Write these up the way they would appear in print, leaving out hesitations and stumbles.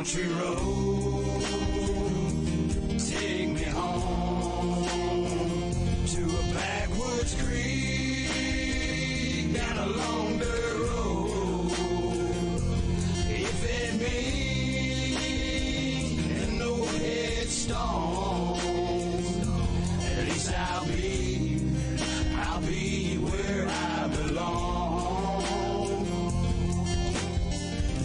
country road, take me home to a backwoods creek down a long dirt road. If it means no headstone, at least I'll be where I belong.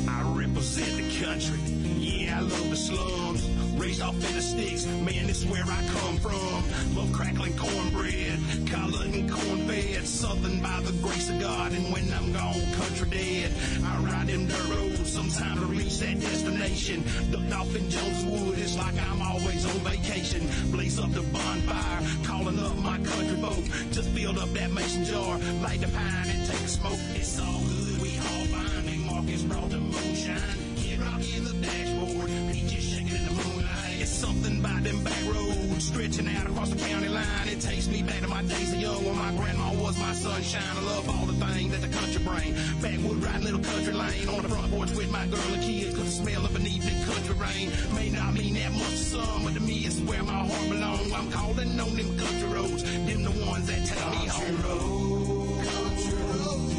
I represent the country, yeah, I love the slums. Raised off in the sticks, man, this is where I come from. Love crackling cornbread, collard and corn-fed. Southern by the grace of God, and when I'm gone, country dead. I ride them dirt roads, sometime to reach that destination. Ducked off in Jones Wood, it's like I'm always on vacation. Blaze up the bonfire, calling up my country folk. Just filled up that mason jar, light the pine and take a smoke. It's all good, we all fine. Big Marcus brought the moonshine. Kid Rocky in the dashboard, peaches shaking in the moonlight. It's something about them back roads stretching out across the county line. It takes me back to my days of young when my grandma was my sunshine. I love all the things that the country bring. Backwood riding little country lane on the front porch with my girl and kids. Cause the smell of beneath the country rain may not mean that much to some, but to me it's where my heart belongs. I'm calling on them country roads, them the ones that take me home. Country road,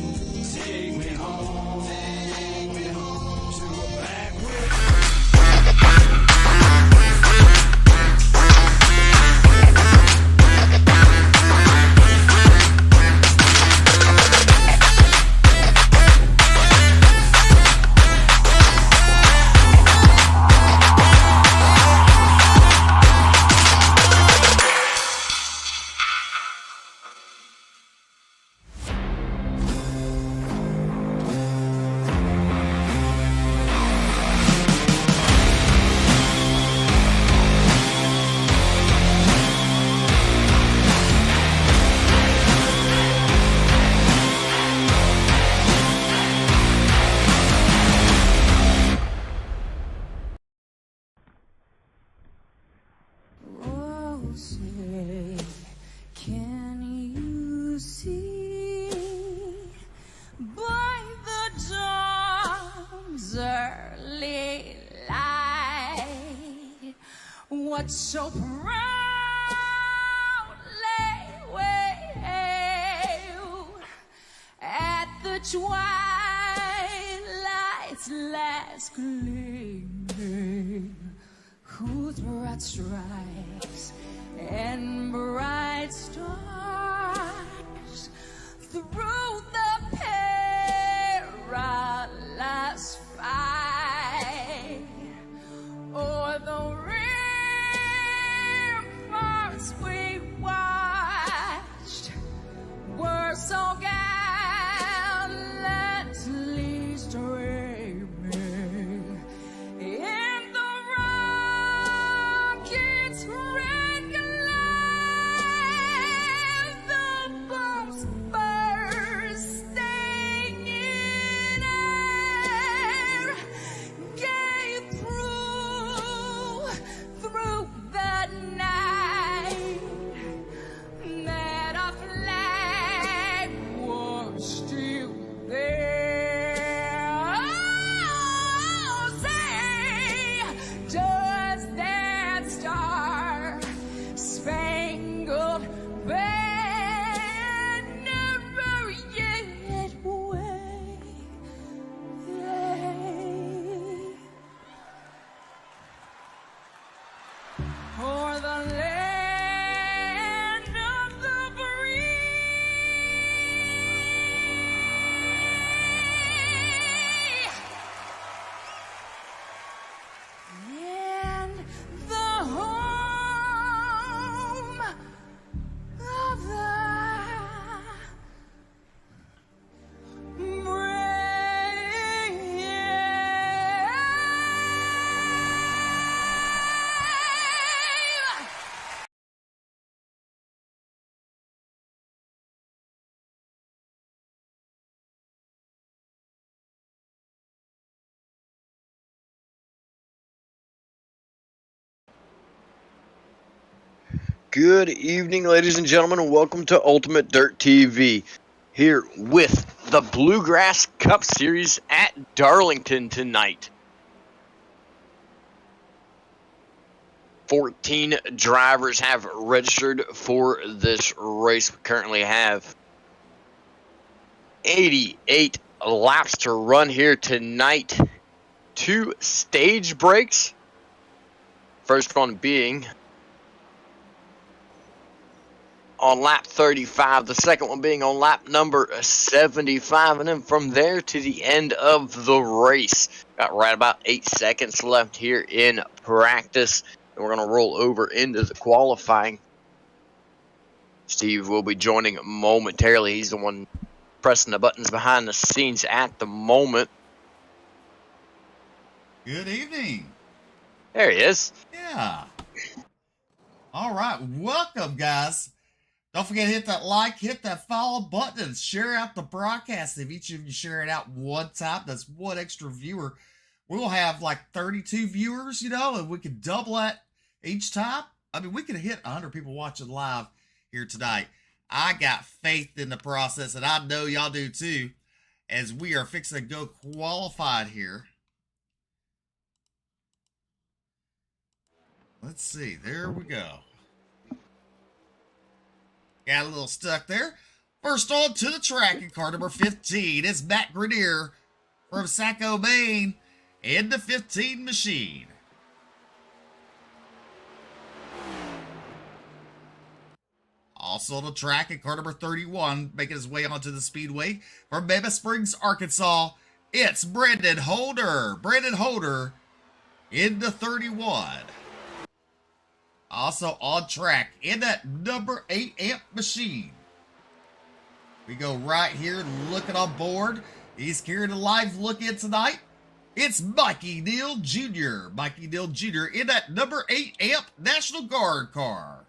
take me home, to a backwoods. Can you see by the dawn's early light what so proudly wailed at the twilight's last gleaming, whose broad stripes and bright stars through the perilous fight o'er the ramparts we watched were so gallantly streaming in the rocket's red glare, the bombs bursting in air gave through the night that our flag was still there. Oh, say, does that star-spangled banner yet wave? O'er the land of the free and the home of the brave. Good evening, ladies and gentlemen, and welcome to Ultimate Dirt TV. Here with the Bluegrass Cup Series at Darlington tonight. 14 drivers have registered for this race. We currently have 88 laps to run here tonight. 2 stage breaks. First one being on lap 35, the second one being on lap number 75, and then from there to the end of the race. Got right about 8 seconds left here in practice, and we're going to roll over into the qualifying. Steve will be joining momentarily. He's the one pressing the buttons behind the scenes at the moment. Good evening. There he is. Yeah. All right. Welcome, guys. Don't forget to hit that like, hit that follow button, and share out the broadcast. If each of you share it out one time, that's one extra viewer. We'll have like 32 viewers, and we can double that each time. I mean, we could hit 100 people watching live here tonight. I got faith in the process, and I know y'all do too, as we are fixing to go qualified here. Let's see. There we go. Got a little stuck there. First on to the track in car number 15 is Matt Grenier from Saco, Maine, in the 15 machine. Also on the track in car number 31, making his way onto the speedway from Mammoth Springs, Arkansas, it's Brandon Holder. Brandon Holder in the 31. Also on track in that number 8 amp machine. We go right here looking on board. He's carrying a live look in tonight. It's Mikey Neal Jr. Mikey Neal Jr. in that number 8 amp National Guard car.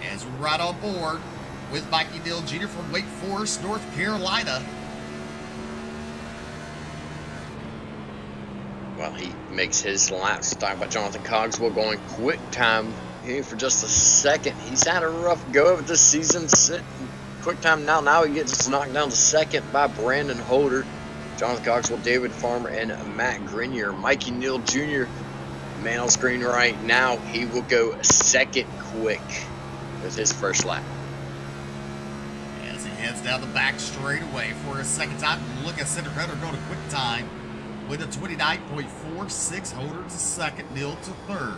As we ride on board with Mikey Neal Jr. from Wake Forest, North Carolina. Well, he makes his laps. Talking about Jonathan Cogswell going quick time here for just a second. He's had a rough go of it this season. Sitting quick time now. Now he gets knocked down to second by Brandon Holder, Jonathan Cogswell, David Farmer, and Matt Grenier. Mikey Neal Jr., man on screen right now. He will go second quick with his first lap. As he heads down the back straightaway for his second time. Look at Center Cutter go to quick time with a 29.46. Holder to second, Neal to third.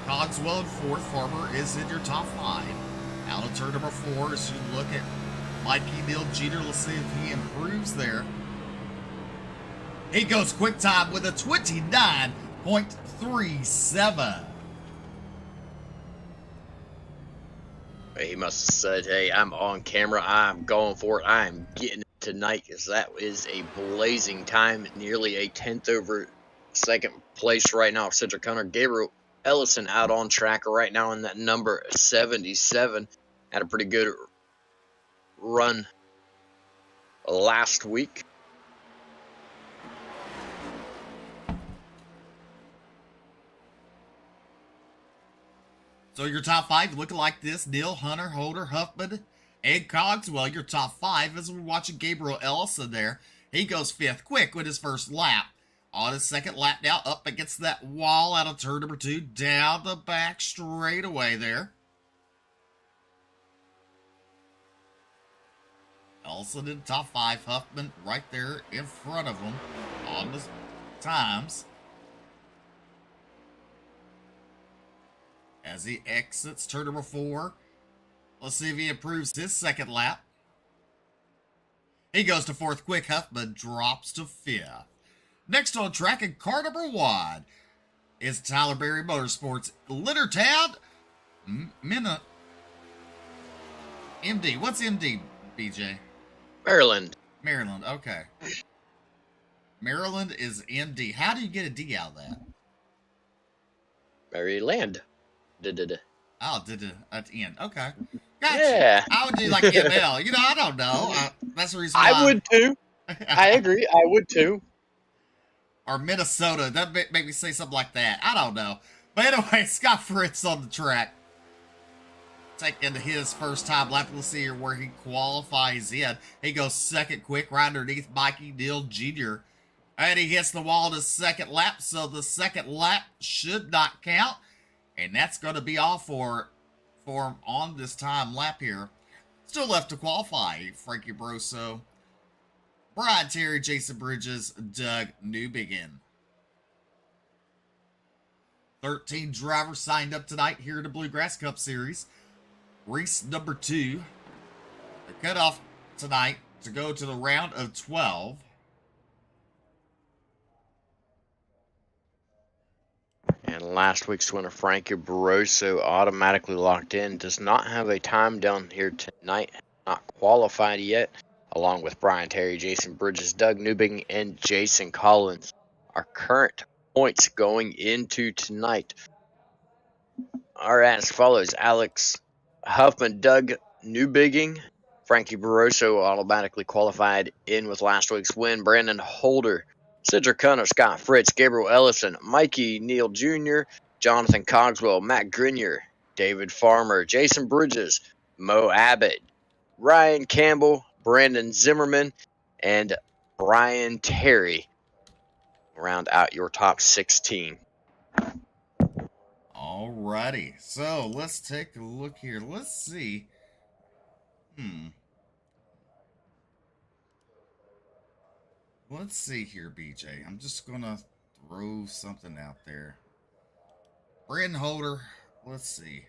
Cogswell in fourth. Farmer is in your top 5. Out of turn number 4 as you look at Mikey Neal Jr. Let's see if he improves there. He goes quick time with a 29.37. He must have said, hey, I'm on camera. I'm going for it. I'm getting it tonight, because that is a blazing time. Nearly a tenth over second place right now. Cedric Hunter, Gabriel Ellison out on track right now in that number 77. Had a pretty good run last week. So your top 5 looking like this: Neal, Hunter, Holder, Huffman, and Cogswell. Your top 5 as we're watching Gabriel Ellison there. He goes 5th quick with his first lap. On his second lap now, up against that wall out of turn number 2, down the back straightaway there. Ellison in top 5, Huffman right there in front of him on the times. As he exits turn number 4. Let's see if he improves his second lap. He goes to 4th quick. Huffman drops to 5th. Next on track in car number 1 is Tyler Berry Motorsports, Leonardtown, MD. What's MD, BJ? Maryland. Maryland, okay. Maryland is MD. How do you get a D out of that? Maryland. Oh, at the end. Okay. Gotcha. Yeah. I would do like ML. I don't know. That's the reason why. I would too. I agree. I would too. Or Minnesota. That make me say something like that. I don't know. But anyway, Scott Fritz on the track. taking his first time lap. We'll see here where he qualifies in. He goes second quick right underneath Mikey Neal Jr. And he hits the wall in his second lap, so the second lap should not count. And that's going to be all for him on this time lap here. Still left to qualify, Frankie Broso, Brian Terry, Jason Bridges, Doug Newbegin. 13 drivers signed up tonight here in the Bluegrass Cup Series. Race number 2. The cutoff tonight to go to the round of 12. And last week's winner, Frankie Barroso, automatically locked in. Does not have a time down here tonight. Not qualified yet. Along with Brian Terry, Jason Bridges, Doug Newbing, and Jason Collins. Our current points going into tonight are as follows. Alex Huffman, Doug Newbigging, Frankie Barroso automatically qualified in with last week's win. Brandon Holder, Cedric Cunner, Scott Fritz, Gabriel Ellison, Mikey Neal Jr., Jonathan Cogswell, Matt Grenier, David Farmer, Jason Bridges, Mo Abbott, Ryan Campbell, Brandon Zimmerman, and Brian Terry round out your top 16. Alrighty, so let's take a look here. Let's see. Let's see here, BJ. I'm just gonna throw something out there. Brandon Holder. Let's see.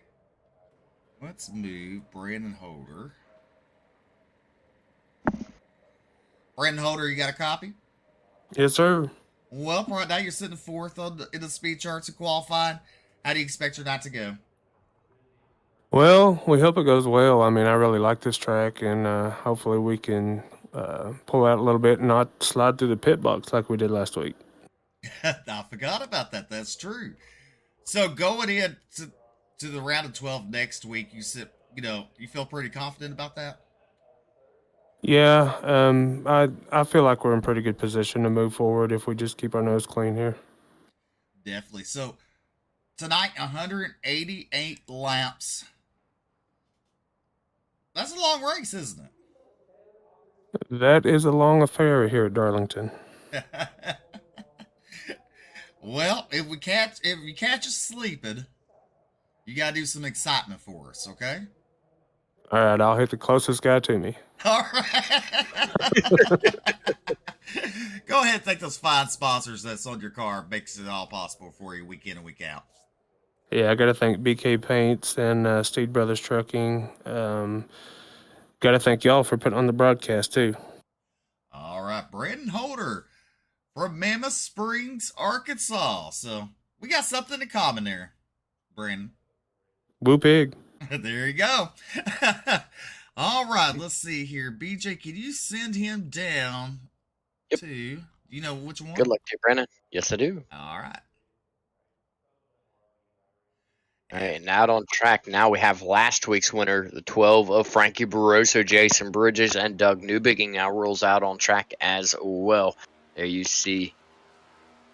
Let's move Brandon Holder. Brandon Holder, you got a copy? Yes, sir. Well, right now you're sitting fourth in the speed charts and qualifying. How do you expect your night to go? Well, we hope it goes well. I mean, I really like this track, and hopefully we can pull out a little bit and not slide through the pit box like we did last week. I forgot about that. That's true. So going in to the round of 12 next week, you feel pretty confident about that? Yeah, I feel like we're in pretty good position to move forward if we just keep our nose clean here. Definitely. So tonight, 188 laps. That's a long race, isn't it? That is a long affair here at Darlington. Well, if you catch us sleeping, you gotta do some excitement for us, okay? All right, I'll hit the closest guy to me. All right. Go ahead and thank those fine sponsors that's on your car. Makes it all possible for you week in and week out. Yeah, I got to thank BK Paints and Steed Brothers Trucking. Got to thank y'all for putting on the broadcast, too. All right, Brandon Holder from Mammoth Springs, Arkansas. So we got something in common there, Brandon. Woo pig. There you go. All right, let's see here. BJ, can you send him down Yep. to, you know which one? Good luck to you, Brandon. Yes, I do. All right. All right, and out on track now we have last week's winner, the 12 of Frankie Barroso, Jason Bridges, and Doug Newbigging now rolls out on track as well. There you see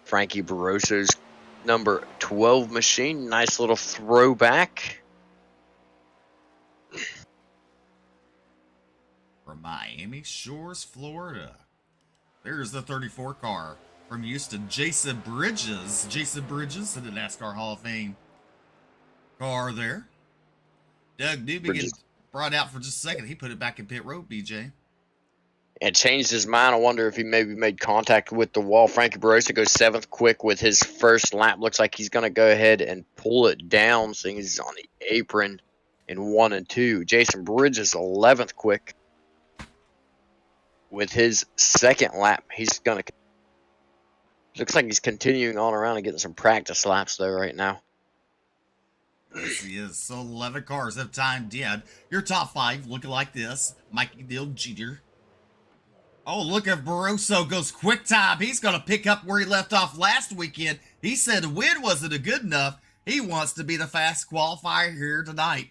Frankie Barroso's number 12 machine. Nice little throwback. From Miami Shores, Florida. There's the 34 car from Houston, Jason Bridges. Jason Bridges in the NASCAR Hall of Fame car there. Doug Newbegin brought out for just a second. He put it back in pit road, BJ. And changed his mind. I wonder if he maybe made contact with the wall. Frankie Barroso goes 7th quick with his first lap. Looks like he's going to go ahead and pull it down, seeing he's on the apron in 1 and 2. Jason Bridges 11th quick with his second lap. He's going to... Looks like he's continuing on around and getting some practice laps, though, right now. Yes, he is. So 11 cars have timed in. Your top 5 looking like this. Mikey Neal Jr. Oh, look at Barroso goes quick time. He's going to pick up where he left off last weekend. He said the win wasn't good enough. He wants to be the fast qualifier here tonight.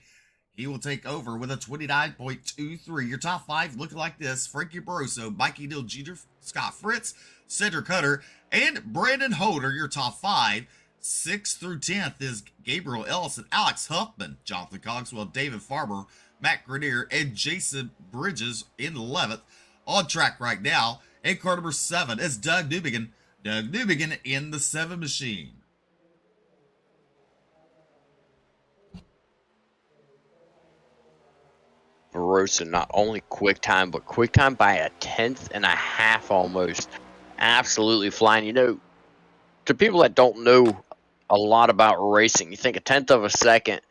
He will take over with a 29.23. Your top 5 looking like this. Frankie Barroso, Mikey Neal Jr., Scott Fritz, Cedric Cutter, and Brandon Holder. Your top 5. 6th through 10th is Gabriel Ellison, Alex Huffman, Jonathan Cogswell, David Farber, Matt Grenier, and Jason Bridges in 11th. On track right now, in car number 7 is Doug Newbegin. Doug Newbegin in the 7 machine. Barossa not only quick time, but quick time by a 1/10.5 almost. Absolutely flying. You know, to people that don't know a lot about racing, you think a 1/10 of a second,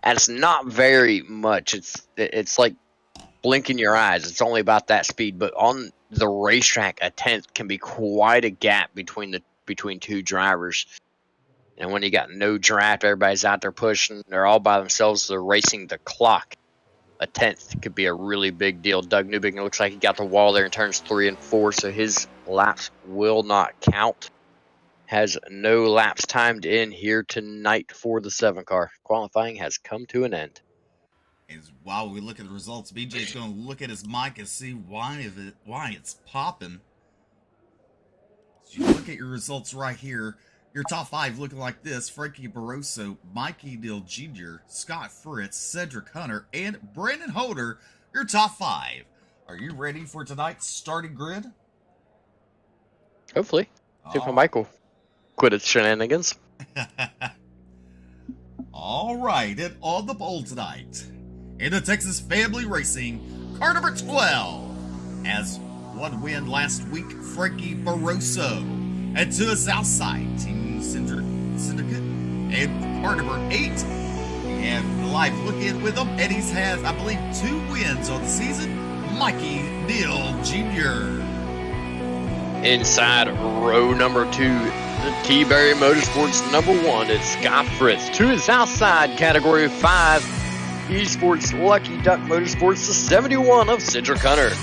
and it's not very much. It's like blinking your eyes. It's only about that speed. But on the racetrack, a 1/10 can be quite a gap between two drivers. And when you got no draft, everybody's out there pushing. They're all by themselves. They're racing the clock. A 1/10 could be a really big deal. Doug Newbegin looks like he got the wall there in turns 3 and 4, so his laps will not count. Has no laps timed in here tonight for the 7 car. Qualifying has come to an end. And while we look at the results, BJ's going to look at his mic and see why it's popping. So you look at your results right here. Your top 5 looking like this: Frankie Barroso, Mikey Dill Jr., Scott Fritz, Cedric Hunter, and Brandon Holder. Your top 5. Are you ready for tonight's starting grid? Hopefully. See if my mic will quit its shenanigans. All right, and on the pole tonight, in the Texas Family Racing, car number 12, has one win last week, Frankie Barroso. And to his outside, Team Syndicate. And car number 8, we have the live look in with him. And he's had, I believe, 2 wins on the season, Mikey Neal Jr. Inside row number 2, the T-Berry Motorsports number 1, it's Scott Fritz. To his outside, category 5, Esports Lucky Duck Motorsports, the 71 of Cedric Hunter.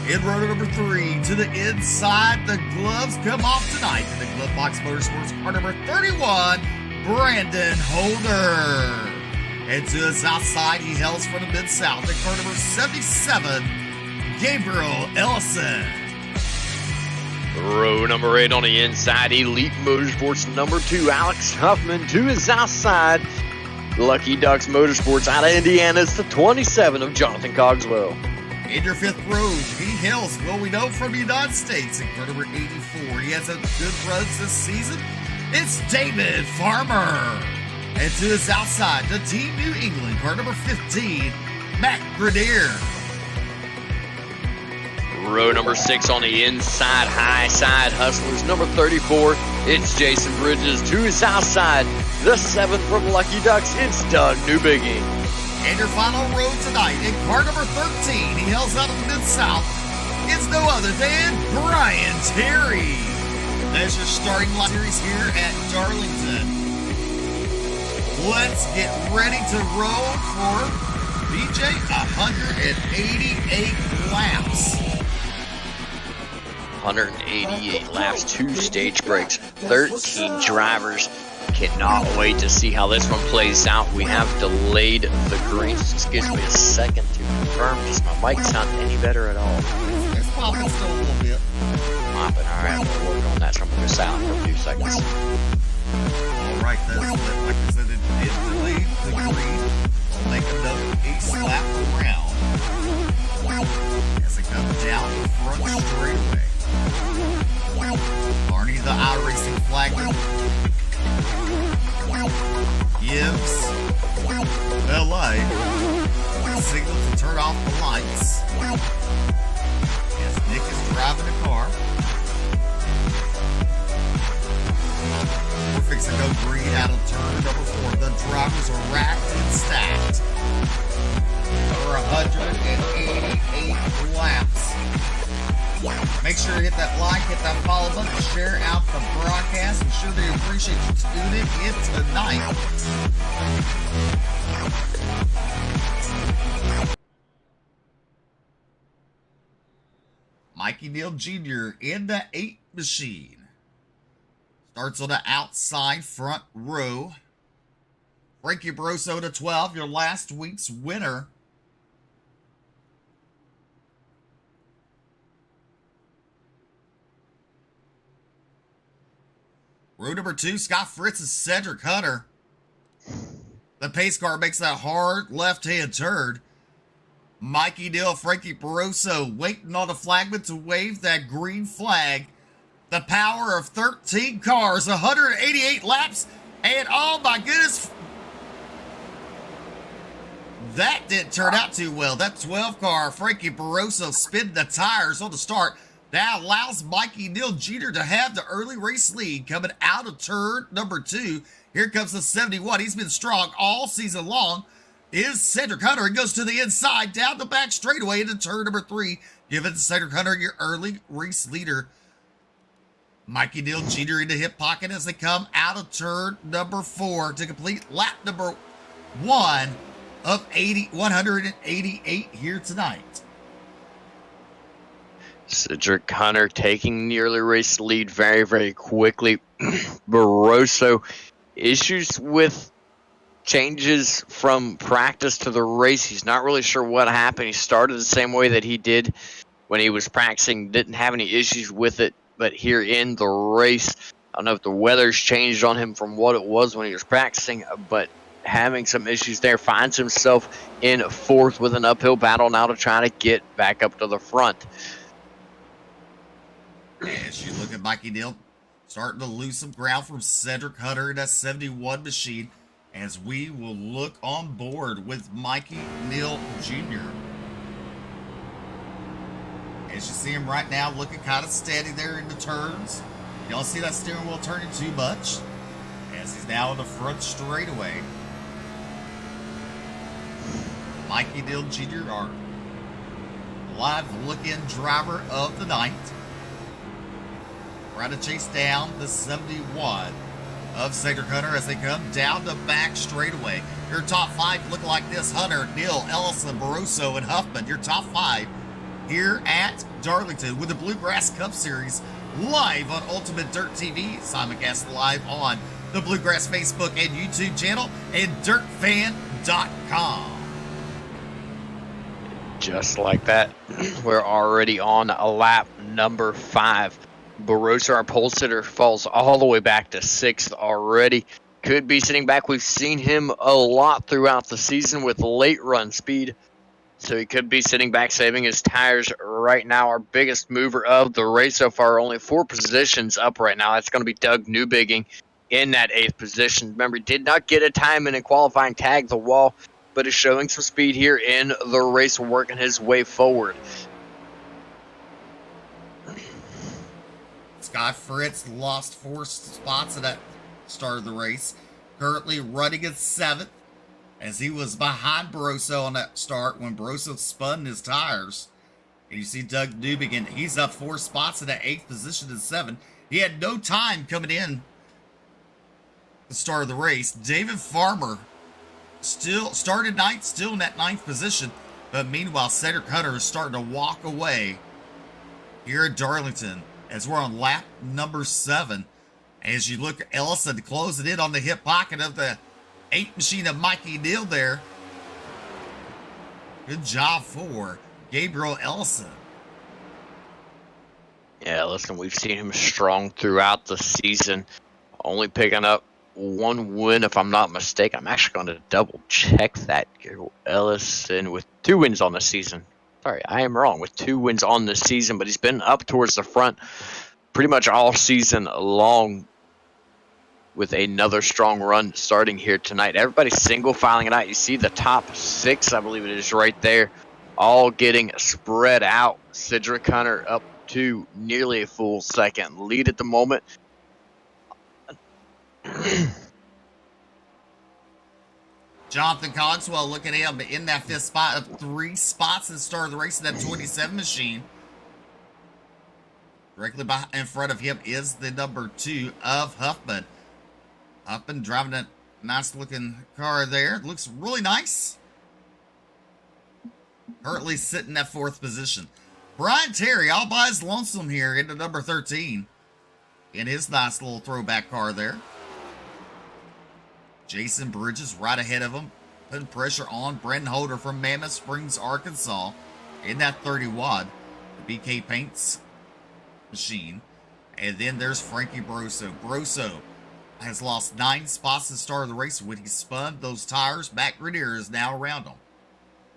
In row number 3, to the inside, the gloves come off tonight. In the Glove Box Motorsports, car number 31, Brandon Holder. And to his outside, he hails from the Mid-South. In car number 77, Gabriel Ellison. Row number 8 on the inside, Elite Motorsports number 2, Alex Huffman. To his outside, Lucky Ducks Motorsports out of Indiana, it's the 27 of Jonathan Cogswell. In your 5th row, he hails, well, we know, from the United States. In car number 84, he has a good runs this season. It's David Farmer. And to his outside, the Team New England, car number 15, Matt Grenier. Row number 6 on the inside, high side, Hustlers number 34, it's Jason Bridges. To his outside, the 7th from Lucky Ducks, it's Doug Newbegin. And your final row tonight, in car number 13, he hails out of the Mid-South, it's no other than Brian Terry. There's your starting line series here at Darlington. Let's get ready to roll for BJ 188 laps. 188 laps, 2 stage breaks, 13 drivers. Cannot wait to see how this one plays out. We have delayed the green. Just gives me a second to confirm. Does my mic sound any better at all? It's popping still a little bit. Popping. All right, we'll work on that. So I'm going to go silent for a few seconds. All right, that's like I said, it did delay the green. We'll make another ace lap around as it comes down the front straightaway. Barney the iRacing flag gives LA a signal to turn off the lights as Nick is driving the car. We're fixing to go green out of turn number 4. The drivers are racked and stacked for 188 laps. Make sure to hit that like, hit that follow button, share out the broadcast. I'm sure they appreciate you tuning in tonight. Mikey Neal Jr. in the 8 machine. Starts on the outside front row. Frankie Barroso to 12, your last week's winner. Row number 2, Scott Fritz and Cedric Hunter. The pace car makes that hard left-hand turn. Mikey Dill, Frankie Barroso waiting on the flagman to wave that green flag. The power of 13 cars, 188 laps, and oh my goodness, that didn't turn out too well. That 12 car, Frankie Barroso spinning the tires on the start. That allows Mikey Dill Jr. to have the early race lead coming out of turn number 2. Here comes the 71. He's been strong all season long. Is Cedric Hunter. He goes to the inside, down the back straightaway into turn number 3. Giving Cedric Hunter your early race leader. Mikey Dill Jr. in the hip pocket as they come out of turn number 4 to complete lap number 1 of 188 here tonight. Cedric Hunter taking the early race lead very, very quickly. Barroso, issues with changes from practice to the race. He's not really sure what happened. He started the same way that he did when he was practicing. Didn't have any issues with it. But here in the race, I don't know if the weather's changed on him from what it was when he was practicing, but having some issues there. Finds himself in 4th with an uphill battle now to try to get back up to the front. As you look at Mikey Dill, starting to lose some ground from Cedric Hunter in that 71 machine, as we will look on board with Mikey Dill Jr. As you see him right now, looking kind of steady there in the turns. You don't see that steering wheel turning too much, as he's now in the front straightaway. Mikey Dill Jr., our live look-in driver of the night. Trying to chase down the 71 of Cedric Hunter as they come down the back straightaway. Your top 5 look like this: Hunter, Dill, Ellison, Barroso, and Huffman. Your top 5 here at Darlington with the Bluegrass Cup Series live on Ultimate Dirt TV. Simulcast live on the Bluegrass Facebook and YouTube channel and dirtfan.com. Just like that, we're already on lap number 5. Barroso, our pole sitter, falls all the way back to 6th already. Could be sitting back. We've seen him a lot throughout the season with late run speed. So he could be sitting back, saving his tires right now. Our biggest mover of the race so far, only 4 positions up right now. That's going to be Doug Newbigging in that 8th position. Remember, he did not get a time in qualifying, tag the wall, but is showing some speed here in the race, working his way forward. Scott Fritz lost 4 spots at that start of the race. Currently running at 7th, as he was behind Barroso on that start when Barroso spun his tires. And you see Doug Newbigging, he's up 4 spots in that 8th position in 7th. He had no time coming in the start of the race. David Farmer still started 9th, still in that 9th position. But meanwhile, Cedric Hunter is starting to walk away here at Darlington, as we're on lap number 7. As you look at Ellison closing in on the hip pocket of the 8 machine of Mikey Dill there. Good job for Gabriel Ellison. Yeah, listen, we've seen him strong throughout the season. Only picking up 1 win, if I'm not mistaken. I'm actually going to double check that. Gabriel Ellison with 2 wins on the season. Sorry, I am wrong. With 2 wins on the season, but he's been up towards the front pretty much all season long, with another strong run starting here tonight. Everybody's single filing it out. You see the top 6, I believe it is right there, all getting spread out. Cedric Hunter up to nearly a full second lead at the moment. Jonathan Cogswell, look at him in that 5th spot of 3 spots at the start of the race in that 27 machine. Directly in front of him is the number 2 of Huffman. Huffman driving that nice looking car there. Looks really nice. Currently sitting at 4th position. Brian Terry all by his lonesome here into number 13. In his nice little throwback car there. Jason Bridges right ahead of him, putting pressure on Brendan Holder from Mammoth Springs, Arkansas, in that 30 wad, the BK Paints machine. And then there's Frankie Barroso. Barroso has lost 9 spots at the start of the race. When he spun those tires, Matt Grenier is now around him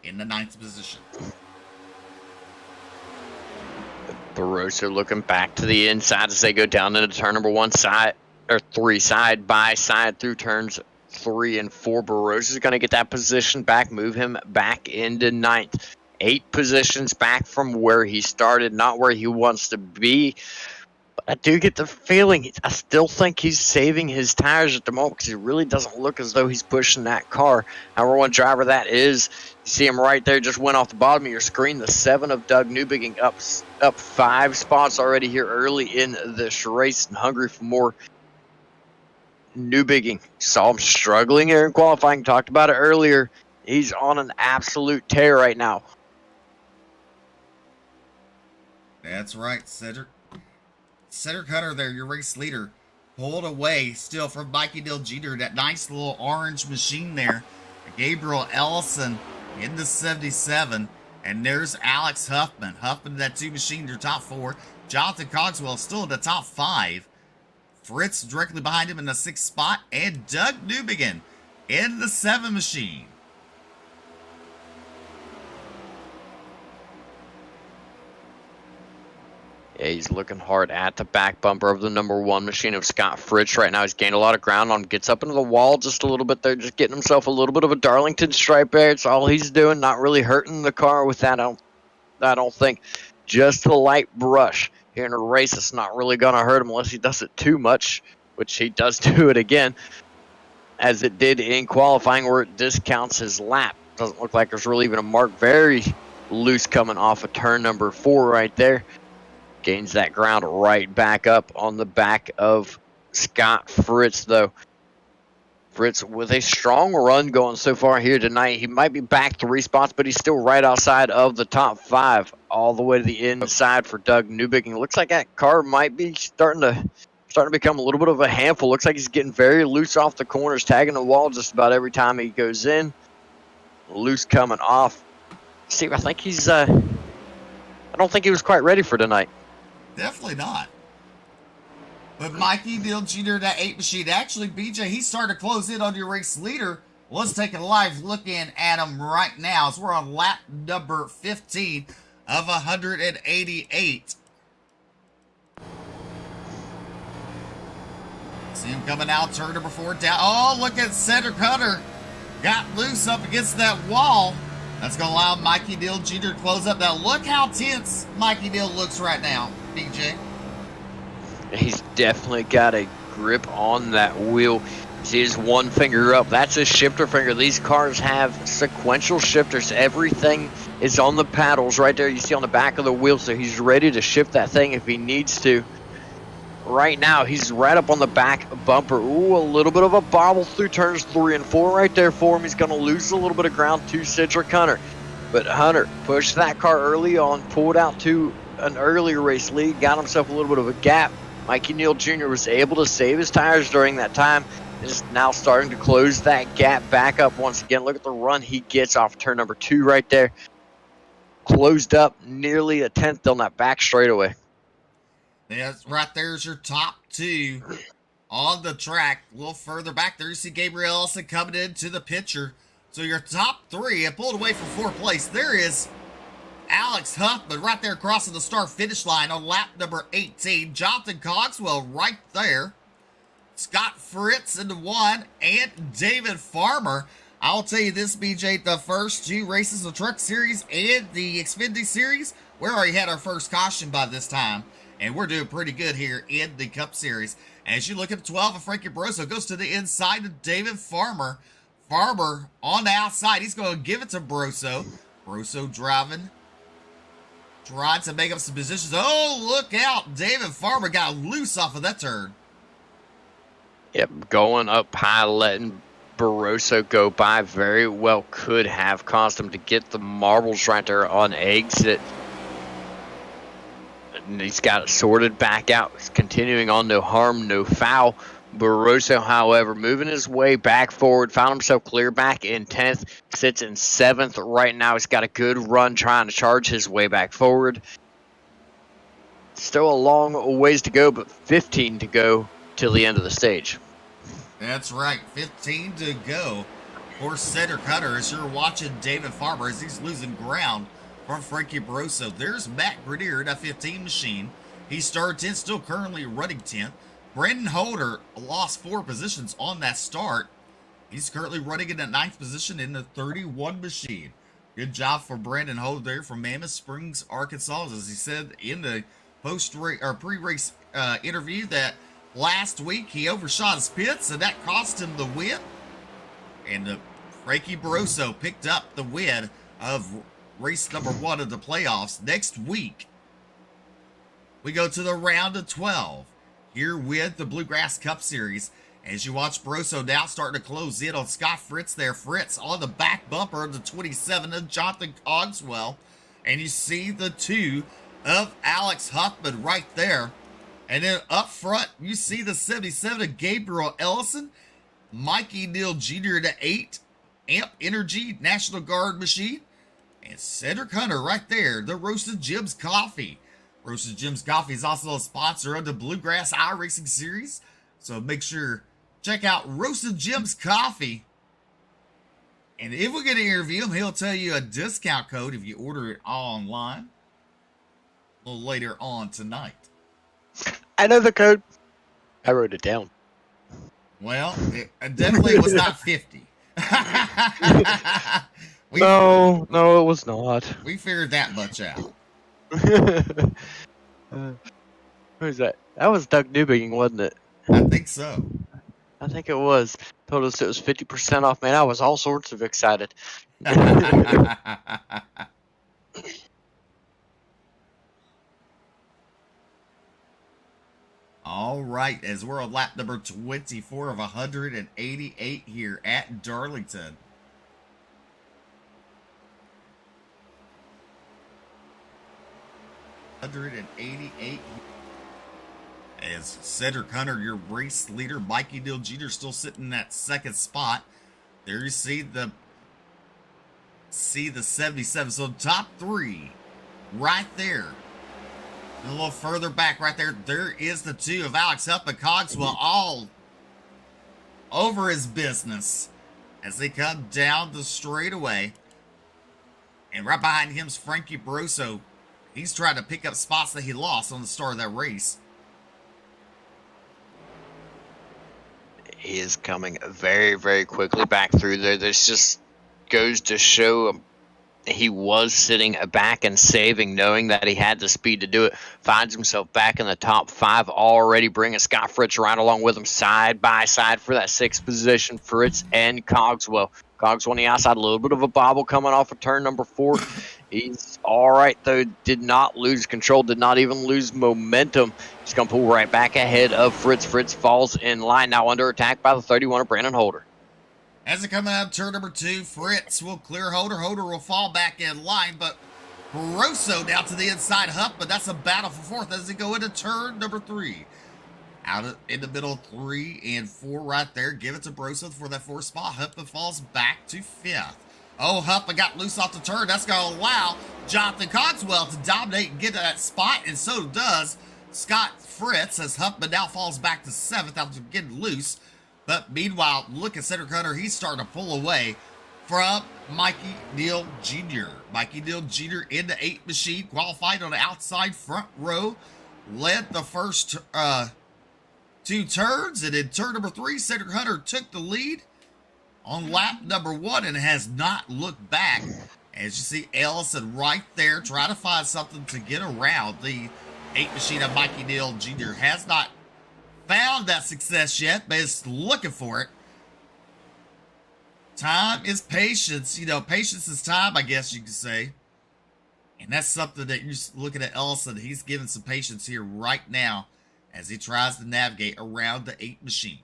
in the 9th position. Barroso looking back to the inside as they go down into turn number 1 side, or 3 side by side through turns 3 and 4. Barroso is going to get that position back, move him back into 9th. 8 positions back from where he started, not where he wants to be. But I do get the feeling, I still think he's saving his tires at the moment because he really doesn't look as though he's pushing that car. Number 1 driver that is, you see him right there, just went off the bottom of your screen. The 7 of Doug Newbegin up 5 spots already here early in this race and hungry for more. Newbegin saw him struggling here in qualifying, talked about it earlier. He's on an absolute tear right now. That's right, Cedric Cutter there, your race leader, pulled away still from Mikey Dill Jr., that nice little orange machine there. Gabriel Ellison in the 77, and there's Alex Huffman. Huffman, that 2 machine, their top 4. Jonathan Cogswell still in the top 5. Fritz directly behind him in the 6th spot, and Doug Newbegin in the 7 machine. Yeah, he's looking hard at the back bumper of the number 1 machine of Scott Fritz right now. He's gained a lot of ground on him, gets up into the wall just a little bit there, just getting himself a little bit of a Darlington stripe there. It's all he's doing, not really hurting the car with that, I don't think. Just a light brush here in a race. It's not really going to hurt him unless he does it too much, which he does do it again, as it did in qualifying where it discounts his lap. Doesn't look like there's really even a mark. Very loose coming off of turn number 4 right there. Gains that ground right back up on the back of Scott Fritz, though. Fritz with a strong run going so far here tonight. He might be back 3 spots, but he's still right outside of the top 5, all the way to the inside for Doug Newbegin. Looks like that car might be starting to become a little bit of a handful. Looks like he's getting very loose off the corners, tagging the wall just about every time he goes in. Loose coming off. See, I think he's I don't think he was quite ready for tonight. Definitely not. But Mikey Dill Jr., that 8 machine, actually, BJ, he started to close in on your race leader. Let's take a live look in at him right now as we're on lap number 15 of 188. See him coming out, turn number 4 down. Oh, look at Cedric Cutter. Got loose up against that wall. That's going to allow Mikey Dill Jr. to close up. Now, look how tense Mikey Dill looks right now, BJ. He's definitely got a grip on that wheel. See his 1 finger up. That's his shifter finger. These cars have sequential shifters. Everything is on the paddles right there. You see on the back of the wheel, so he's ready to shift that thing if he needs to. Right now, he's right up on the back bumper. Ooh, a little bit of a bobble through turns 3 and 4 right there for him. He's going to lose a little bit of ground to Cedric Hunter. But Hunter pushed that car early on, pulled out to an early race lead, got himself a little bit of a gap. Mikey Neal Jr. was able to save his tires during that time. Is now starting to close that gap back up once again. Look at the run he gets off turn number 2 right there. Closed up nearly a 10th on that back straightaway. Yes, right there's your top 2 on the track. A little further back there, you see Gabriel Ellison coming into the picture. So your top 3 have pulled away from 4th place. There is Alex Huffman right there crossing the start-finish line on lap number 18. Jonathan Cogswell right there. Scott Fritz into 1, and David Farmer. I'll tell you this, BJ, the first 2 races of the Truck Series and the Xfinity Series, we already had our first caution by this time, and we're doing pretty good here in the Cup Series. As you look at the 12 of Frankie Barroso, goes to the inside of David Farmer. Farmer on the outside, he's going to give it to Barroso. Barroso driving, trying to make up some positions. Oh, look out. David Farmer got loose off of that turn. Yep, going up high, letting Barroso go by very well could have caused him to get the marbles right there on exit. And he's got it sorted back out. He's continuing on, no harm, no foul. Barroso, however, moving his way back forward, found himself clear back in 10th, sits in 7th right now. He's got a good run trying to charge his way back forward. Still a long ways to go, but 15 to go till the end of the stage. That's right, 15 to go for Cedric Hunter as you're watching David Farmer as he's losing ground from Frankie Barroso. There's Matt Grenier in that 15 machine. He started 10th, still currently running 10th. Brandon Holder lost 4 positions on that start. He's currently running in the 9th position in the 31 machine. Good job for Brandon Holder there from Mammoth Springs, Arkansas. As he said in the post-race or pre-race interview that last week he overshot his pits and that cost him the win. And Frankie Barroso picked up the win of race number 1 of the playoffs. Next week, we go to the round of 12 here with the Bluegrass Cup Series. As you watch Barroso now starting to close in on Scott Fritz there. Fritz on the back bumper of the 27 of Jonathan Cogswell. And you see the 2 of Alex Huffman right there. And then up front, you see the 77 of Gabriel Ellison. Mikey Neal Jr. to 8. Amp Energy National Guard machine. And Cedric Hunter right there, the Roasted Jim's Coffee. Roasted Jim's Coffee is also a sponsor of the Bluegrass iRacing series. So make sure, check out Roasted Jim's Coffee. And if we get to interview him, he'll tell you a discount code if you order it online a little later on tonight. I know the code. I wrote it down. Well, it definitely was not 50. No, it was not. We figured that much out. Who's that? That was Doug Newbing, wasn't it? I think so. I think it was. Told us it was 50% off. Man, I was all sorts of excited. All right, as we're on lap number 24 of 188 here at Darlington. As Cedric Hunter, your race leader, Mikey Neal Jr. still sitting in that second spot. There you see the 77. So top 3 right there. And a little further back right there, there is the 2 of Alex Huffman Cogswell all over his business as they come down the straightaway. And right behind him is Frankie Barroso. He's trying to pick up spots that he lost on the start of that race. He is coming very, very quickly back through there. This just goes to show he was sitting back and saving, knowing that he had the speed to do it. Finds himself back in the top 5 already, bringing Scott Fritz right along with him side by side for that 6th position. Fritz and Cogswell. Cogswell on the outside, a little bit of a bobble coming off of turn number 4. He's all right, though. Did not lose control, did not even lose momentum. He's going to pull right back ahead of Fritz. Fritz falls in line, now under attack by the 31 of Brandon Holder. As they come out of turn number 2, Fritz will clear Holder. Holder will fall back in line, but Barroso down to the inside Huff, but that's a battle for 4th as they go into turn number 3. Out in the middle, 3 and 4 right there. Give it to Barroso for that 4th spot. Huffman falls back to 5th. Oh, Huffman got loose off the turn. That's going to allow Jonathan Cogswell to dominate and get to that spot, and so does Scott Fritz as Huffman now falls back to 7th after getting loose. But meanwhile, look at Cedric Hunter. He's starting to pull away from Mikey Neal Jr. Mikey Neal Jr. in the 8 machine, qualified on the outside front row, led the first 2 turns, and in turn number 3, Cedric Hunter took the lead on lap number 1 and has not looked back. As you see Ellison right there trying to find something to get around the 8 machine of Mikey Neal Jr. Has not found that success yet, but is looking for it. Time is patience. You know, patience is time, I guess you could say. And that's something that you're looking at Ellison. He's giving some patience here right now as he tries to navigate around the 8 machine.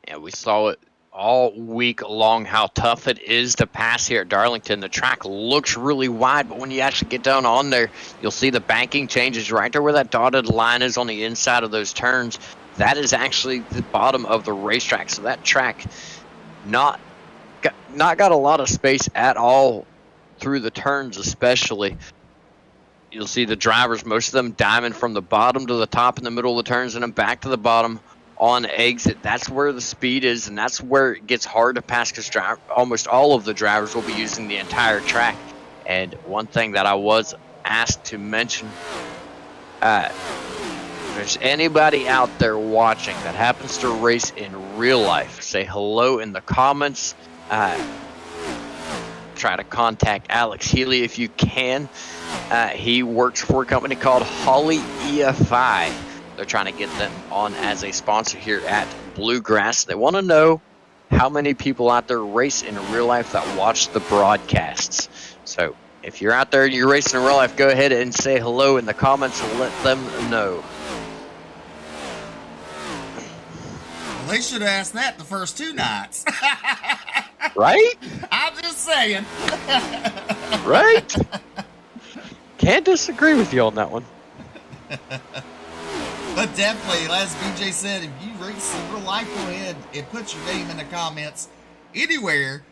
Yeah, we saw it all week long how tough it is to pass here at Darlington. The track looks really wide, but when you actually get down on there, you'll see the banking changes right there where that dotted line is on the inside of those turns. That is actually the bottom of the racetrack. So that track not got a lot of space at all through the turns especially. You'll see the drivers, most of them diving from the bottom to the top in the middle of the turns and then back to the bottom on exit. That's where the speed is, and that's where it gets hard to pass because almost all of the drivers will be using the entire track. And one thing that I was asked to mention, if there's anybody out there watching that happens to race in real life, say hello in the comments. Try to contact Alex Healy if you can. He works for a company called Holly EFI. They're trying to get them on as a sponsor here at Bluegrass. They want to know how many people out there race in real life that watch the broadcasts. So if you're out there and you're racing in real life, go ahead and say hello in the comments and let them know. Well, they should have asked that the first 2 nights. Right? I'm just saying. Right? Can't disagree with you on that one. But definitely, as BJ said, if you race in real life, go ahead and put your name in the comments anywhere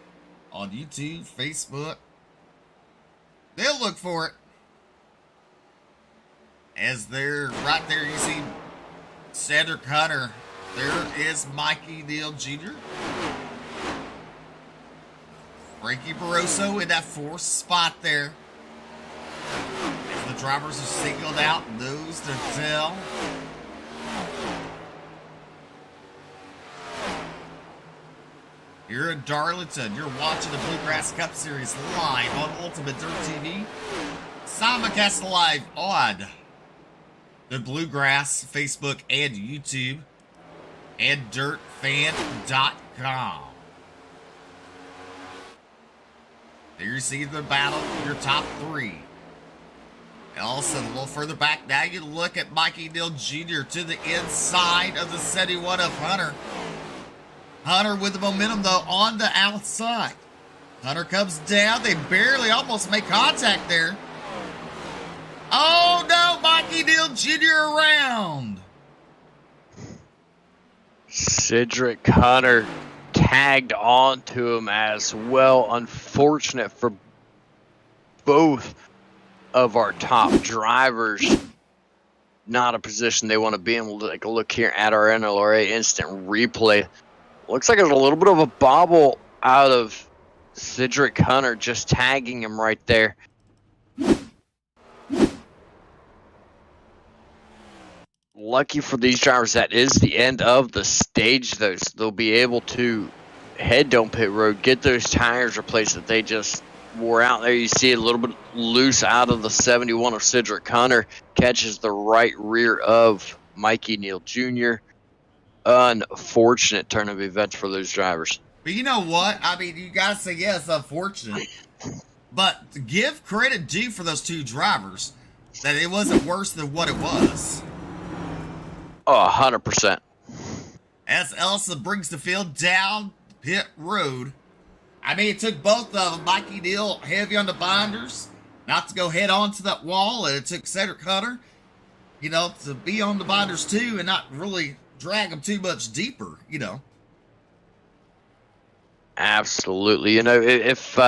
on YouTube, Facebook. They'll look for it. As they're right there, you see Cedric Hunter. There is Mikey Neal Jr. Frankie Barroso in that 4th spot there. As the drivers are singled out, nose to tail. You're in Darlington. You're watching the Bluegrass Cup Series live on Ultimate Dirt TV. Simulcast live on the Bluegrass Facebook and YouTube and dirtfan.com. There you see the battle, your top 3. Ellison a little further back. Now you look at Mikey Neal Jr. to the inside of the 71 of Hunter. Hunter with the momentum, though, on the outside. Hunter comes down. They barely almost make contact there. Oh, no. Mikey Neal Jr. around. Cedric Hunter tagged on to him as well. Unfortunate for both of our top drivers. Not a position they want to be in. We'll take a look here at our NLRA instant replay. Looks like there's a little bit of a bobble out of Cedric Hunter, just tagging him right there. Lucky for these drivers, that is the end of the stage, though. So they'll be able to head down pit road, get those tires replaced that they just wore out there. You see a little bit loose out of the 71 of Cedric Hunter. Catches the right rear of Mikey Neal Jr. Unfortunate turn of events for those drivers. But you know what? I mean, you got to say, yes, unfortunate. But to give credit due for those 2 drivers, that it wasn't worse than what it was. Oh, 100%. As Elsa brings the field down pit road. I mean, it took both of them, Mikey Neal heavy on the binders, not to go head on to that wall, and it took Cedric Hunter, you know, to be on the binders too and not really drag them too much deeper, you know. Absolutely. You know, if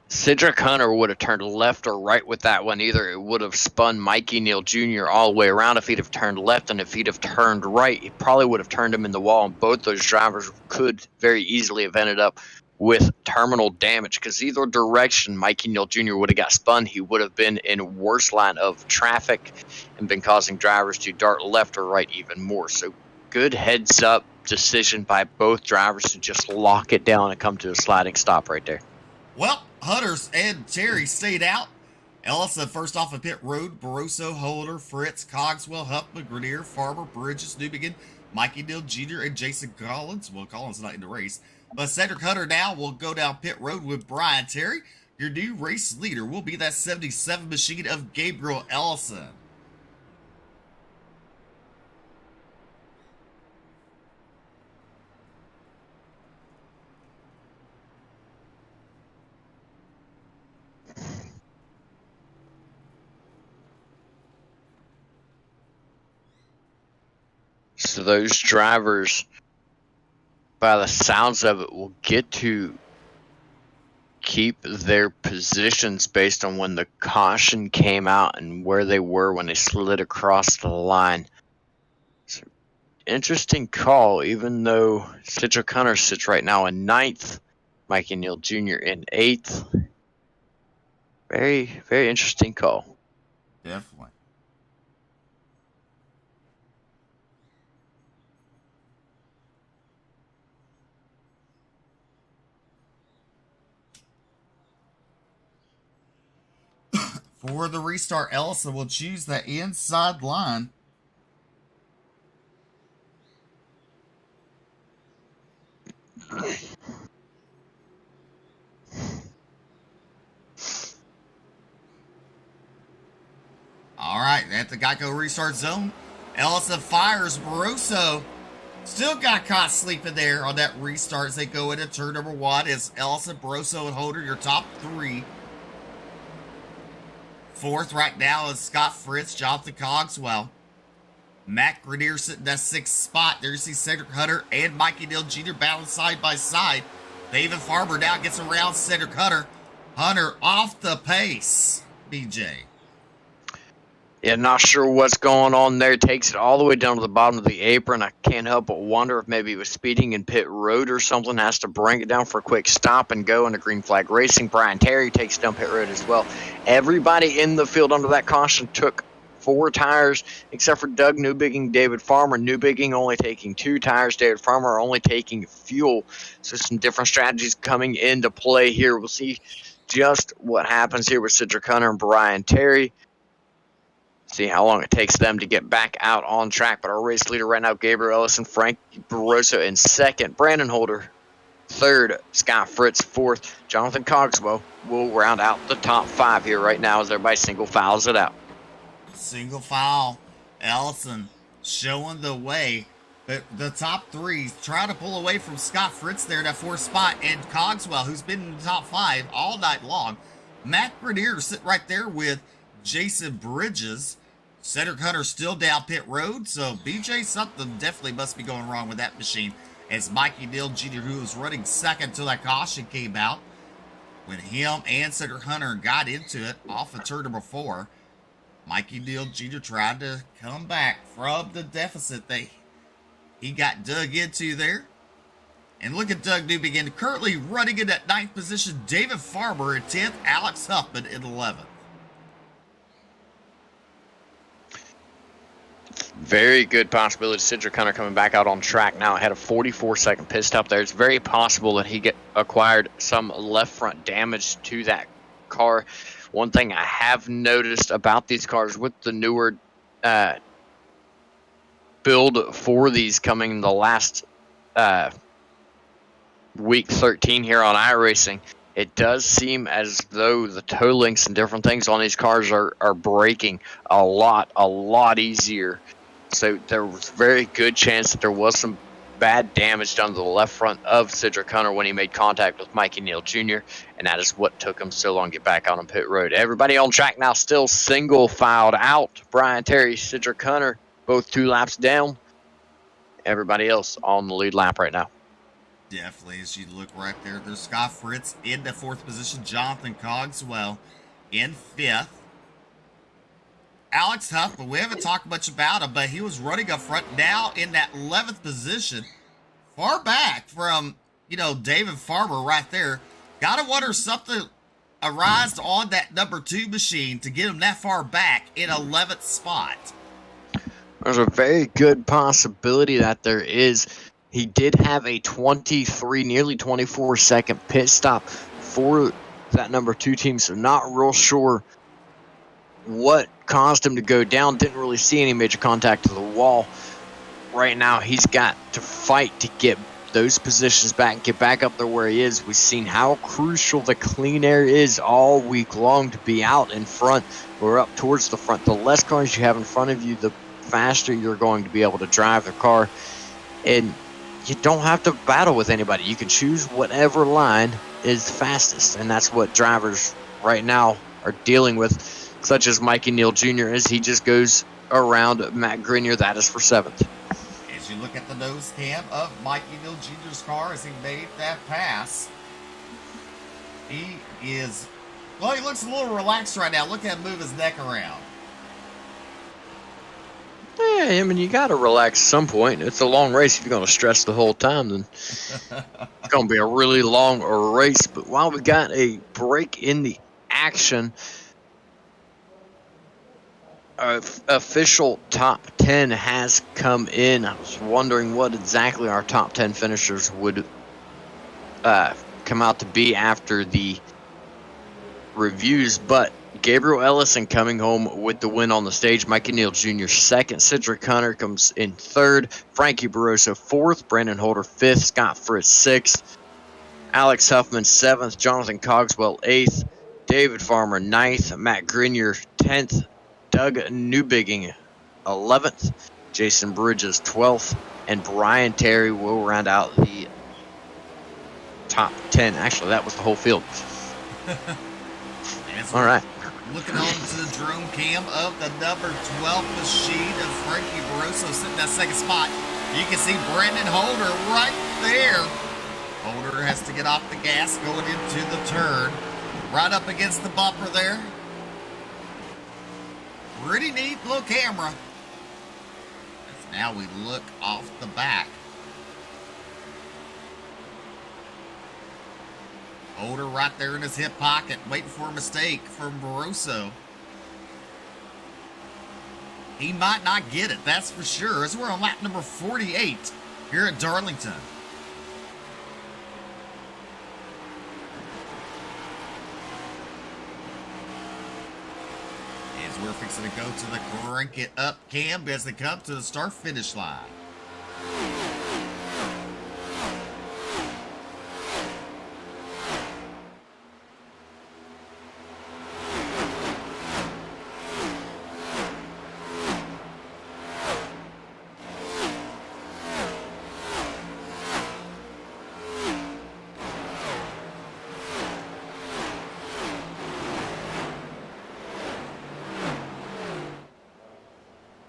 Cedric Hunter would have turned left or right with that one, either it would have spun Mikey Neal Jr. all the way around if he'd have turned left, and if he'd have turned right, he probably would have turned him in the wall, and both those drivers could very easily have ended up with terminal damage, because either direction Mikey Neal Jr. would have got spun, he would have been in worse line of traffic and been causing drivers to dart left or right even more. So good heads up decision by both drivers to just lock it down and come to a sliding stop right there. Well, Hunters and Terry stayed out. Ellison first off of pit road. Barroso, Holder, Fritz, Cogswell, Huffman, Grenier, Farmer, Bridges, Newbegin, Mikey Neal Jr., and Jason Collins. Well, Collins not in the race. But Cedric Hunter now will go down pit road with Brian Terry. Your new race leader will be that 77 machine of Gabriel Ellison. So those drivers, by the sounds of it, will get to keep their positions based on when the caution came out and where they were when they slid across the line. So interesting call, even though Cedric Hunter sits right now in 9th, Mikey Neal Jr. in 8th. Very, very interesting call. Definitely. For the restart, Ellison will choose the inside line. All right, at the Geico restart zone, Ellison fires. Barroso still got caught sleeping there on that restart as they go into turn number 1. It's Ellison, Barroso, and Holder, your top 3. 4th right now is Scott Fritz, Jonathan Cogswell. Matt Grenier sitting in that 6th spot. There you see Cedric Hunter and Mikey Neal Jr. battling side by side. David Farber now gets around Cedric Hunter. Hunter off the pace, BJ. Yeah, not sure what's going on there. Takes it all the way down to the bottom of the apron. I can't help but wonder if maybe he was speeding in pit road or something. Has to bring it down for a quick stop and go into green flag racing. Brian Terry takes it down pit road as well. Everybody in the field under that caution took 4 tires, except for Doug Newbigging, David Farmer. Newbigging only taking 2 tires. David Farmer only taking fuel. So some different strategies coming into play here. We'll see just what happens here with Cedric Hunter and Brian Terry. See how long it takes them to get back out on track. But our race leader right now, Gabriel Ellison, Frank Barroso in 2nd, Brandon Holder 3rd, Scott Fritz 4th, Jonathan Cogswell will round out the top 5 here right now as everybody single files it out. Single file, Ellison showing the way. But the top 3 try to pull away from Scott Fritz there in that 4th spot, and Cogswell, who's been in the top 5 all night long. Matt Grenier sitting right there with Jason Bridges. Cedric Hunter still down pit road, so BJ, something definitely must be going wrong with that machine. As Mikey Neal Jr., who was running 2nd till that caution came out, when him and Cedric Hunter got into it off of turn number 4, Mikey Neal Jr. tried to come back from the deficit that he got dug into there. And look at Doug Newbiggin currently running in that 9th position. David Farber in 10th, Alex Huffman in 11th. Very good possibility. Cedric Hunter coming back out on track now ahead of 44-second pit stop there. It's very possible that he acquired some left front damage to that car. One thing I have noticed about these cars with the newer build for these coming in the last week 13 here on iRacing, it does seem as though the toe links and different things on these cars are breaking a lot easier. So there was a very good chance that there was some bad damage done to the left front of Cedric Hunter when he made contact with Mikey Neal Jr., and that is what took him so long to get back out on pit road. Everybody on track now still single filed out. Brian Terry, Cedric Hunter, both 2 laps down. Everybody else on the lead lap right now. Definitely, as you look right there, there's Scott Fritz in the 4th position, Jonathan Cogswell in 5th. Alex Huffman, we haven't talked much about him, but he was running up front now in that 11th position, far back from, David Farber right there. Gotta wonder something arised on that number 2 machine to get him that far back in 11th spot. There's a very good possibility that there is. He did have a 23, nearly 24-second pit stop for that number 2 team, so not real sure what caused him to go down. Didn't really see any major contact to the wall. Right now, he's got to fight to get those positions back and get back up there where he is. We've seen how crucial the clean air is all week long to be out in front or up towards the front. The less cars you have in front of you, the faster you're going to be able to drive the car. And you don't have to battle with anybody. You can choose whatever line is fastest, and that's what drivers right now are dealing with, such as Mikey Neal Jr., as he just goes around Matt Grenier. That is for 7th. As you look at the nose cam of Mikey Neal Jr.'s car as he made that pass, he looks a little relaxed right now. Look at him move his neck around. Yeah, I mean, you got to relax at some point. It's a long race. If you're going to stress the whole time, then it's going to be a really long race. But while we got a break in the action, official top 10 has come in. I was wondering what exactly our top 10 finishers would come out to be after the reviews, but Gabriel Ellison coming home with the win on the stage. Mikey Neal Jr. second. Cedric Hunter comes in third. Frankie Barroso fourth. Brandon Holder fifth. Scott Fritz sixth. Alex Huffman seventh. Jonathan Cogswell eighth. David Farmer ninth. Matt Grenier 10th. Doug Newbigging 11th. Jason Bridges 12th. And Brian Terry will round out the top 10. Actually, that was the whole field. All right. Looking on to the drone cam of the number 12 machine of Frankie Barroso sitting in that second spot. You can see Brandon Holder right there. Holder has to get off the gas going into the turn. Right up against the bumper there. Pretty neat little camera. As now we look off the back. Holder right there in his hip pocket, waiting for a mistake from Barroso. He might not get it, that's for sure, as we're on lap number 48 here at Darlington. As we're fixing to go to the crank it up cam as they come to the start-finish line.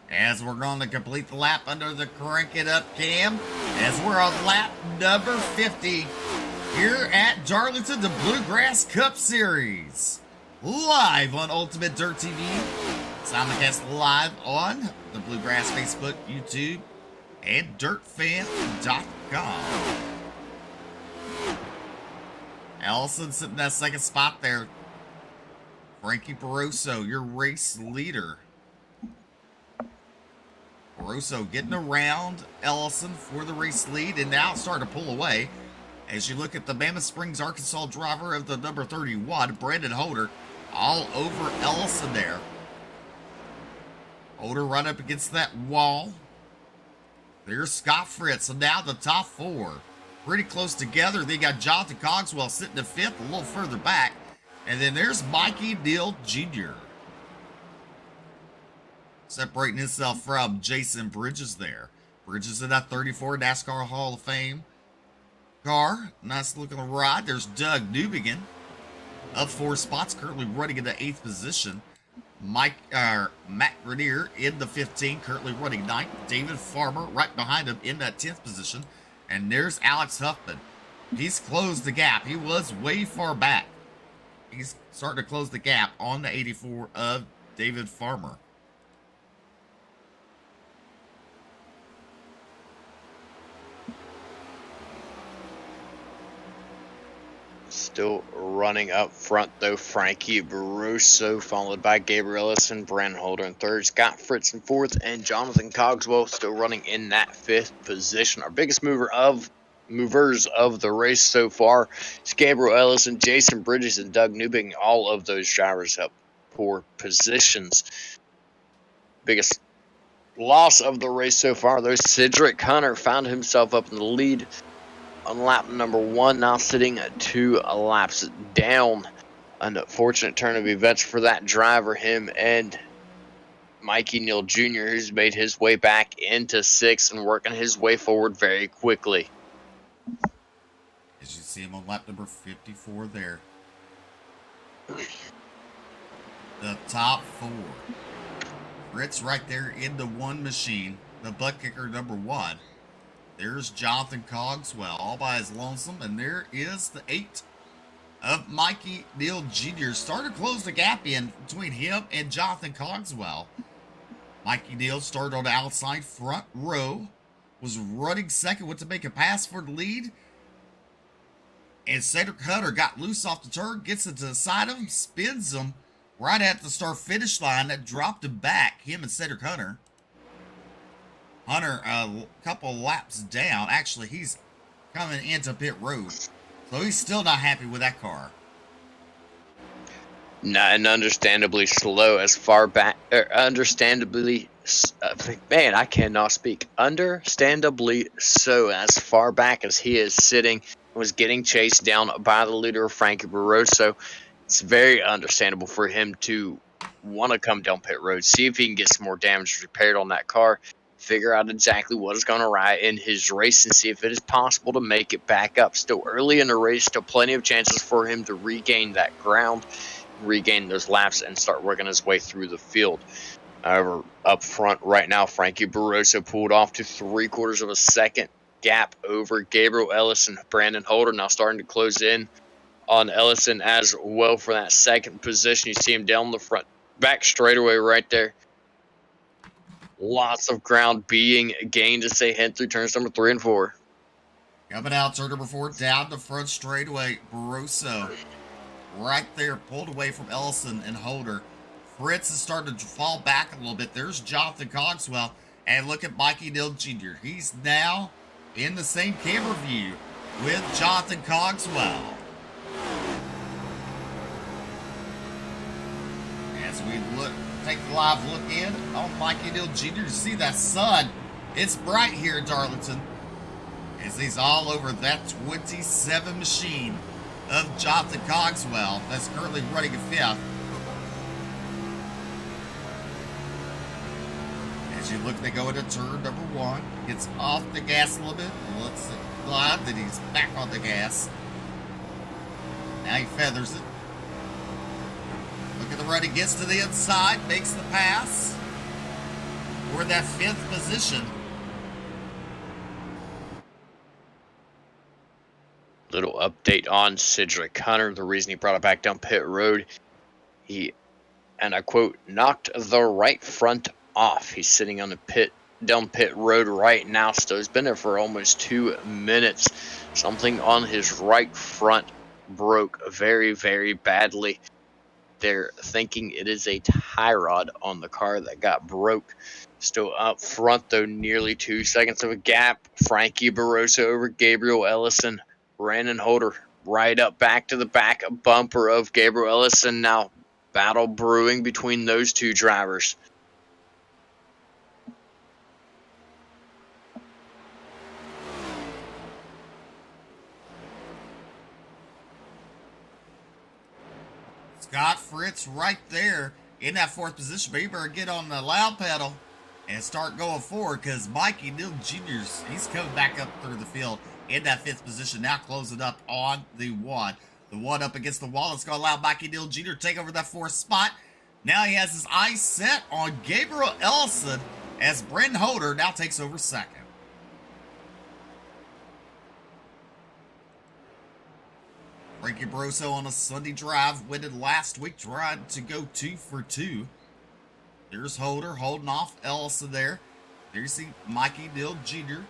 As we're going to complete the lap under the crank it up cam, as we're on lap number 50 here at Darlington, the Bluegrass Cup Series, live on Ultimate Dirt TV, simulcast live on the Bluegrass Facebook, YouTube, and DirtFan.com. Ellison sitting in that second spot there. Frankie Barroso, your race leader. Barroso getting around Ellison for the race lead, and now starting to pull away. As you look at the Mammoth Springs, Arkansas driver of the number 31, Brandon Holder, all over Ellison there. Holder right up against that wall. There's Scott Fritz, and now the top four. Pretty close together. They got Jonathan Cogswell sitting in fifth, a little further back. And then there's Mikey Neal Jr. separating himself from Jason Bridges there. Bridges in that 34 NASCAR Hall of Fame car. Nice looking ride. There's Doug Newbiggin up 4 spots, currently running in the 8th position. Matt Grenier in the 15, currently running 9th. David Farmer right behind him in that 10th position. And there's Alex Huffman. He's closed the gap. He was way far back. He's starting to close the gap on the 84 of David Farmer. Still running up front, though, Frankie Barroso, followed by Gabriel Ellison, Brandon Holder in third, Scott Fritz in fourth, and Jonathan Cogswell still running in that 5th position. Our biggest movers of the race so far is Gabriel Ellison, Jason Bridges, and Doug Newbigging. All of those drivers have poor positions. Biggest loss of the race so far, though, Cedric Hunter found himself up in the lead on lap number 1, now sitting 2 laps down. An unfortunate turn of events for that driver, him and Mikey Neal Jr., who's made his way back into 6th and working his way forward very quickly. As you see him on lap number 54 there. The top 4. Fritz right there in the 1 machine, the butt kicker number 1. There's Jonathan Cogswell all by his lonesome, and there is the 8 of Mikey Neal Jr. Starting to close the gap in between him and Jonathan Cogswell. Mikey Neal started on the outside front row, was running second, went to make a pass for the lead. And Cedric Hunter got loose off the turn, gets it to the side of him, spins him right at the start finish line. That dropped him back, him and Cedric Hunter. Hunter, a couple laps down. Actually, he's coming into pit road. So he's still not happy with that car. Not and understandably slow as far back. Understandably, man, I cannot speak. Understandably so as far back as he is sitting, was getting chased down by the leader, Frankie Barroso. It's very understandable for him to want to come down pit road, see if he can get some more damage repaired on that car, figure out exactly what is going to right in his race, and see if it is possible to make it back up. Still early in the race, still plenty of chances for him to regain that ground, regain those laps, and start working his way through the field. However, up front right now, Frankie Barroso pulled off to 3/4 of a second gap over Gabriel Ellison. Brandon Holder now starting to close in on Ellison as well for that second position. You see him down the front back straightaway right there. Lots of ground being gained as they head through turns number 3 and 4. Coming out, turn number 4, down the front straightaway. Barroso right there, pulled away from Ellison and Holder. Fritz is starting to fall back a little bit. There's Jonathan Cogswell. And look at Mikey Neal Jr. He's now in the same camera view with Jonathan Cogswell. As we take a live look in on Mikey Neal Jr. to see that sun. It's bright here in Darlington as he's all over that 27 machine of Jonathan Cogswell that's currently running in 5th. As you look, they go into turn number 1. Gets off the gas a little bit. Looks glad that he's back on the gas. Now he feathers it. Look at the run. He gets to the inside, makes the pass for that 5th position. Little update on Cedric Hunter. The reason he brought it back down pit road, he, and I quote, knocked the right front off. He's sitting on the down pit road right now. So he's been there for almost 2 minutes. Something on his right front broke very, very badly. They're thinking it is a tie rod on the car that got broke. Still up front, though, nearly 2 seconds of a gap. Frankie Barroso over Gabriel Ellison. Brandon Holder right up back to the back bumper of Gabriel Ellison. Now battle brewing between those two drivers. Scott Fritz right there in that 4th position, but you better get on the loud pedal and start going forward because Mikey Neal Jr., he's coming back up through the field in that 5th position, now closing up on the 1. The 1 up against the wall. It's going to allow Mikey Neal Jr. to take over that 4th spot. Now he has his eyes set on Gabriel Ellison as Brandon Holder now takes over 2nd. Frankie Barroso on a Sunday drive, winning last week, trying to go 2 for 2. There's Holder holding off Ellison there. There you see Mikey Neal Jr.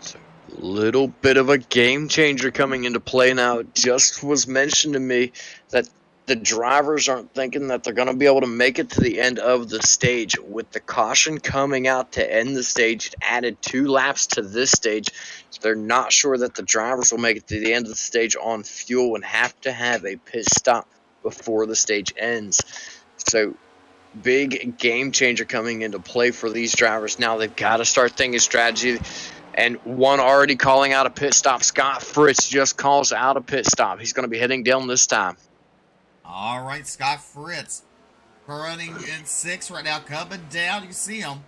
So, little bit of a game changer coming into play now. It just was mentioned to me that the drivers aren't thinking that they're going to be able to make it to the end of the stage. With the caution coming out to end the stage, it added 2 laps to this stage. So they're not sure that the drivers will make it to the end of the stage on fuel and have to have a pit stop before the stage ends. So big game changer coming into play for these drivers. Now they've got to start thinking strategy. And one already calling out a pit stop. Scott Fritz just calls out a pit stop. He's going to be heading down this time. All right, Scott Fritz running in 6th right now, coming down. You see him.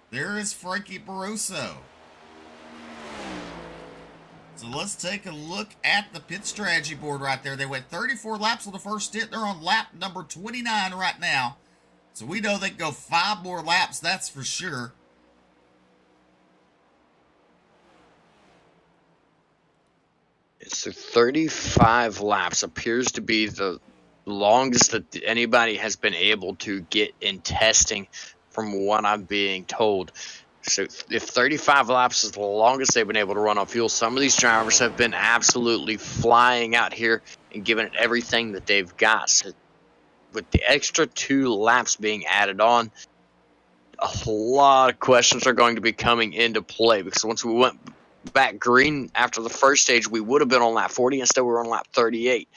There is Frankie Barroso. So let's take a look at the pit strategy board right there. They went 34 laps on the first stint. They're on lap number 29 right now. So we know they can go 5 more laps, that's for sure. So 35 laps appears to be the longest that anybody has been able to get in testing, from what I'm being told. So if 35 laps is the longest they've been able to run on fuel, some of these drivers have been absolutely flying out here and giving it everything that they've got. So with the extra 2 laps being added on, a lot of questions are going to be coming into play, because once we went back green after the first stage, we would have been on lap 40. Instead, we're on lap 38.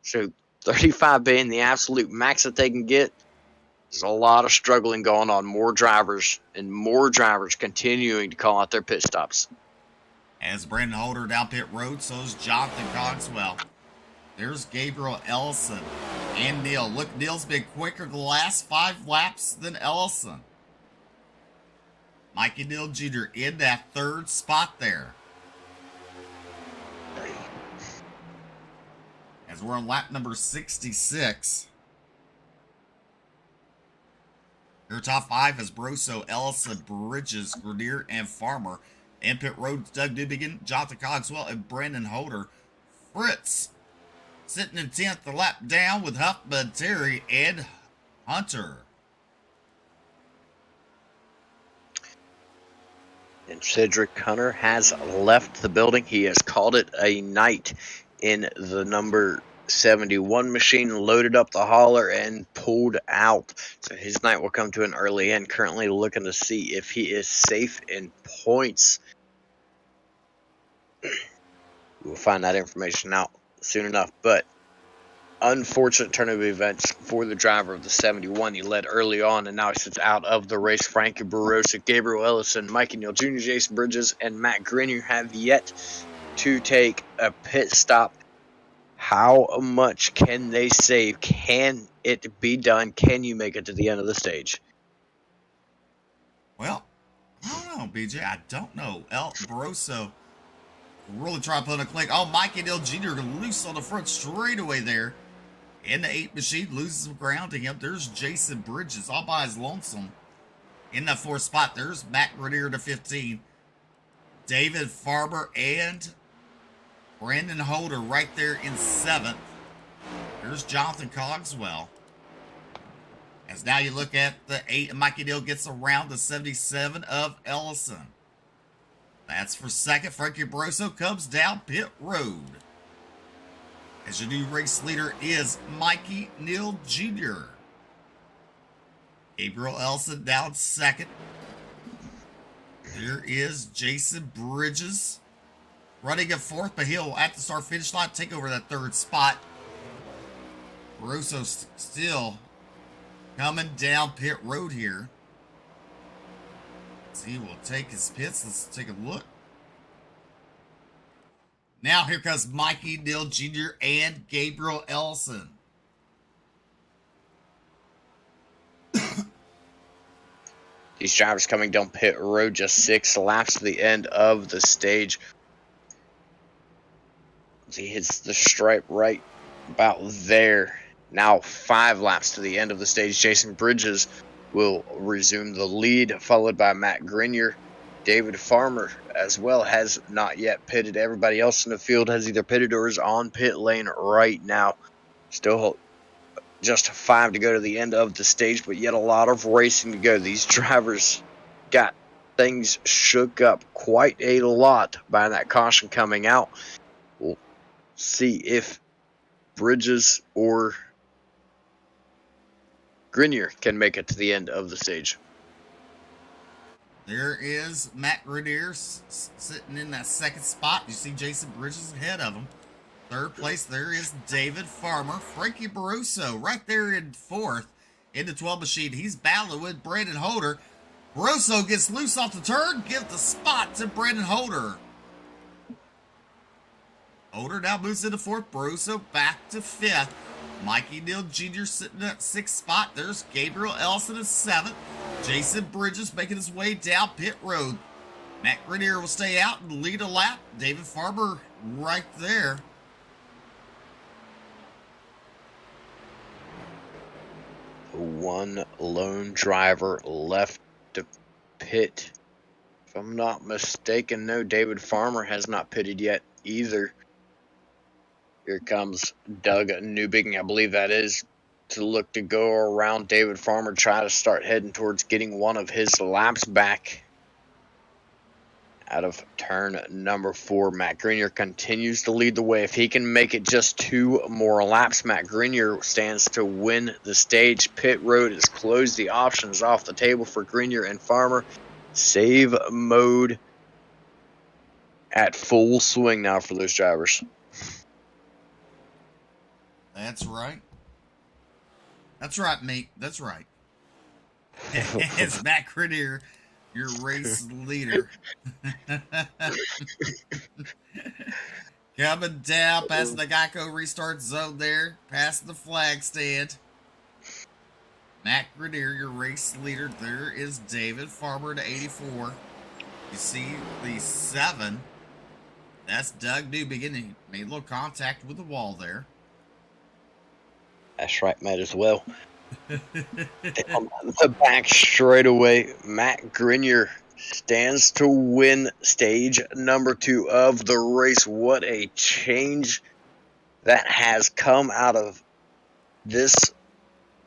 So 35 being the absolute max that they can get, there's a lot of struggling going on. More drivers continuing to call out their pit stops. As Brandon Holder down pit road, so is Jonathan Cogswell. There's Gabriel Ellison and Neil. Look, Neil's been quicker the last 5 laps than Ellison. Mikey Neal Jr. in that 3rd spot there. As we're on lap number 66. Your top 5 is Broso, Ellison, Bridges, Grenier, and Farmer. In pit road, Doug Dubigan, Jonathan Cogswell, and Brandon Holder. Fritz sitting in 10th, the lap down with Huffman, Terry, and Hunter. And Cedric Hunter has left the building. He has called it a night in the number 71 machine, loaded up the hauler, and pulled out. So his night will come to an early end. Currently looking to see if he is safe in points. We'll find that information out soon enough. But unfortunate turn of events for the driver of the 71. He led early on, and now he sits out of the race. Frankie Barossa, Gabriel Ellison, Mikey Neal Jr., Jason Bridges, and Matt Grenier have yet to take a pit stop. How much can they save? Can it be done? Can you make it to the end of the stage? Well, I don't know, BJ. I don't know. El Barosso really trying to put a click. Oh, Mikey Neal Jr. loose on the front straightaway there. In the 8 machine, loses some ground to him. There's Jason Bridges all by his lonesome. In that 4th spot, there's Matt Grenier to 15. David Farber and Brandon Holder right there in 7th. There's Jonathan Cogswell. As now you look at the 8, and Mikey Neal gets around the 77 of Ellison. That's for 2nd. Frankie Barosso comes down pit road. As your new race leader is Mikey Neal Jr. Gabriel Ellison down 2nd. There is Jason Bridges running at 4th, but he'll at the start finish line take over that 3rd spot. Barosso still coming down pit road here. He will take his pits. Let's take a look. Now here comes Mikey Neal Jr. and Gabriel Ellison. These drivers coming down pit road, just 6 laps to the end of the stage. He hits the stripe right about there. Now 5 laps to the end of the stage. Jason Bridges will resume the lead, followed by Matt Grenier. David Farmer as well has not yet pitted. Everybody else in the field has either pitted or is on pit lane right now. Still just 5 to go to the end of the stage, but yet a lot of racing to go. These drivers got things shook up quite a lot by that caution coming out. We'll see if Bridges or Grenier can make it to the end of the stage. There is Matt Grenier sitting in that 2nd spot. You see Jason Bridges ahead of him. 3rd place, there is David Farmer. Frankie Barosso right there in 4th in the 12 machine. He's battling with Brandon Holder. Barosso gets loose off the turn. Give the spot to Brandon Holder. Holder now moves into 4th. Barosso back to 5th. Mikey Neal Jr. sitting at 6th spot. There's Gabriel Ellison at 7th. Jason Bridges making his way down pit road. Matt Grenier will stay out and lead a lap. David Farber right there. One lone driver left to pit. If I'm not mistaken, no, David Farmer has not pitted yet either. Here comes Doug Newbigin, I believe that is, to look to go around David Farmer, try to start heading towards getting one of his laps back. Out of turn number 4, Matt Grenier continues to lead the way. If he can make it just 2 more laps, Matt Grenier stands to win the stage. Pit road has closed the options off the table for Grenier and Farmer. Save mode at full swing now for those drivers. That's right. That's right, mate. That's right. It's Matt Grenier, your race leader. Coming down past the Geico restart zone there, past the flag stand. Matt Grenier, your race leader. There is David Farmer to 84. You see the 7. That's Doug Newbigin. He made a little contact with the wall there. That's right, Matt, as well. On the back straightaway, Matt Grenier stands to win stage number 2 of the race. What a change that has come out of this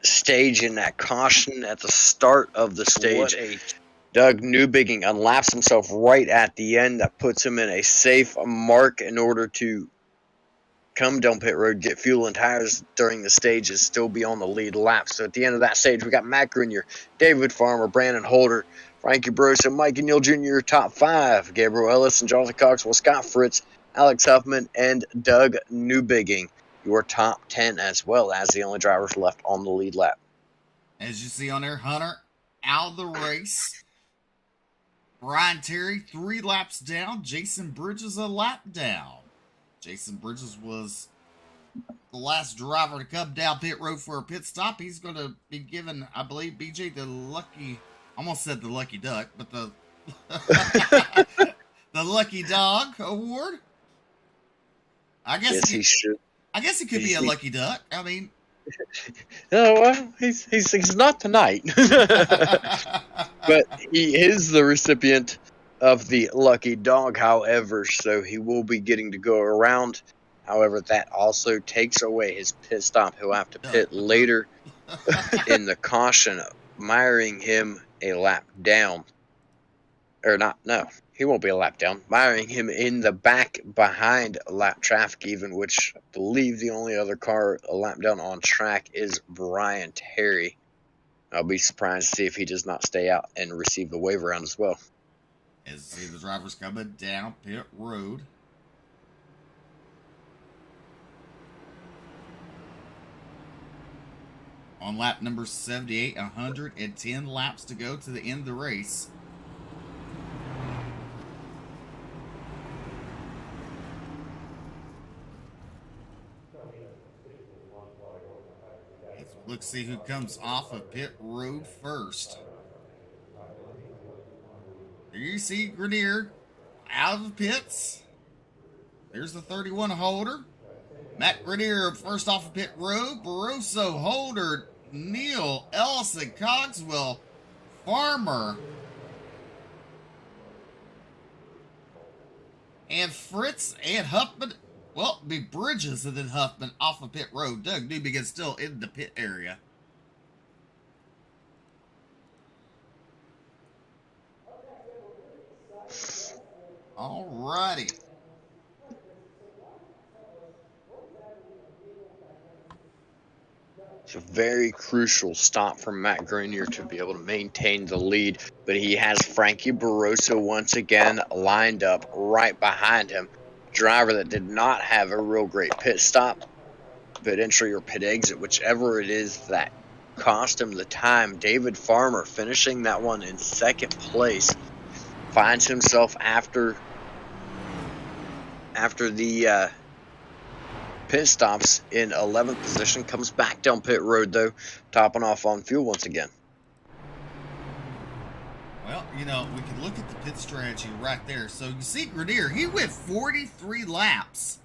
stage in that caution at the start of the stage. Doug Newbigin unlaps himself right at the end. That puts him in a safe mark in order to come down pit road, get fuel and tires during the stages, still be on the lead lap. So at the end of that stage, we got Matt Grenier, David Farmer, Brandon Holder, Frankie Brosa, Mike Neal Jr., top 5, Gabriel Ellis and Jonathan Coxwell, Scott Fritz, Alex Huffman, and Doug Newbigin, your top 10, as well as the only drivers left on the lead lap. As you see on there, Hunter out of the race. Brian Terry 3 laps down. Jason Bridges a lap down. Jason Bridges was the last driver to come down pit road for a pit stop. He's going to be given, I believe, BJ, the lucky, almost said the lucky duck, but the the lucky dog award. I guess yes, he should. I guess it could be a lucky duck. I mean, no, well, he's not tonight, but he is the recipient of the lucky dog, however, so he will be getting to go around. However, that also takes away his pit stop. He'll have to pit later in the caution, miring him a lap down. Or not, no, he won't be a lap down. Miring him in the back behind lap traffic even, which I believe the only other car a lap down on track is Brian Terry. I'll be surprised to see if he does not stay out and receive the wave round as well. As you see the drivers coming down pit road. On lap number 78, 110 laps to go to the end of the race. Let's see who comes off of pit road first. There you see Grenier out of the pits. There's the 31 Holder. Matt Grenier first off of pit road. Barroso, Holder, Neal, Ellison, Cogswell, Farmer, and Fritz and Huffman. Well, be Bridges and then Huffman off of pit road. Doug Newbigin still in the pit area. Alrighty. It's a very crucial stop for Matt Grenier to be able to maintain the lead, but he has Frankie Barroso once again lined up right behind him. Driver that did not have a real great pit stop, pit entry or pit exit, whichever it is that cost him the time. David Farmer finishing that one in second place, finds himself after the pit stops in 11th position, comes back down pit road though, topping off on fuel once again. Well, you know, we can look at the pit strategy right there. So you see Grenier, he went 43 laps,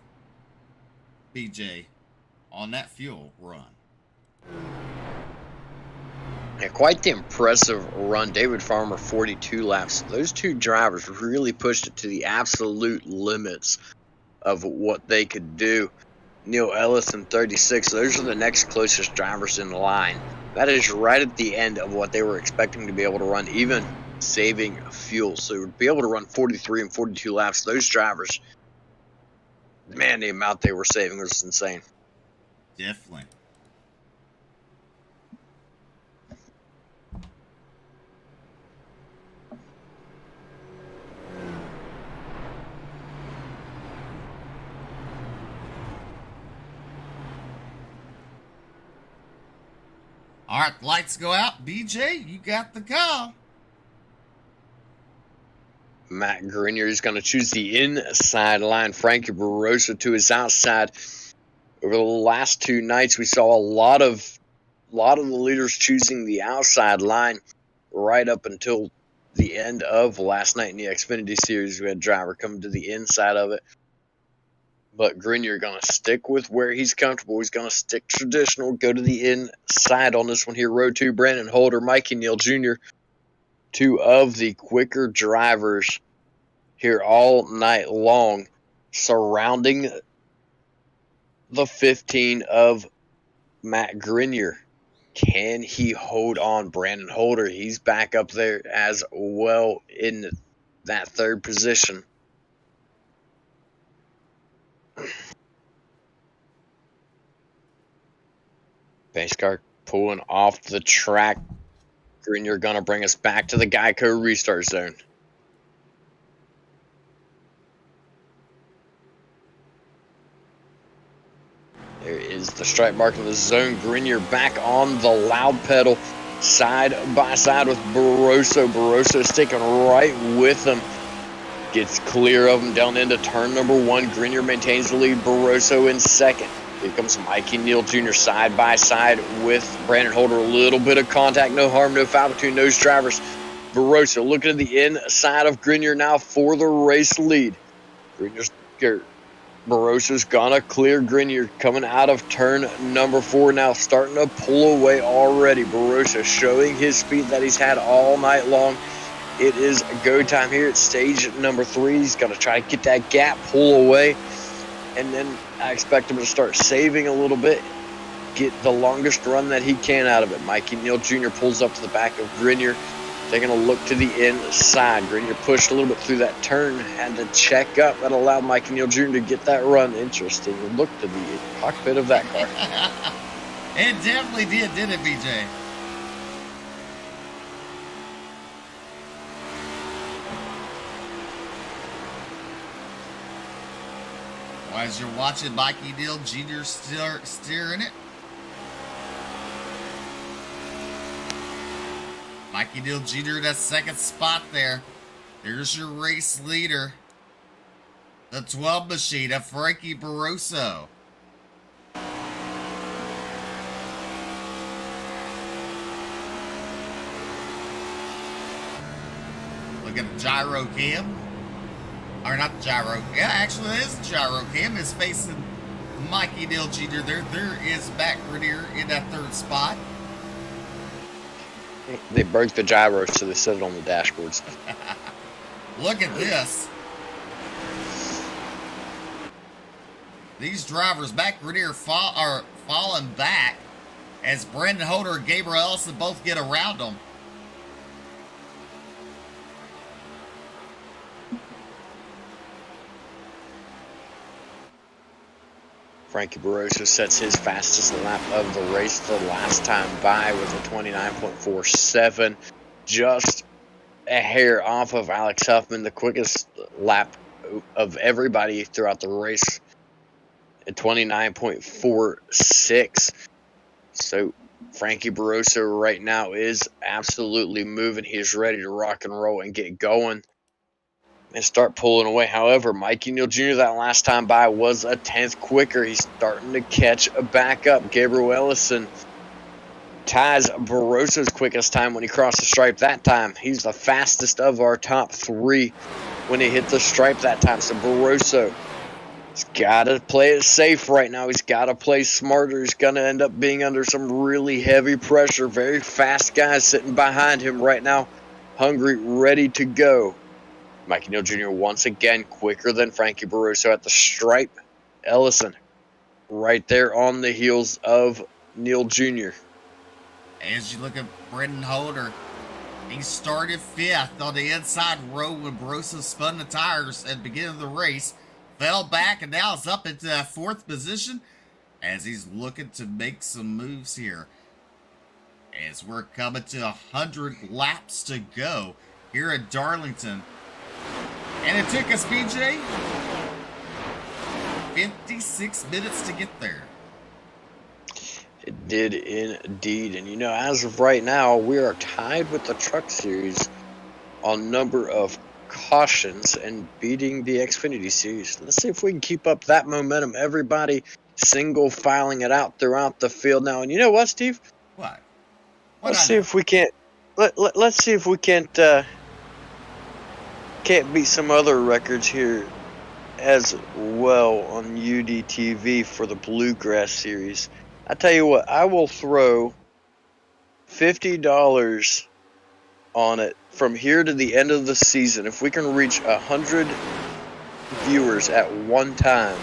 BJ, on that fuel run. Yeah, quite the impressive run. David Farmer, 42 laps. Those two drivers really pushed it to the absolute limits of what they could do. Neil Ellison 36. Those are the next closest drivers in line. That is right at the end of what they were expecting to be able to run, even saving fuel. So to be able to run 43 and 42 laps, those drivers, man, the amount they were saving was insane. Definitely. All right, lights go out. BJ, you got the call. Matt Grenier is going to choose the inside line. Frankie Barroso to his outside. Over the last two nights, we saw a lot of the leaders choosing the outside line right up until the end of last night in the Xfinity Series. We had a driver coming to the inside of it. But Grenier going to stick with where he's comfortable. He's going to stick traditional, go to the inside on this one here. Row 2, Brandon Holder, Mikey Neal Jr., two of the quicker drivers here all night long, surrounding the 15 of Matt Grenier. Can he hold on? Brandon Holder, he's back up there as well in that third position. Pace car pulling off the track. Grenier going to bring us back to the Geico restart zone. There is the stripe mark in the zone. Grenier back on the loud pedal, side by side with Barroso. Barroso sticking right with him. Gets clear of him down into turn number 1. Grenier maintains the lead. Barroso in second. Here comes Mikey Neal Jr. side by side with Brandon Holder. A little bit of contact, no harm, no foul between those drivers. Barroso looking at the inside of Grenier now for the race lead. Barroso's gonna clear Grenier coming out of turn number 4 now, starting to pull away already. Barroso showing his speed that he's had all night long. It is go time here at stage number 3. He's gonna try to get that gap, pull away, and then I expect him to start saving a little bit, get the longest run that he can out of it. Mikey Neal Jr. pulls up to the back of Grenier, taking a look to the inside. Grenier pushed a little bit through that turn, had to check up. That allowed Mikey Neal Jr. to get that run. Interesting. Look to the cockpit of that car. It definitely didn't it, BJ? As you're watching Mikey Neal Jr. steering it. Mikey Neal Jr. that second spot there. There's your race leader. The 12 machine of Frankie Barroso. Look at the gyro cam. Or not the gyro. Yeah, actually it is the gyro cam. It's facing Mikey Neal Jr. There is Matt Grenier in that third spot. They broke the gyro, so they set it on the dashboards. Look at this. These drivers, Matt Grenier are falling back as Brandon Holder and Gabriel Ellison both get around them. Frankie Barroso sets his fastest lap of the race the last time by with a 29.47. Just a hair off of Alex Huffman, the quickest lap of everybody throughout the race at 29.46. So Frankie Barroso right now is absolutely moving. He is ready to rock and roll and get going and start pulling away. However, Mikey Neal Jr. that last time by was a 10th quicker. He's starting to catch back up. Gabriel Ellison ties Barroso's quickest time when he crossed the stripe that time. He's the fastest of our top 3 when he hit the stripe that time. So Barroso, he's got to play it safe right now. He's got to play smarter. He's going to end up being under some really heavy pressure. Very fast guys sitting behind him right now, hungry, ready to go. Mikey Neal Jr. once again quicker than Frankie Barroso at the stripe. Ellison right there on the heels of Neil Jr. As you look at Brendan Holder, he started 5th on the inside row when Barossa spun the tires at the beginning of the race, fell back, and now is up into that 4th position as he's looking to make some moves here. As we're coming to 100 laps to go here at Darlington. And it took us, BJ, 56 minutes to get there. It did indeed. And, as of right now, we are tied with the Truck Series on number of cautions and beating the Xfinity Series. Let's see if we can keep up that momentum. Everybody single filing it out throughout the field now. And you know what, Steve? What? Let's see if we can't. Let's see if we can't beat some other records here as well on UDTV for the Bluegrass Series. I tell you what, I will throw $50 on it from here to the end of the season if we can reach 100 viewers at one time.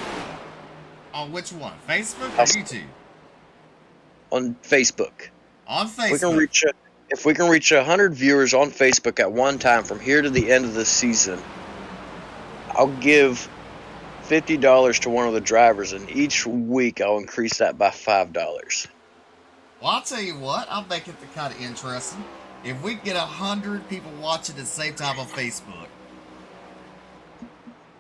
On which one? Facebook or YouTube? On Facebook. On Facebook. If we can reach 100 viewers on Facebook at one time from here to the end of the season, I'll give $50 to one of the drivers, and each week I'll increase that by $5. Well, I'll tell you what, I'll make it kind of interesting. If we get 100 people watching at the same time on Facebook,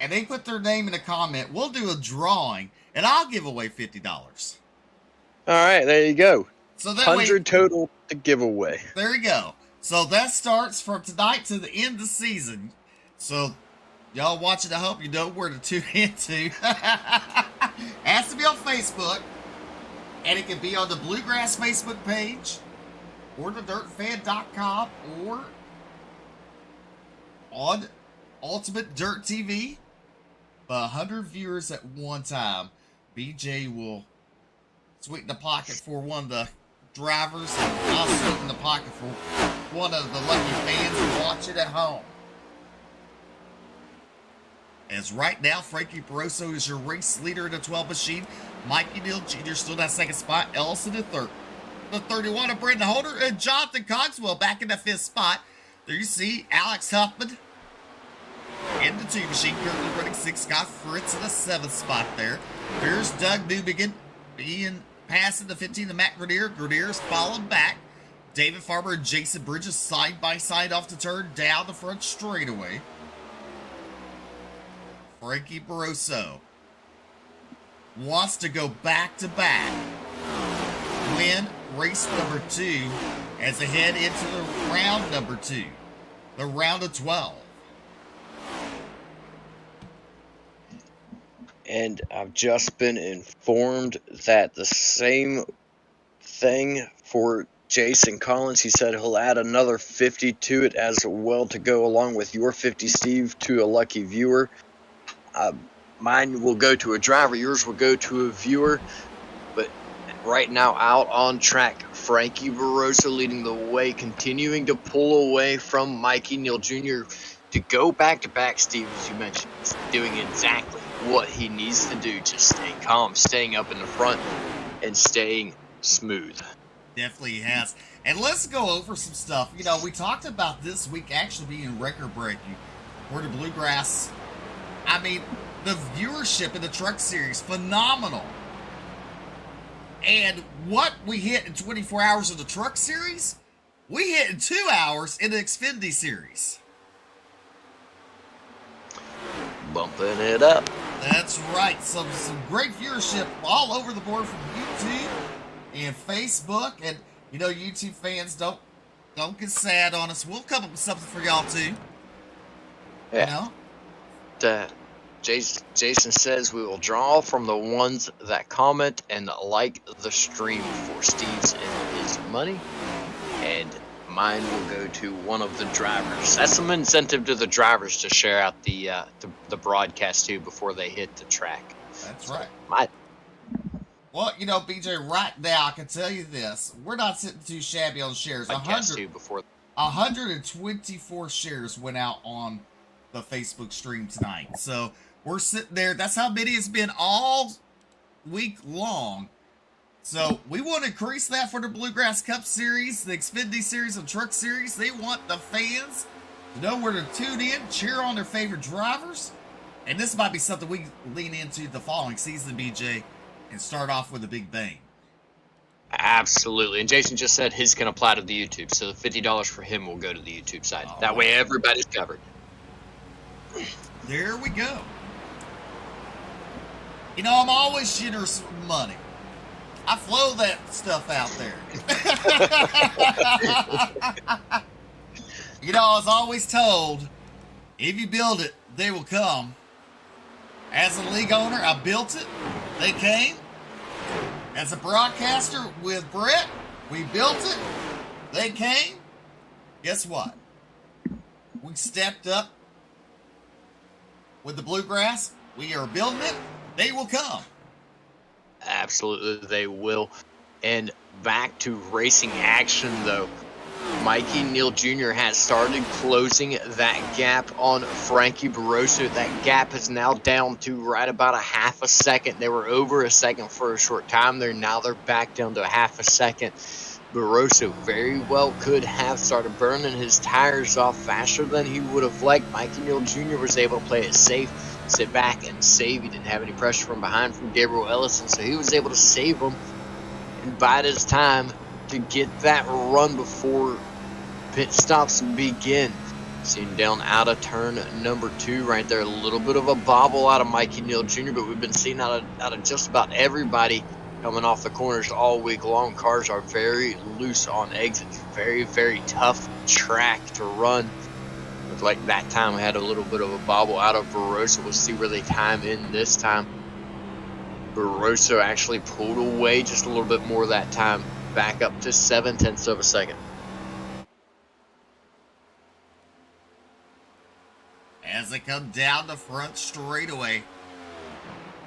and they put their name in a comment, we'll do a drawing, and I'll give away $50. All right, there you go. So that 100 total to give away. There you go. So that starts from tonight to the end of the season. So y'all watching, I hope you know where to tune into. Has to be on Facebook. And it can be on the Bluegrass Facebook page, or the dirtfan.com, or on Ultimate Dirt TV. But 100 viewers at one time. BJ will sweeten the pocket for one of the drivers, and I'll sweeten the pocket for one of the lucky fans who watch it at home. As right now, Frankie Barroso is your race leader in the 12 machine. Mikey Neal Jr. still in that 2nd spot. Ellison in 3rd. The 31 of Brendan Holder, and Jonathan Cogswell back in the 5th spot. There you see Alex Huffman in the 2 machine, currently running 6. Scott Fritz in the 7th spot there. There's Doug Newbegin passing the 15 to Matt Grenier. Grenier's followed back. David Farmer and Jason Bridges side by side off the turn down the front straightaway. Frankie Barroso wants to go back to back, win race number 2 as they head into the round number 2, the round of 12. And I've just been informed that the same thing for Jason Collins. He said he'll add another 50 to it as well to go along with your 50, Steve, to a lucky viewer. Mine will go to a driver. Yours will go to a viewer. But right now, out on track, Frankie Barroso leading the way, continuing to pull away from Mikey Neal Jr. to go back-to-back. Steve, as you mentioned, is doing exactly what he needs to do. Just stay calm, staying up in the front, and staying smooth. Definitely has. And let's go over some stuff. We talked about this week actually being record-breaking for the Bluegrass. I mean, the viewership in the Truck Series, phenomenal. And what we hit in 24 hours of the Truck Series, we hit in 2 hours in the Xfinity Series. Bumping it up. That's right. Some great viewership all over the board from YouTube and Facebook. And, YouTube fans, don't get sad on us. We'll come up with something for y'all, too. Yeah. Jason says we will draw from the ones that comment and like the stream for Steve's and his money, and mine will go to one of the drivers. That's some incentive to the drivers to share out the broadcast too before they hit the track. That's right. Well, BJ, right now I can tell you this: we're not sitting too shabby on shares. 124 shares went out on the Facebook stream tonight. So we're sitting there. That's how many it's been all week long. So we want to increase that for the Bluegrass Cup Series, the Xfinity Series, and Truck Series. They want the fans to know where to tune in, cheer on their favorite drivers. And this might be something we lean into the following season, BJ, and start off with a big bang. Absolutely. And Jason just said his can apply to the YouTube. So the $50 for him will go to the YouTube side. That way everybody's covered. There we go. You know, I'm always generous with money. I flow that stuff out there. You know, I was always told, if you build it, they will come. As a league owner, I built it. They came. As a broadcaster with Brett, we built it. They came. Guess what? We stepped up with the Bluegrass. We are building it. They will come. Absolutely, they will. And back to racing action, though. Mikey Neal Jr. has started closing that gap on Frankie Barroso. That gap is now down to right about a half a second. They were over a second for a short time there. Now they're back down to a half a second. Barroso very well could have started burning his tires off faster than he would have liked. Mikey Neal Jr. was able to play it safe, sit back and save. He didn't have any pressure from behind from Gabriel Ellison, so he was able to save him and bide his time to get that run before pit stops begin. Seen down out of turn number 2 right there. A little bit of a bobble out of Mikey Neal Jr., but we've been seeing out of just about everybody coming off the corners all week long. Cars are very loose on exits. Very, very tough track to run. Looked like that time we had a little bit of a bobble out of Barroso. We'll see where they time in this time. Barroso actually pulled away just a little bit more that time, back up to 0.7 of a second. As they come down the front straightaway,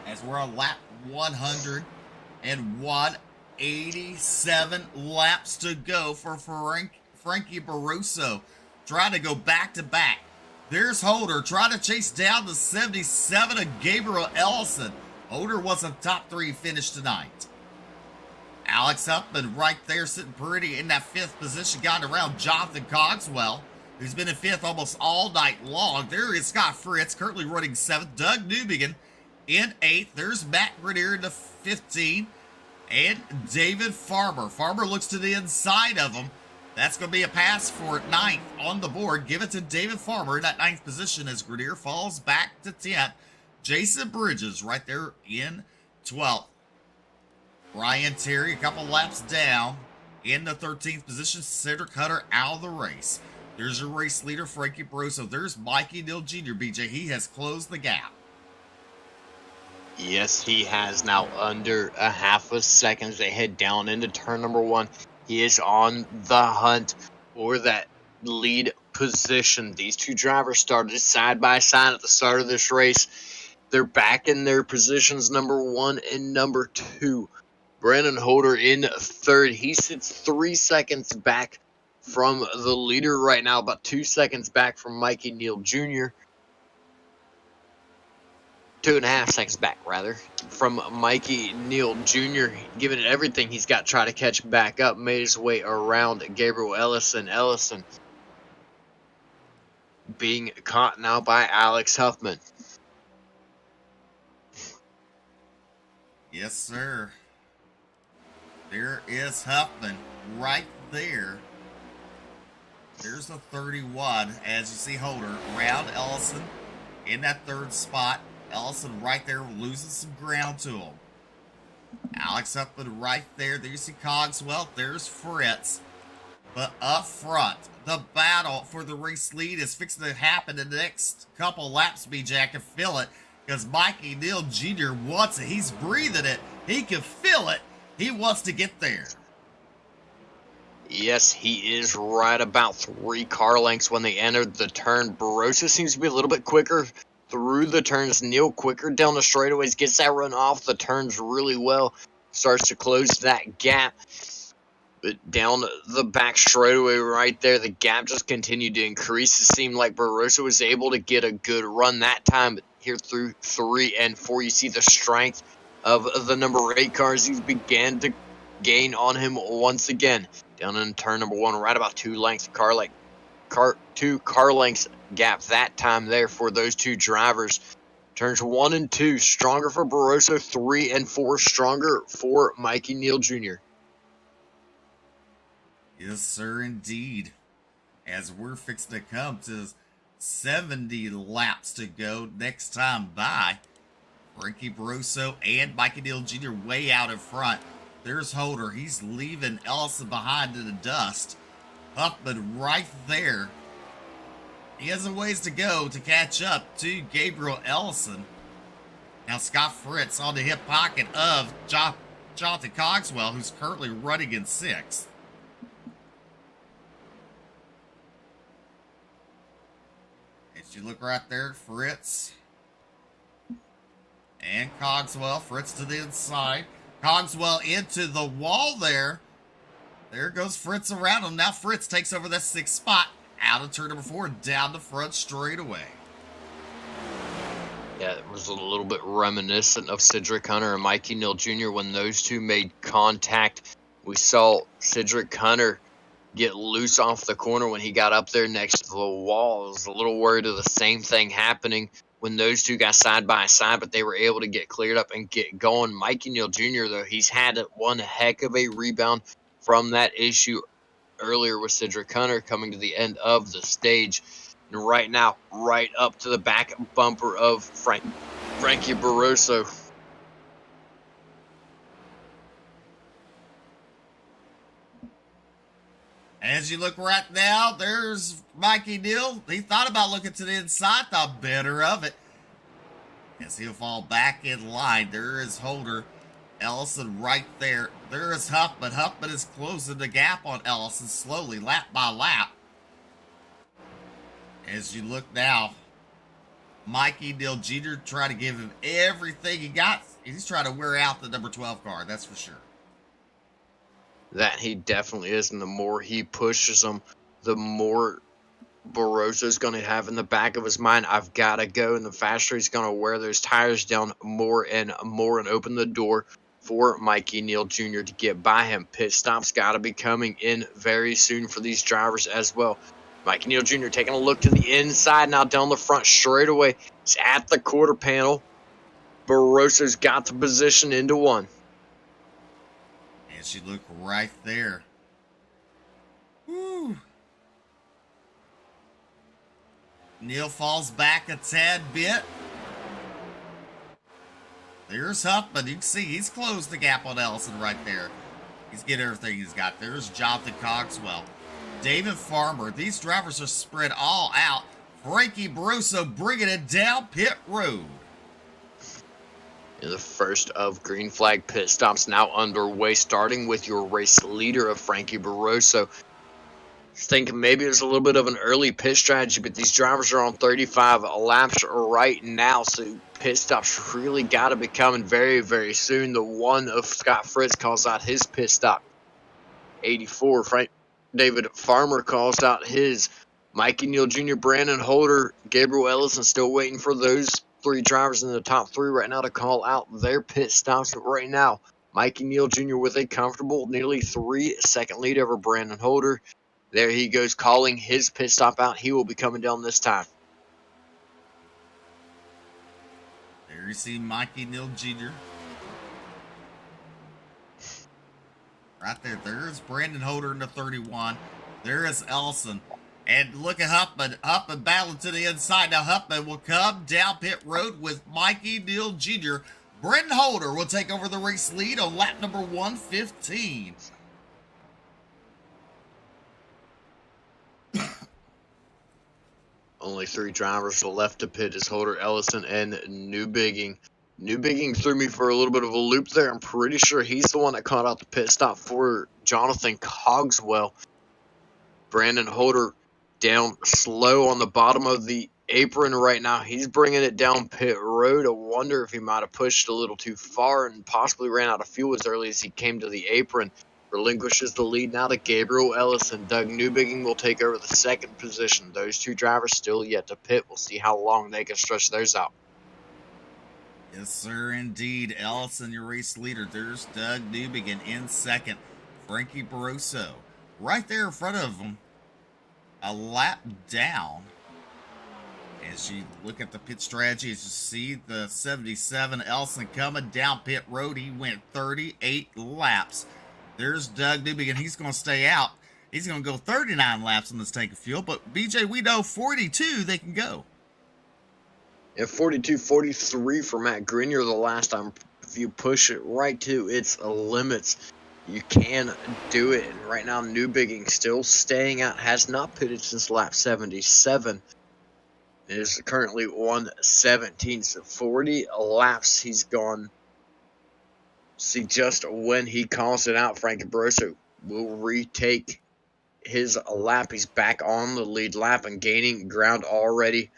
as we're on lap 101, 87 laps to go for Frankie Barroso, trying to go back to back. There's Holder trying to chase down the 77 of Gabriel Ellison. Holder was a top 3 finish tonight. Alex Huffman right there sitting pretty in that 5th position, got around Jonathan Cogswell, who's been in 5th almost all night long. There is Scott Fritz, currently running 7th. Doug Newbegin in 8th. There's Matt Grenier in the 15. And David Farmer. Farmer looks to the inside of him. That's going to be a pass for 9th on the board. Give it to David Farmer in that 9th position as Grenier falls back to 10th. Jason Bridges right there in 12th. Ryan Terry a couple laps down in the 13th position. Cedric Hunter out of the race. There's your race leader, Frankie Barroso. There's Mikey Neal Jr., BJ. He has closed the gap. Yes, he has now under a half a second as they head down into turn number 1. He is on the hunt for that lead position. These two drivers started side by side at the start of this race. They're back in their positions, number 1 and number 2. Brandon Holder in 3rd. He sits 3 seconds back from the leader right now, about 2 seconds back from Mikey Neal Jr. 2.5 seconds back, rather, from Mikey Neal Jr. Giving it everything he's got to try to catch back up. Made his way around Gabriel Ellison. Ellison being caught now by Alex Huffman. Yes, sir. There is Huffman right there. There's the 31 as you see Holder around Ellison in that 3rd spot. Ellison right there losing some ground to him. Alex Huffman right there. There you see Cogswell. There's Fritz. But up front, the battle for the race lead is fixing to happen in the next couple laps, BJ. I can feel it because Mikey Neal Jr. wants it. He's breathing it. He can feel it. He wants to get there. Yes, he is right about 3 car lengths when they entered the turn. Barroso seems to be a little bit quicker through the turns. Neal quicker down the straightaways, gets that run off the turns really well, starts to close that gap. But down the back straightaway right there, the gap just continued to increase. It seemed like Barroso was able to get a good run that time. But here through 3 and 4, you see the strength of the number 8 cars. He's began to gain on him once again. Down in turn number 1, right about 2 lengths two car lengths gap that time there for those two drivers. Turns 1 and 2 stronger for Barroso, 3 and 4 stronger for Mikey Neal Jr. Yes, sir, indeed. As we're fixing to come to 70 laps to go next time by. Frankie Barroso and Mikey Neal Jr. way out in front. There's Holder. He's leaving Ellison behind in the dust. Huffman right there. He has a ways to go to catch up to Gabriel Ellison. Now Scott Fritz on the hip pocket of Jonathan Cogswell, who's currently running in 6th. As you look right there, Fritz and Cogswell. Fritz to the inside. Cogswell into the wall there. There goes Fritz around him. Now Fritz takes over that 6th spot. Out of turn number 4, down the front straight away. Yeah, it was a little bit reminiscent of Cedric Hunter and Mikey Neal Jr. when those two made contact. We saw Cedric Hunter get loose off the corner when he got up there next to the wall. I was a little worried of the same thing happening when those two got side by side, but they were able to get cleared up and get going. Mikey Neal Jr., though, he's had one heck of a rebound from that issue earlier with Cedric Hunter coming to the end of the stage. And right now, right up to the back bumper of Frankie Barroso. As you look right now, there's Mikey Neal. He thought about looking to the inside, thought better of it. As he'll fall back in line. There is Holder. Ellison right there. There is Huffman. Huffman is closing the gap on Ellison slowly, lap by lap. As you look now, Mikey Neal Jr. trying to give him everything he got. He's trying to wear out the number 12 car, that's for sure. That he definitely is, and the more he pushes him, the more Barroso's going to have in the back of his mind, I've got to go, and the faster he's going to wear those tires down more and open the door for Mikey Neal Jr. to get by him. Pit stop's got to be coming in very soon for these drivers as well. Mikey Neal Jr. taking a look to the inside now down the front straightaway. He's at the quarter panel. Barroso's got the position into 1. And she look right there. Woo. Neal falls back a tad bit. There's Huffman. You can see he's closed the gap on Ellison right there. He's getting everything he's got. There's Jonathan Cogswell. David Farmer. These drivers are spread all out. Frankie Barroso bringing it down pit road. The first of green flag pit stops now underway, starting with your race leader of Frankie Barroso. Thinking maybe it's a little bit of an early pit strategy, but these drivers are on 35 laps right now, so pit stops really got to be coming very, very soon. The one of Scott Fritz calls out his pit stop. 84, David Farmer calls out his. Mikey Neal Jr., Brandon Holder, Gabriel Ellison still waiting for those 3 drivers in the top 3 right now to call out their pit stops right now. Mikey Neal Jr. with a comfortable nearly 3-second lead over Brandon Holder. There he goes, calling his pit stop out. He will be coming down this time. There you see Mikey Neal Jr. Right there. There's Brandon Holder in the 31. There is Ellison. And look at Huffman. Huffman battling to the inside. Now Huffman will come down pit road with Mikey Neal Jr. Brandon Holder will take over the race lead on lap number 115. Only 3 drivers left to pit is Holder, Ellison, and Newbigging. Newbigging threw me for a little bit of a loop there. I'm pretty sure he's the one that caught out the pit stop for Jonathan Cogswell. Brandon Holder down slow on the bottom of the apron right now. He's bringing it down pit road. I wonder if he might have pushed a little too far and possibly ran out of fuel as early as he came to the apron. Relinquishes the lead now to Gabriel Ellison. Doug Newbigging will take over the 2nd position. Those 2 drivers still yet to pit. We'll see how long they can stretch theirs out. Yes, sir, indeed. Ellison, your race leader. There's Doug Newbegin in second. Frankie Barroso right there in front of him, a lap down. As you look at the pit strategy, as you see the 77 Ellison coming down pit road, he went 38 laps. There's Doug Newbegin. He's going to stay out. He's going to go 39 laps on this tank of fuel. But, BJ, we know 42 they can go. And 42-43 for Matt Grenier the last time. If you push it right to its limits, you can do it. And right now, Newbigging still staying out. Has not pitted since lap 77. It is currently 1:17. So 40 laps he's gone. See, just when he calls it out, Frankie Barroso will retake his lap. He's back on the lead lap and gaining ground already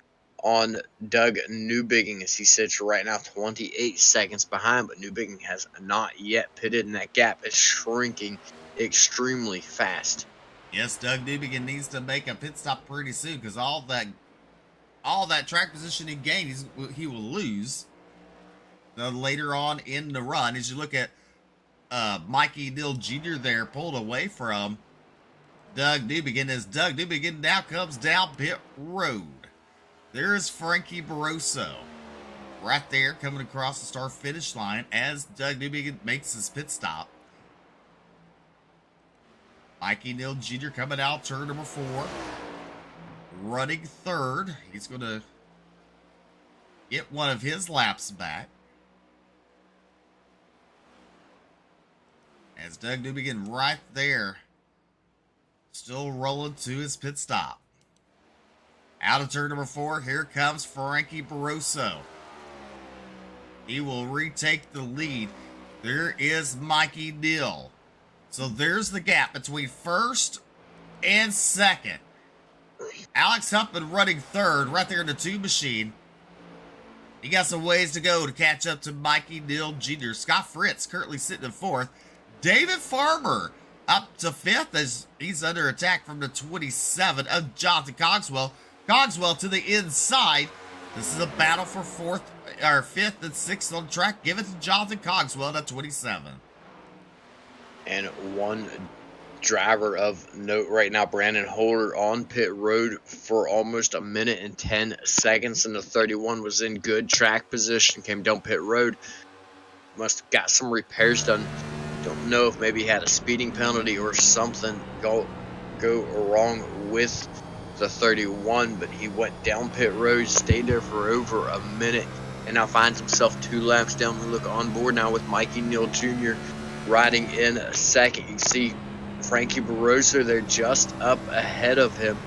on Doug Newbigging as he sits right now 28 seconds behind, but Newbigging has not yet pitted, and that gap is shrinking extremely fast. Yes, Doug Newbiggin needs to make a pit stop pretty soon because all that track position he gained, he will lose later on in the run. As you look at Mikey Dill Jr. there pulled away from Doug Newbiggin, as Doug Newbiggin now comes down pit road. There's Frankie Barroso right there coming across the start finish line as Doug Newbiggin makes his pit stop. Mikey Neal Jr. coming out turn number 4, running third. He's going to get one of his laps back as Doug Newbiggin right there still rolling to his pit stop. Out of turn number 4, here comes Frankie Barroso. He will retake the lead. There is Mikey Neal. So there's the gap between first and second. Alex Huffman running third right there in the 2 machine. He got some ways to go to catch up to Mikey Neal Jr. Scott Fritz currently sitting in 4th. David Farmer up to 5th as he's under attack from the 27 of Jonathan Cogswell. Cogswell to the inside. This is a battle for 5th and 6th on the track. Give it to Jonathan Cogswell at 27. And one driver of note right now, Brandon Holder, on pit road for almost a minute and 10 seconds. And the 31 was in good track position, came down pit road. Must have got some repairs done. Don't know if maybe he had a speeding penalty or something go wrong with the 31, but he went down pit road, stayed there for over a minute, and now finds himself 2 laps down. We look on board now with Mikey Neal Jr. riding in second. You can see Frankie Barroso there just up ahead of him.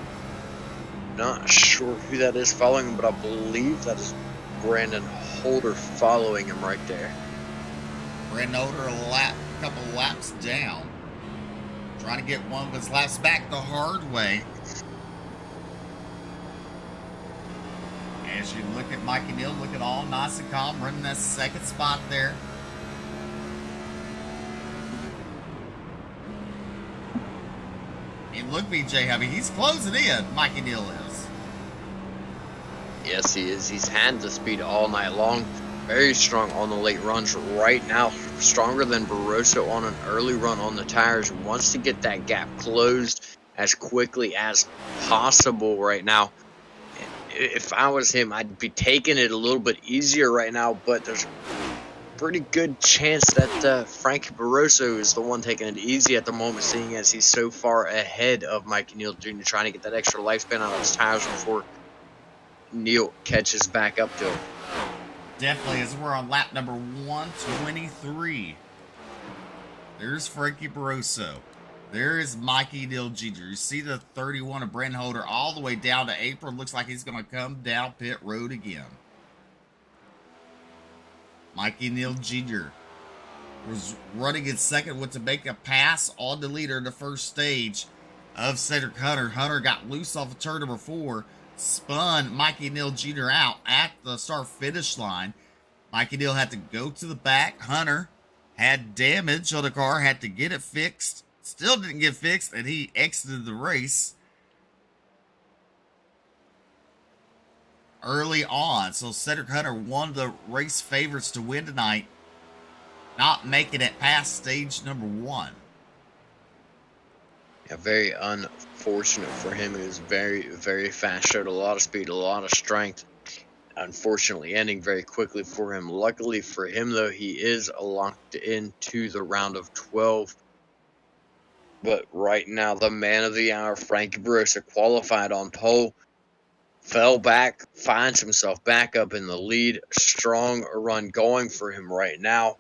Not sure who that is following him, but I believe that is Brandon Holder following him right there. Brandon Holder a couple laps down, trying to get one of his laps back the hard way. As you look at Mikey Neal, looking all nice and calm, running that second spot there. And look, BJ Hubby, he's closing in, Mikey Neal is. Yes, he is. He's had the speed all night long. Very strong on the late runs right now. Stronger than Barroso on an early run on the tires. Wants to get that gap closed as quickly as possible right now. If I was him, I'd be taking it a little bit easier right now, but there's a pretty good chance that Frankie Barroso is the one taking it easy at the moment, seeing as he's so far ahead of Mikey Neal Jr., trying to get that extra lifespan out of his tires before Neal catches back up to him. Definitely, as we're on lap number 123. There's Frankie Barroso. There is Mikey Neal Jr. You see the 31 of Brandon Holder all the way down to apron. Looks like he's going to come down pit road again. Mikey Neal Jr. was running in second, went to make a pass on the leader in the first stage of Cedric Hunter. Hunter got loose off of turn number 4, spun Mikey Neal Jr. out at the start finish line. Mikey Neal had to go to the back. Hunter had damage on the car, had to get it fixed. Still didn't get fixed, and he exited the race. early on. So Cedric Hunter, one of the race favorites to win tonight, not making it past stage number 1. Yeah, very unfortunate for him. He was very, very fast, showed a lot of speed, a lot of strength. Unfortunately, ending very quickly for him. Luckily for him, though, he is locked into the round of 12. But right now, the man of the hour, Frankie Barossa, qualified on pole, fell back, finds himself back up in the lead. Strong run going for him right now.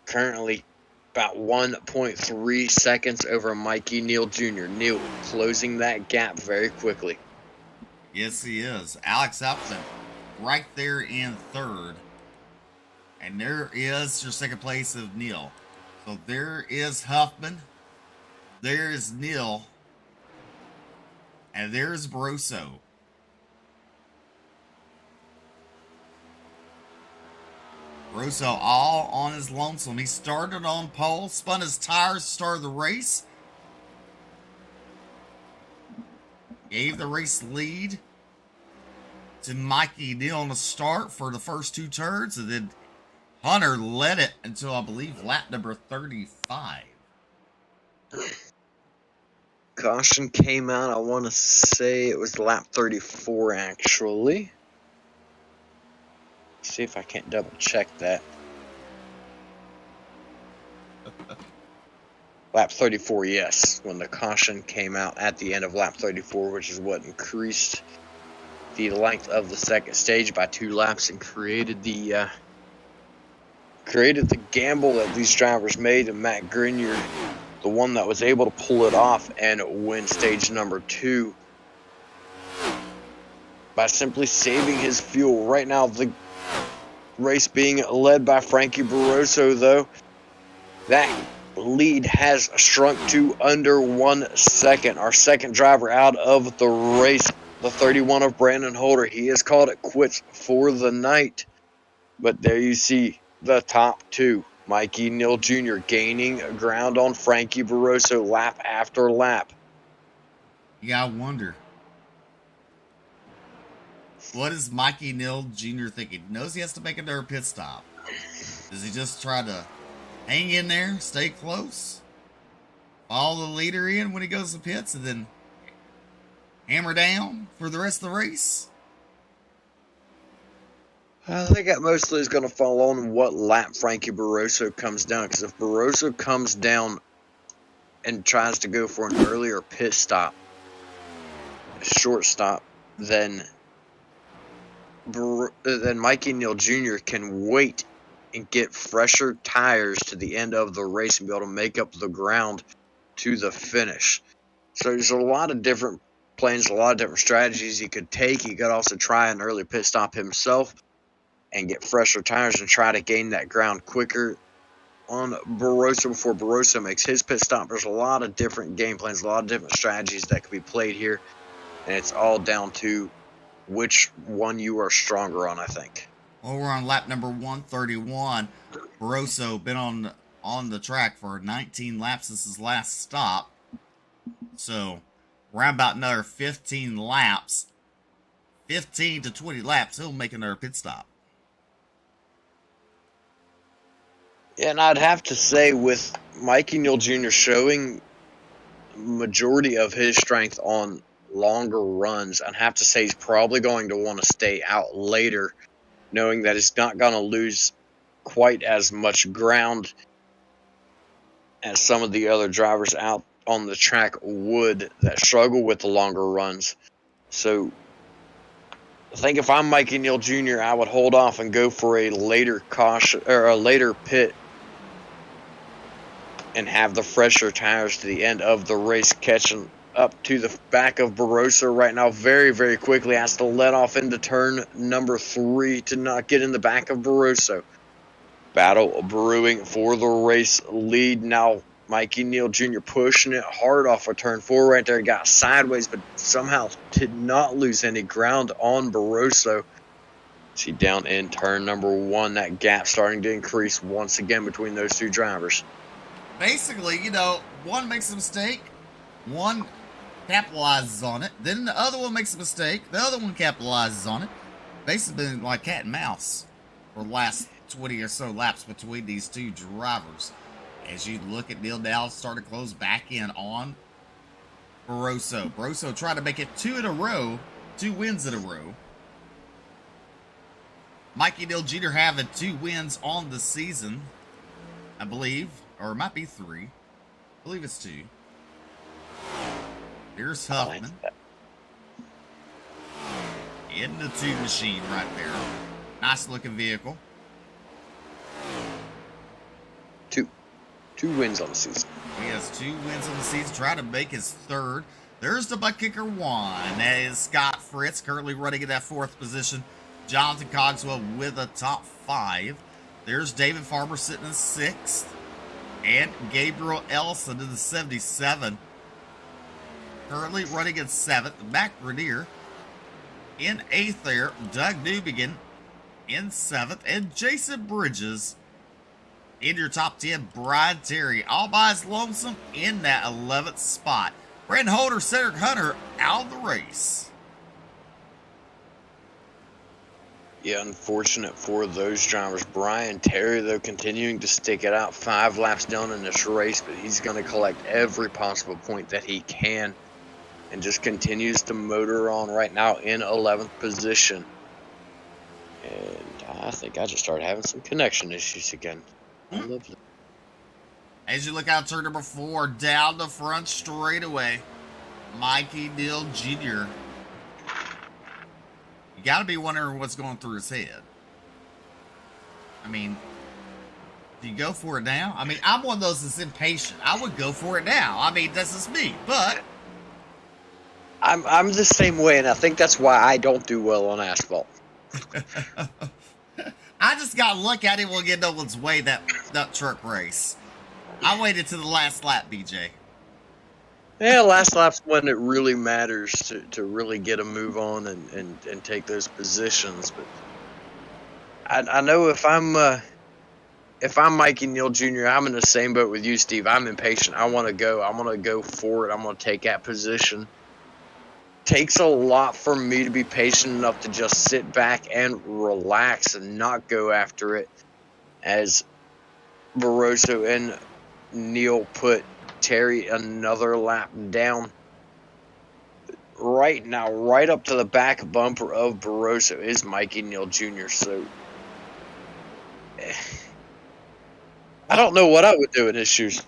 Currently about 1.3 seconds over Mikey Neal Jr. Neal closing that gap very quickly. Yes, he is. Alex Upton right there in third. And there is your second place of Neal. So there is Huffman. There is Neal. And there's Barossa. Barossa all on his lonesome. He started on pole, spun his tires, started the race. Gave the race lead to Mikey Neal on the start for the first 2 turns, and then Hunter led it until, I believe, lap number 35. Caution came out, I want to say it was lap 34, actually. Let's see if I can't double check that. Lap 34, yes, when the caution came out at the end of lap 34, which is what increased the length of the second stage by 2 laps and created the gamble that these drivers made. And Matt Grenier, the one that was able to pull it off and win stage number 2 by simply saving his fuel. Right now, the race being led by Frankie Barossa, though. That lead has shrunk to under 1 second. Our second driver out of the race, the 31 of Brandon Holder. He has called it quits for the night. But there you see the top 2. Mikey Neal Jr. gaining ground on Frankie Barossa lap after lap. You gotta wonder, what is Mikey Neal Jr. thinking? He knows he has to make another pit stop. Does he just try to hang in there, stay close, follow the leader in when he goes to pits, and then hammer down for the rest of the race? I think that mostly is going to fall on what lap Frankie Barossa comes down. Because if Barossa comes down and tries to go for an earlier pit stop, a short stop, then Mikey Neal Jr. can wait and get fresher tires to the end of the race and be able to make up the ground to the finish. So there's a lot of different plans, a lot of different strategies he could take. He could also try an early pit stop himself and get fresher tires and try to gain that ground quicker on Barossa before Barossa makes his pit stop. There's a lot of different game plans, a lot of different strategies that could be played here, and it's all down to which one you are stronger on, I think. Well, we're on lap number 131. Barossa been on the track for 19 laps since his last stop. So, around about another 15 laps, 15 to 20 laps, he'll make another pit stop. Yeah, and I'd have to say with Mikey Neal Jr. showing majority of his strength on longer runs, I'd have to say he's probably going to want to stay out later, knowing that he's not going to lose quite as much ground as some of the other drivers out on the track would that struggle with the longer runs. So I think if I'm Mikey Neal Jr., I would hold off and go for a later caution or a later pit and have the fresher tires to the end of the race, catching up to the back of Barossa right now very, very quickly. Has to let off into turn number 3 to not get in the back of Barossa. Battle brewing for the race lead now. Mikey Neal Jr. pushing it hard off of turn 4 right there. Got sideways, but somehow did not lose any ground on Barossa. See down in turn number 1, that gap starting to increase once again between those 2 drivers. Basically, one makes a mistake, one capitalizes on it. Then the other one makes a mistake. The other one capitalizes on it. Basically been like cat and mouse for the last 20 or so laps between these two drivers. As you look at Neil Dowd start to close back in on Barroso. Barroso trying to make it 2 wins in a row. Mikey Neal Jr. having 2 wins on the season, I believe, or it might be 3. I believe it's 2. Here's Huffman in the 2 machine right there. Nice looking vehicle. 2 wins on the season. He has 2 wins on the season, trying to make his 3rd. There's the butt kicker 1. That is Scott Fritz, currently running in that 4th position. Jonathan Cogswell with a top 5. There's David Farmer sitting in 6th. And Gabriel Ellison in the 77. Currently running in 7th. Matt Grenier in 8th there. Doug Newbegin in 7th. And Jason Bridges in your top 10. Brian Terry all by his lonesome in that 11th spot. Brandon Holder, Cedric Hunter out of the race. Yeah, unfortunate for those drivers. Brian Terry, though, continuing to stick it out 5 laps down in this race, but he's going to collect every possible point that he can and just continues to motor on right now in 11th position. And I think I just started having some connection issues again. Lovely. As you look out turn number 4, down the front straightaway, Mikey Neal Jr. You got to be wondering what's going through his head. I mean, do you go for it now? I mean, I'm one of those that's impatient. I would go for it now. I mean, this is me, but I'm the same way, and I think that's why I don't do well on asphalt. I just got to look at it when get no one's way that truck race. I waited to the last lap, BJ. Yeah, last lap's when it really matters to really get a move on and take those positions. But I know if I'm Mikey Neal Jr., I'm in the same boat with you, Steve. I'm impatient. I want to go. I'm going to go for it. I'm going to take that position. Takes a lot for me to be patient enough to just sit back and relax and not go after it, as Barroso and Neal put Terry another lap down. Right now, right up to the back bumper of Barroso is Mikey Neal Jr. So I don't know what I would do in his shoes.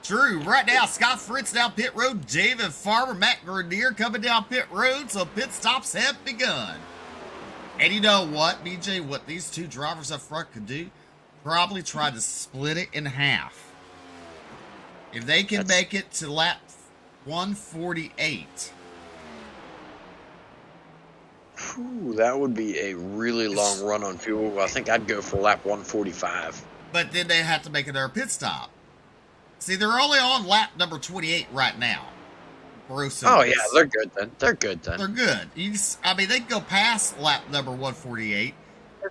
True. Right now, Scott Fritz down pit road. David Farmer, Matt Grenier coming down pit road. So pit stops have begun. And you know what, BJ? What these 2 drivers up front could do? Probably try to split it in half. If they can make it to lap 148. Whew, that would be a really long run on fuel. I think I'd go for lap 145. But then they have to make another pit stop. See, they're only on lap number 28 right now. Barroso. Oh, yeah, they're good then. They're good then. They're good. I mean, they can go past lap number 148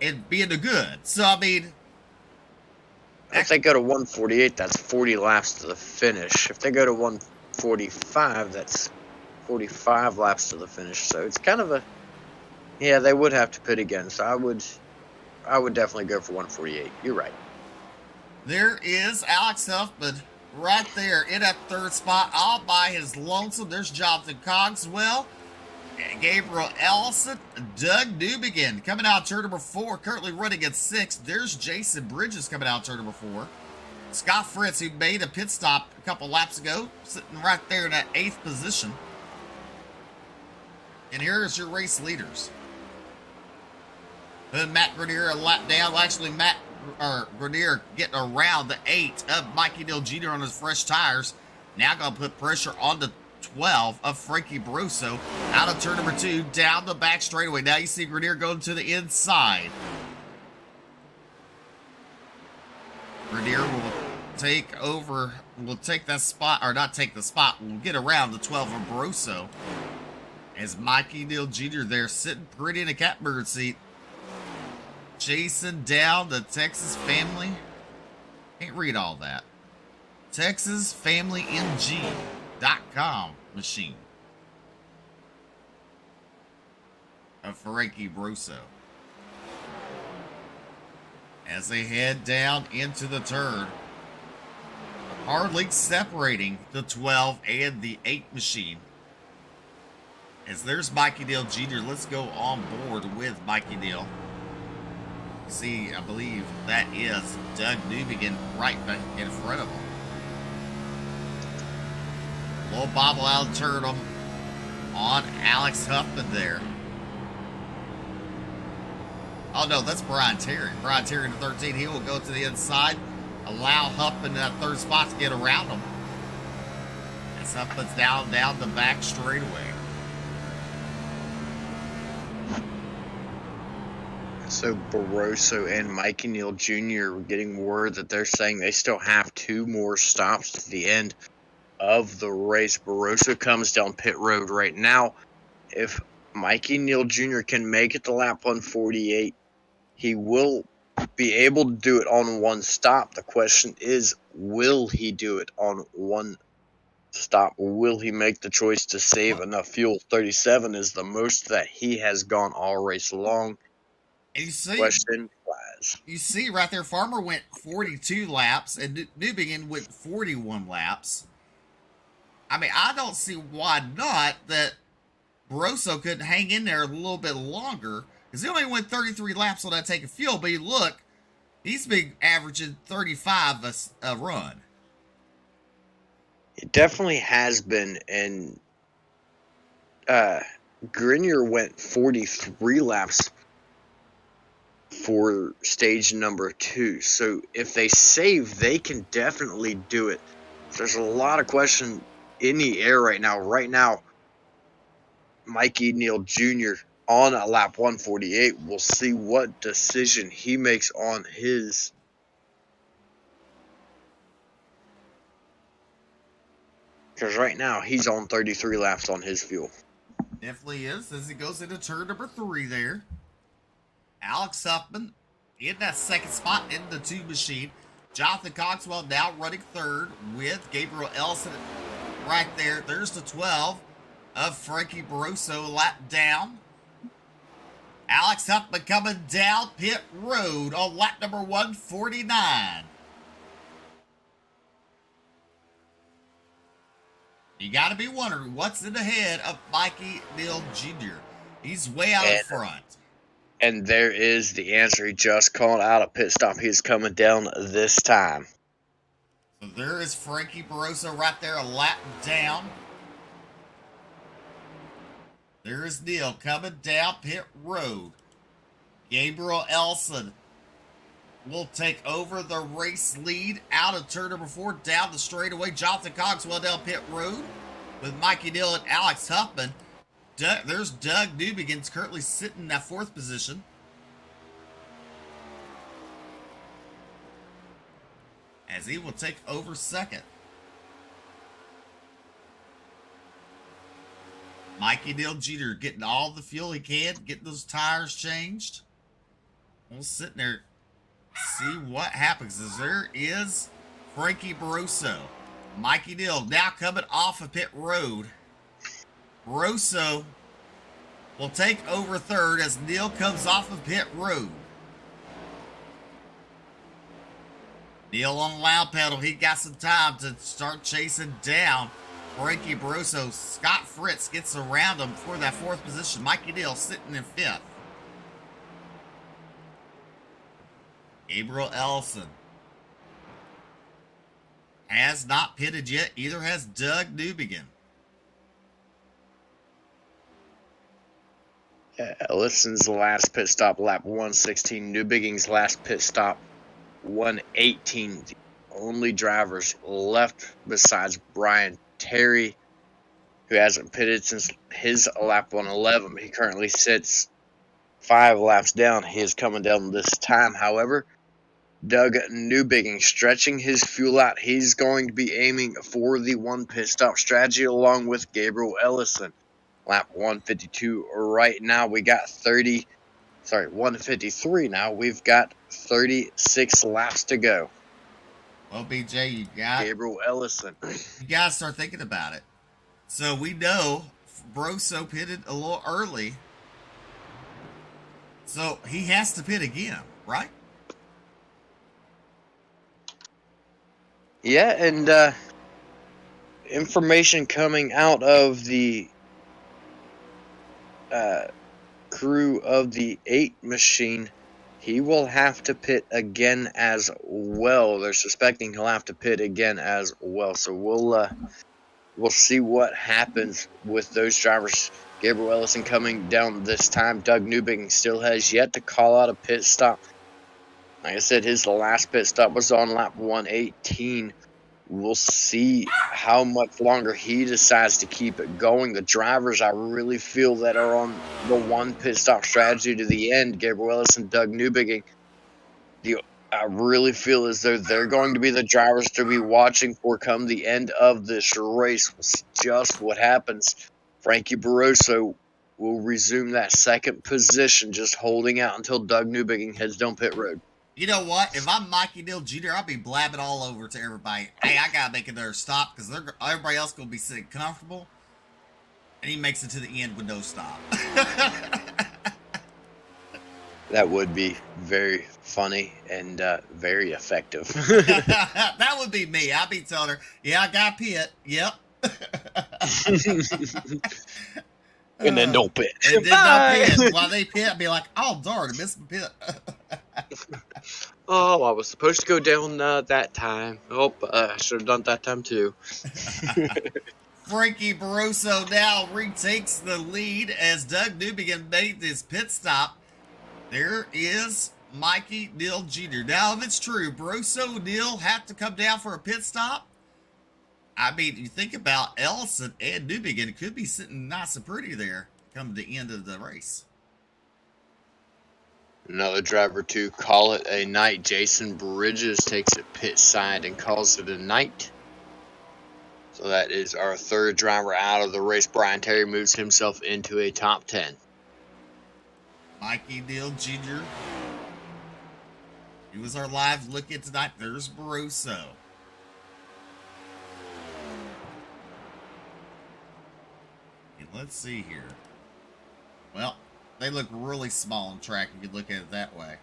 and be in the good. So, I mean, if they go to 148, that's 40 laps to the finish. If they go to 145, that's 45 laps to the finish. So it's kind of yeah, they would have to pit again. So I would definitely go for 148. You're right. There is Alex Huffman right there in that 3rd spot, all by his lonesome. There's Jonathan Cogswell, and Gabriel Ellison, Doug Newbegin coming out turn number 4, currently running at 6th. There's Jason Bridges coming out turn number 4. Scott Fritz, who made a pit stop a couple laps ago, sitting right there in that 8th position. And here's your race leaders. Then Matt Grenier a lap down. Well, actually, Grenier getting around the 8 of Mikey Neal Jr. on his fresh tires. Now going to put pressure on the 12 of Frankie Barroso out of turn number 2 down the back straightaway. Now you see Grenier going to the inside. Grenier will take over, will take that spot, or not take the spot, will get around the 12 of Barroso. As Mikey Neal Jr. there sitting pretty in the catbird seat. Chasing down the Texas family. Can't read all that. TexasFamilyMG.com. machine of Frankie Broso. As they head down into the turn, hardly separating the 12 and the 8 machine. As there's Mikey Dale Jr. Let's go on board with Mikey Dale. You see, I believe that is Doug Newbegin right back in front of him. Little bobble out turn him on Alex Huffman there. Oh no, that's Brian Terry. Brian Terry in the 13. He will go to the inside, allow Huffman in that third spot to get around him. As Huffman's down the back straightaway. So Barroso and Mikey Neal Jr. are getting word that they're saying they still have 2 more stops to the end of the race. Barroso comes down pit road right now. If Mikey Neal Jr. can make it to lap 148, he will be able to do it on one stop. The question is, will he do it on one stop? Will he make the choice to save enough fuel? 37 is the most that he has gone all race long. And you see, question flies. You see right there, Farmer went 42 laps and Newbegin went 41 laps. I mean, I don't see why not that Barroso couldn't hang in there a little bit longer, because he only went 33 laps on that tank of fuel. But you look, he's been averaging 35 a run. It definitely has been, and Grenier went 43 laps for stage number 2. So if they save, they can definitely do it. There's a lot of question in the air right now. Right now, Mikey Neal Jr. on a lap 148. We'll see what decision he makes on his. Because right now, he's on 33 laps on his fuel. Definitely is, as he goes into turn number 3 there. Alex Huffman in that second spot in the 2 machine. Jonathan Coxwell now running third with Gabriel Ellison right there. There's the 12 of Frankie Barroso, lap down. Alex Huffman coming down pit road on lap number 149. You got to be wondering what's in the head of Mikey Neal Jr. He's way out in front. And there is the answer. He just called out a pit stop. He's coming down this time. So there is Frankie Barroso right there, a lap down. There is Neal coming down pit road. Gabriel Elson will take over the race lead out of turn number 4 down the straightaway. Jonathan Cogswell down pit road with Mikey Neal and Alex Huffman. There's Doug Newbegin currently sitting in that 4th position. As he will take over 2nd. Mikey Neal Jr. getting all the fuel he can, getting those tires changed. We'll sit there, see what happens. As there is Frankie Barroso. Mikey Neal now coming off of pit road. Barroso will take over 3rd as Neal comes off of pit road. Neal on the loud pedal. He got some time to start chasing down Frankie Barroso. Scott Fritz gets around him for that 4th position. Mikey Neal sitting in 5th. Gabriel Ellison has not pitted yet. Either has Doug Newbegin. Ellison's last pit stop, lap 116. Newbegin's last pit stop, 118. The only drivers left besides Brian Terry, who hasn't pitted since his lap 111. He currently sits 5 laps down. He is coming down this time. However, Doug Newbegin stretching his fuel out. He's going to be aiming for the 1 pit stop strategy along with Gabriel Ellison. Lap 152 right now. We got 153 now. We've got 36 laps to go. Well, BJ, you got Gabriel Ellison. You got to start thinking about it. So we know Broso pitted a little early. So he has to pit again, right? Yeah, and information coming out of the crew of the 8 machine, he will have to pit again as well. They're suspecting he'll have to pit again as well. So we'll see what happens with those drivers. Gabriel Ellison coming down this time. Doug Newbigin still has yet to call out a pit stop. Like I said, his last pit stop was on lap 118. We'll see how much longer he decides to keep it going. The drivers, I really feel, that are on the one pit stop strategy to the end, Gabriel Ellison, Doug Newbigin, I really feel as though they're going to be the drivers to be watching for come the end of this race. We'll see just what happens. Frankie Barroso will resume that second position, just holding out until Doug Newbigin heads down pit road. You know what? If I'm Mikey Dill Jr., I'll be blabbing all over to everybody. Hey, I gotta make another stop because everybody else gonna be sitting comfortable, and he makes it to the end with no stop. That would be very funny and very effective. That would be me. I'd be telling her, "Yeah, I got pit. Yep." And then don't pit. And then don't pit. While they pit, I'd be like, "Oh darn, I missed my pit." Oh, I was supposed to go down that time. Oh, I should have done that time too. Frankie Barroso now retakes the lead as Doug Newbigin made his pit stop. There is Mikey Dill Jr. Now, if it's true, Barroso and Dill have to come down for a pit stop. I mean, you think about Ellison and Newbigin could be sitting nice and pretty there come the end of the race. Another driver to call it a night. Jason Bridges takes it pit side and calls it a night. So that is our third driver out of the race. Brian Terry moves himself into a top 10. Mikey Dill Jr. He was our live look at tonight. There's Barroso. Okay, let's see here. Well, they look really small on track if you look at it that way.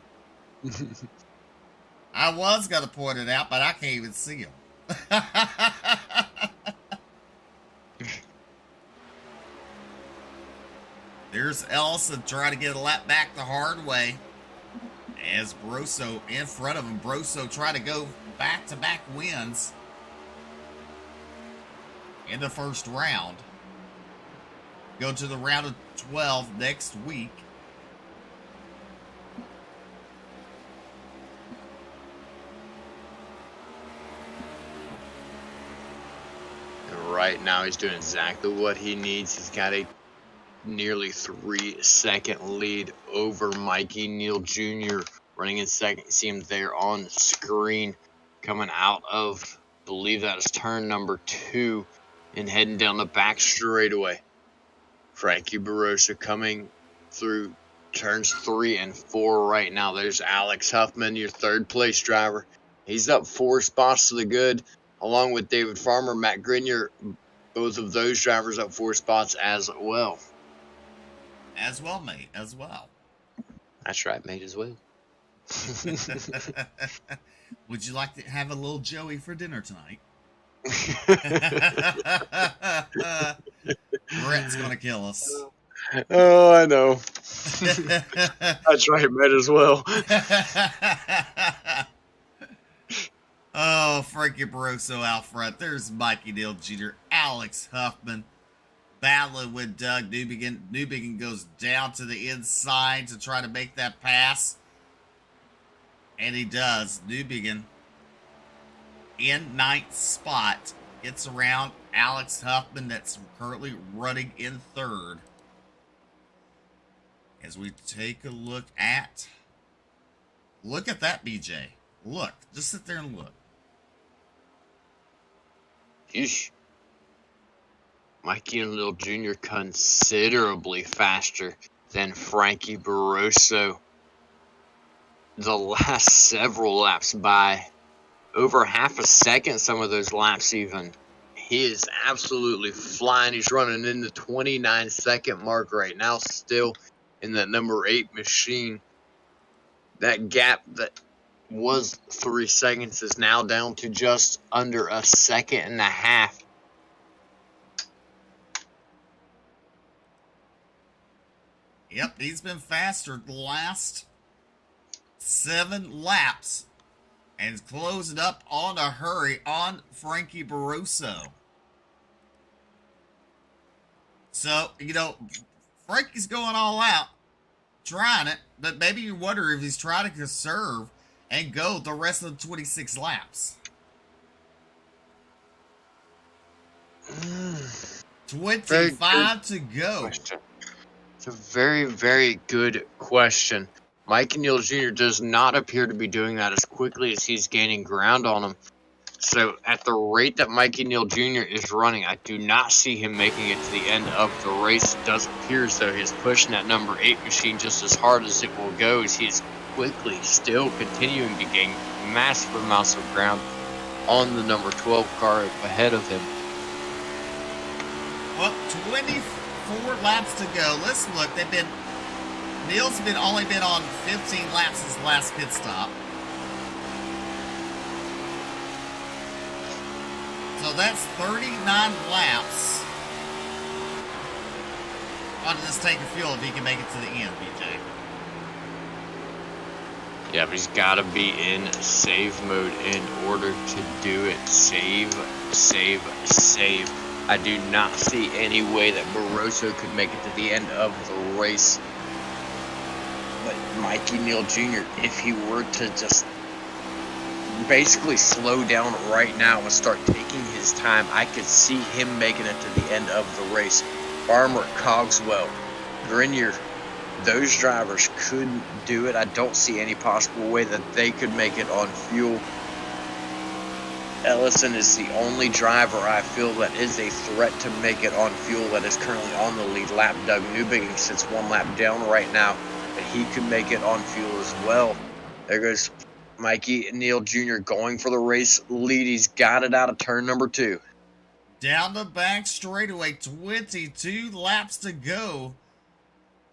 I was going to point it out, but I can't even see them. There's Ellison trying to get a lap back the hard way. As Barroso in front of him. Barroso trying to go back-to-back wins in the first round. Go to the round of 12 next week. And right now he's doing exactly what he needs. He's got a nearly 3-second lead over Mikey Neal Jr. running in second. You see him there on the screen coming out of, I believe that is turn number 2 and heading down the back straightaway. Frankie Barroso coming through turns 3 and 4 right now. There's Alex Huffman, your third place driver. He's up 4 spots to the good, along with David Farmer, Matt Grenier. Both of those drivers up 4 spots as well. As well, mate. As well. That's right, mate, as well. Would you like to have a little Joey for dinner tonight? Brett's gonna kill us. Oh, I know. That's right, mate, as well. Oh, Frankie Barroso out front. There's Mikey Dill Jr., Alex Huffman battling with Doug Newbigin. Newbigin goes down to the inside to try to make that pass. And he does. Newbigin in 9th spot gets around Alex Huffman that's currently running in 3rd. As we take a look at that, BJ. Look, just sit there and look. Yeesh. Mikey Neal Jr. considerably faster than Frankie Barroso. The last several laps by over half a second, some of those laps even. He is absolutely flying. He's running in the 29-second mark right now, still in that number 8 machine. That gap that was 3 seconds is now down to just under a second and a half. Yep, he's been faster the last 7 laps. And is closing up on a hurry on Frankie Barroso. So, Frankie's going all out, trying it, but maybe you wonder if he's trying to conserve and go the rest of the 26 laps. 25 to go. Question. It's a very, very good question. Mikey Neal Jr. does not appear to be doing that as quickly as he's gaining ground on him. So at the rate that Mikey Neal Jr. is running, I do not see him making it to the end of the race. It does appear as though he's pushing that number 8 machine just as hard as it will go, as he's quickly still continuing to gain massive amounts of ground on the number 12 car ahead of him. Well, 24 laps to go. Let's look. Neal's only been on 15 laps his last pit stop. So that's 39 laps on this tank of fuel if he can make it to the end, BJ. Yeah, but he's got to be in save mode in order to do it. Save, save, save. I do not see any way that Barroso could make it to the end of the race. But Mikey Neal Jr., if he were to just basically slow down right now and start taking his time, I could see him making it to the end of the race. Farmer, Cogswell, Grenier, those drivers couldn't do it. I don't see any possible way that they could make it on fuel. Ellison is the only driver I feel that is a threat to make it on fuel that is currently on the lead lap. Doug Newbigging sits 1 lap down right now, but he could make it on fuel as well. There goes Mikey Neal Jr. going for the race lead. He's got it out of turn number 2. Down the back straightaway, 22 laps to go.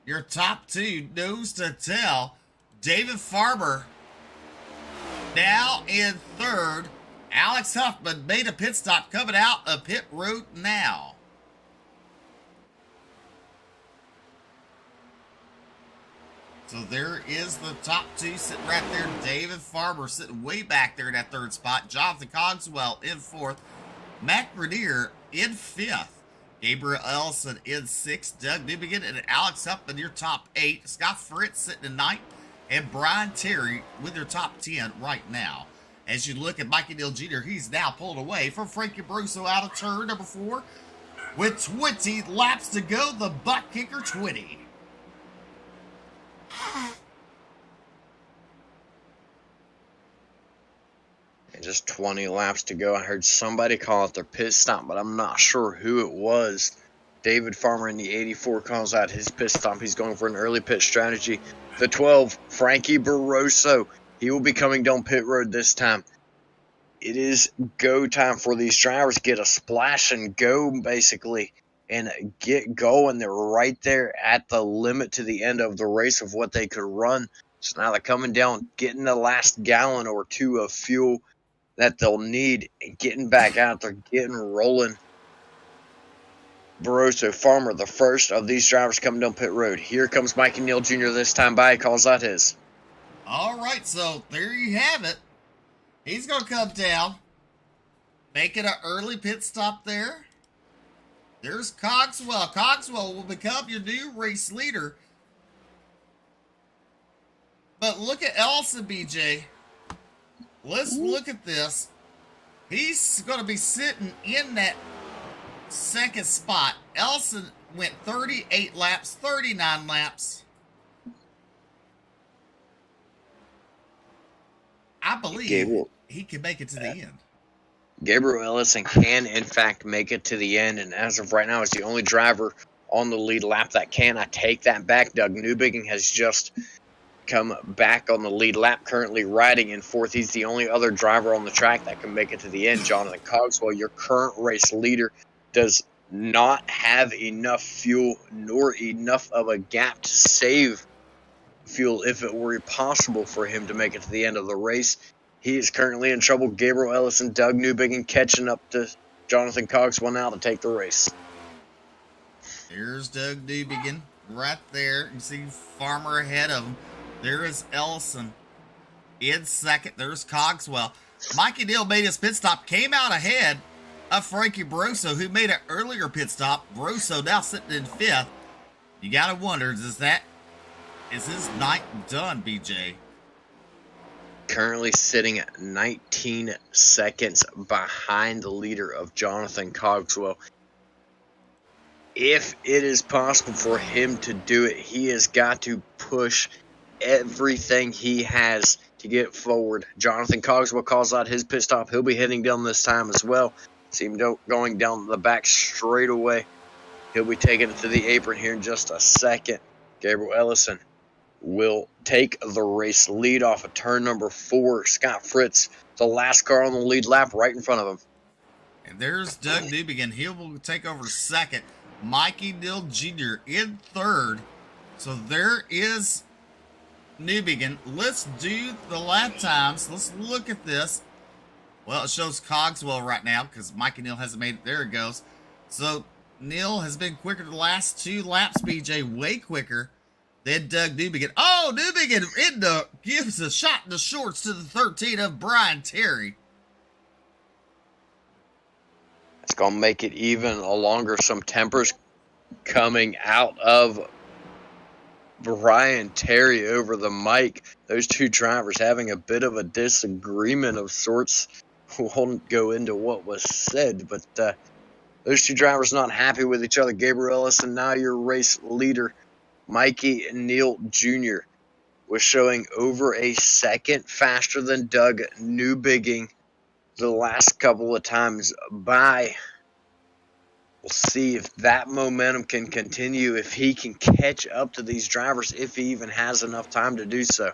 Your top 2 nose to tail. David Farmer now in 3rd. Alex Huffman made a pit stop coming out of pit road now. So there is the top 2 sitting right there. David Farmer sitting way back there in that 3rd spot. Jonathan Cogswell in 4th. Matt Grenier in 5th. Gabriel Ellison in 6th. Doug Newbegin and Alex Huffman your top 8. Scott Fritz sitting in 9th. And Brian Terry with your top 10 right now. As you look at Mikey Neal Jr., he's now pulled away from Frankie Barroso out of turn number 4. With 20 laps to go, the butt kicker 20. And just 20 laps to go. I heard somebody call it their pit stop, but I'm not sure who it was. David Farmer in the 84 calls out his pit stop. He's going for an early pit strategy. The 12, Frankie Barroso. He will be coming down pit road this time. It is go time for these drivers. Get a splash and go, basically, and get going. They're right there at the limit to the end of the race of what they could run. So now they're coming down, getting the last gallon or 2 of fuel that they'll need, and getting back out. They're getting rolling. Barroso, Farmer, the first of these drivers coming down pit road. Here comes Mikey Neal Jr. this time by. He calls out his. All right, so there you have it. He's going to come down, making an early pit stop there. There's Cogswell. Cogswell will become your new race leader. But look at Ellison, BJ. Let's look at this. He's going to be sitting in that 2nd spot. Ellison went 38 laps, 39 laps. I believe he can make it to the end. Gabriel Ellison can, in fact, make it to the end, and as of right now, is the only driver on the lead lap that can. I take that back. Doug Newbigging has just come back on the lead lap, currently riding in fourth. He's the only other driver on the track that can make it to the end. Jonathan Cogswell, your current race leader, does not have enough fuel nor enough of a gap to save fuel if it were possible for him to make it to the end of the race. He is currently in trouble. Gabriel Ellis and Doug Newbigin catching up to Jonathan Cogswell now to take the race. There's Doug Newbigin right there. You see Farmer ahead of him. There is Ellison in second. There's Cogswell. Mikey Neal made his pit stop, came out ahead of Frankie Broso, who made an earlier pit stop. Broso now sitting in fifth. You gotta wonder, is his night done, BJ? Currently sitting at 19 seconds behind the leader of Jonathan Cogswell. If it is possible for him to do it, he has got to push everything he has to get forward. Jonathan Cogswell calls out his pit stop. He'll be heading down this time as well. See him going down the back straightaway. He'll be taking it to the apron here in just a second. Gabriel Ellison will take the race lead off of turn number 4. Scott Fritz, the last car on the lead lap, right in front of him. And there's Doug Newbigin. He will take over second. Mikey Neal Jr. in third. So there is Newbigin. Let's do the lap times. Let's look at this. Well, it shows Cogswell right now because Mikey Neal hasn't made it. There it goes. So Neal has been quicker the last 2 laps, BJ, way quicker than Doug Newbigin. Oh, Newbigin gives a shot in the shorts to the 13 of Brian Terry. It's going to make it even longer. Some tempers coming out of Brian Terry over the mic. Those 2 drivers having a bit of a disagreement of sorts. We won't go into what was said, but those 2 drivers not happy with each other. Gabriel Ellison, now your race leader. Mikey Neal Jr. was showing over a second faster than Doug Newbigin the last couple of times by. We'll see if that momentum can continue, if he can catch up to these drivers, if he even has enough time to do so.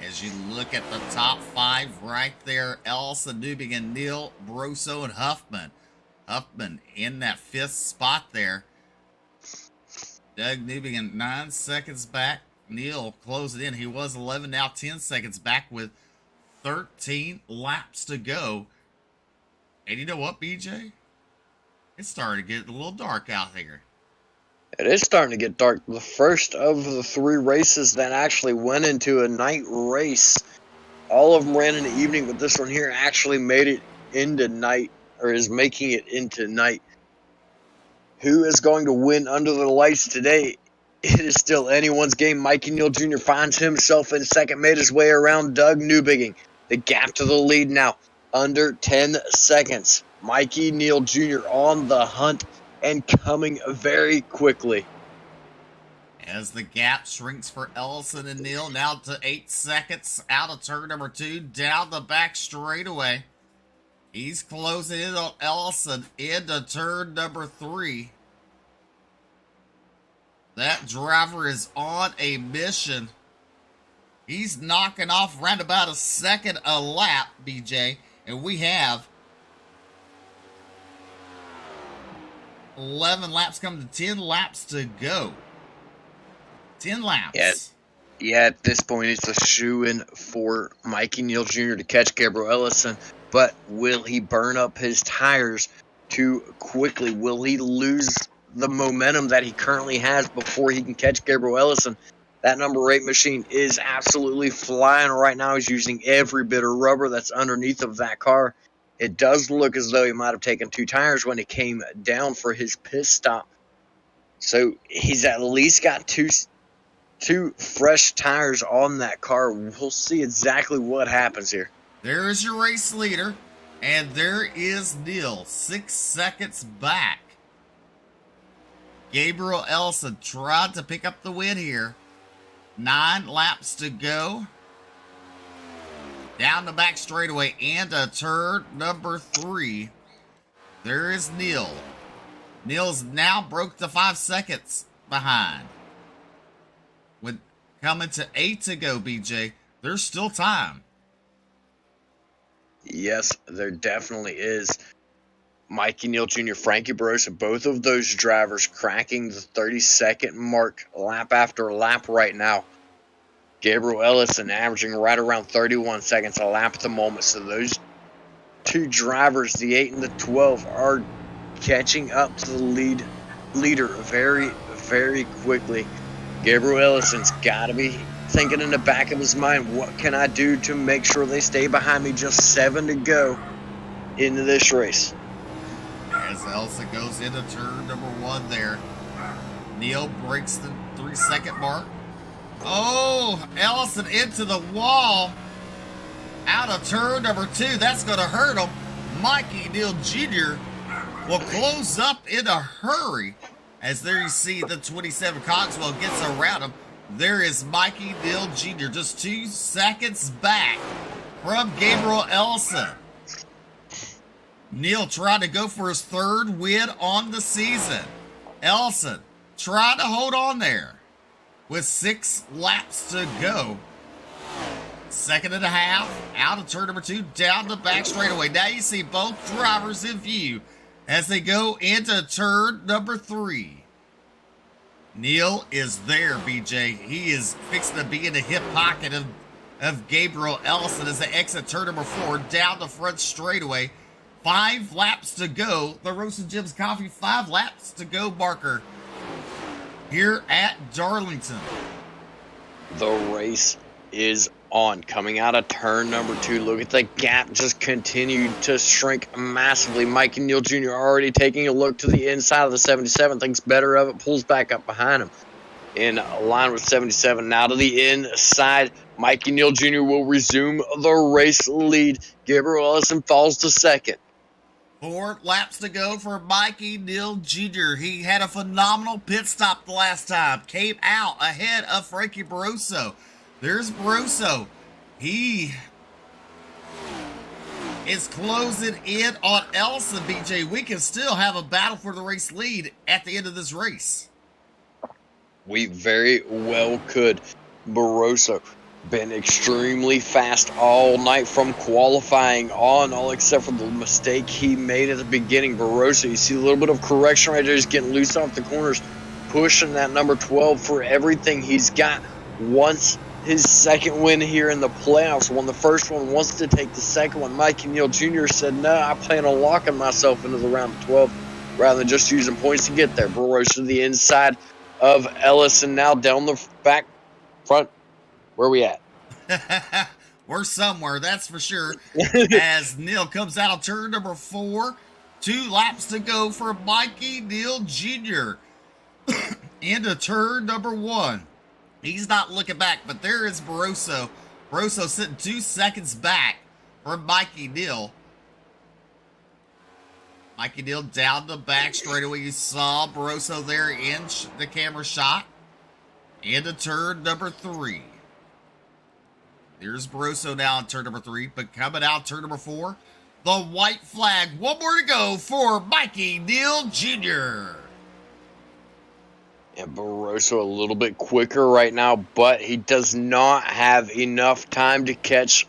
As you look at the top 5 right there, Ellison, Newbigin, Neal, Broso, and Huffman. Huffman in that 5th spot there. Doug Newbigin 9 seconds back. Neal closing in. He was 11, now 10 seconds back with 13 laps to go. And you know what, BJ? It's starting to get a little dark out here. It is starting to get dark. The first of the 3 races that actually went into a night race, all of them ran in the evening, but this one here actually made it into night, or is making it into night. Who is going to win under the lights today? It is still anyone's game. Mikey Neal Jr. finds himself in second, made his way around Doug Newbigin. The gap to the lead now, under 10 seconds. Mikey Neal Jr. on the hunt and coming very quickly. As the gap shrinks for Ellison and Neal, now to 8 seconds out of turn number 2, down the back straightaway. He's closing in on Ellison into turn number 3. That driver is on a mission. He's knocking off around about a second a lap, BJ, and we have 11 laps coming to 10 laps to go. 10 laps. Yeah, at this point, it's a shoo-in for Mikey Neal Jr. to catch Gabriel Ellison. But will he burn up his tires too quickly? Will he lose the momentum that he currently has before he can catch Gabriel Ellison? That number 8 machine is absolutely flying right now. He's using every bit of rubber that's underneath of that car. It does look as though he might have taken 2 tires when he came down for his pit stop. So he's at least got two fresh tires on that car. We'll see exactly what happens here. There is your race leader, and there is Neal, 6 seconds back. Gabriel Ellison tried to pick up the win here. 9 laps to go. Down the back straightaway and a turn number 3. There is Neal. Neal's now broke the 5 seconds behind. With Coming to 8 to go, BJ. There's still time. Yes, there definitely is. Mikey Neal Jr., Frankie Barossa, both of those drivers cracking the 30-second mark lap after lap right now. Gabriel Ellison averaging right around 31 seconds a lap at the moment. So those two drivers, the 8 and the 12, are catching up to the leader very, very quickly. Gabriel Ellison's got to be thinking in the back of his mind, what can I do to make sure they stay behind me? Just 7 to go into this race. As Ellison goes into turn number 1 there. Neal breaks the 3-second mark. Oh, Ellison into the wall. Out of turn number 2. That's going to hurt him. Mikey Neal Jr. will close up in a hurry. As there you see the 27 Cogswell gets around him. There is Mikey Neal Jr. just 2 seconds back from Gabriel Ellison. Neal trying to go for his 3rd win on the season. Ellison trying to hold on there with 6 laps to go. 2nd and a half out of turn number 2 down the back straightaway. Now you see both drivers in view as they go into turn number 3. Neal is there, BJ. He is fixing to be in the hip pocket of Gabriel Ellison as they exit turn number 4 down the front straightaway. 5 laps to go. The Roast and Jim's Coffee 5 laps to go marker here at Darlington. The race is on. Coming out of turn number 2, look at the gap just continued to shrink massively. Mikey Neal Jr. already taking a look to the inside of the 77, thinks better of it, pulls back up behind him. In line with 77, now to the inside. Mikey Neal Jr. will resume the race lead. Gabriel Ellison falls to 2nd. 4 laps to go for Mikey Neal Jr. He had a phenomenal pit stop the last time. Came out ahead of Frankie Barossa. There's Barossa. He is closing in on Ellison, BJ. We can still have a battle for the race lead at the end of this race. We very well could. Barossa been extremely fast all night from qualifying on, all except for the mistake he made at the beginning. Barossa, you see a little bit of correction right there. He's getting loose off the corners, pushing that number 12 for everything he's got. Once his 2nd win here in the playoffs, won the first one, wants to take the 2nd one. Mikey Neal Jr. said, no, I plan on locking myself into the round of 12 rather than just using points to get there. Barossa to the inside of Ellison, now down the back front. Where are we at? We're somewhere, that's for sure. As Neal comes out of turn number 4. 2 laps to go for Mikey Neal Jr. into turn number 1. He's not looking back, but there is Barossa. Barossa sitting 2 seconds back from Mikey Neal. Mikey Neal down the back straightaway. You saw Barossa there in the camera shot. Into turn number 3. There's Barossa now in turn number 3, but coming out turn number 4, the white flag. 1 more to go for Mikey Neal Jr. And Barossa a little bit quicker right now, but he does not have enough time to catch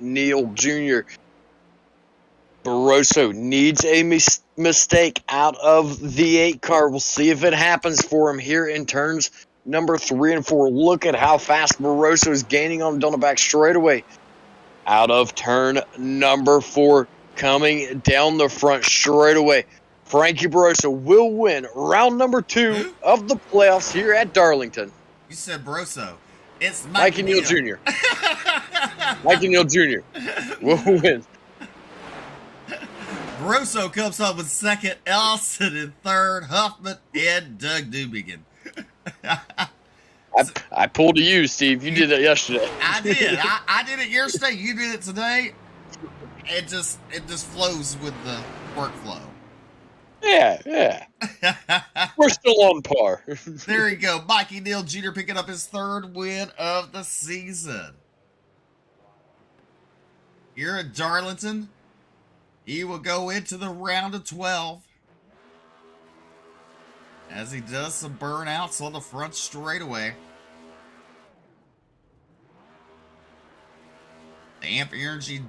Neal Jr. Barossa needs a mistake out of the 8 car. We'll see if it happens for him here in turns number 3 and 4. Look at how fast Barossa is gaining on him down the back straightaway. Out of turn number 4, coming down the front straightaway. Frankie Barossa will win round number 2 of the playoffs here at Darlington. You said Barossa. It's Mikey Neal Jr. Mikey Neal Jr. will win. Barossa comes up with 2nd, Ellison in 3rd, Huffman and Doug Dubigin. I pulled to you, Steve. You did that yesterday. I did. I did it yesterday. You did it today. It just flows with the workflow. Yeah. We're still on par. There you go. Mikey Neal Jr. picking up his 3rd win of the season. Here at Darlington, he will go into the round of 12 as he does some burnouts on the front straightaway. the Amp Energy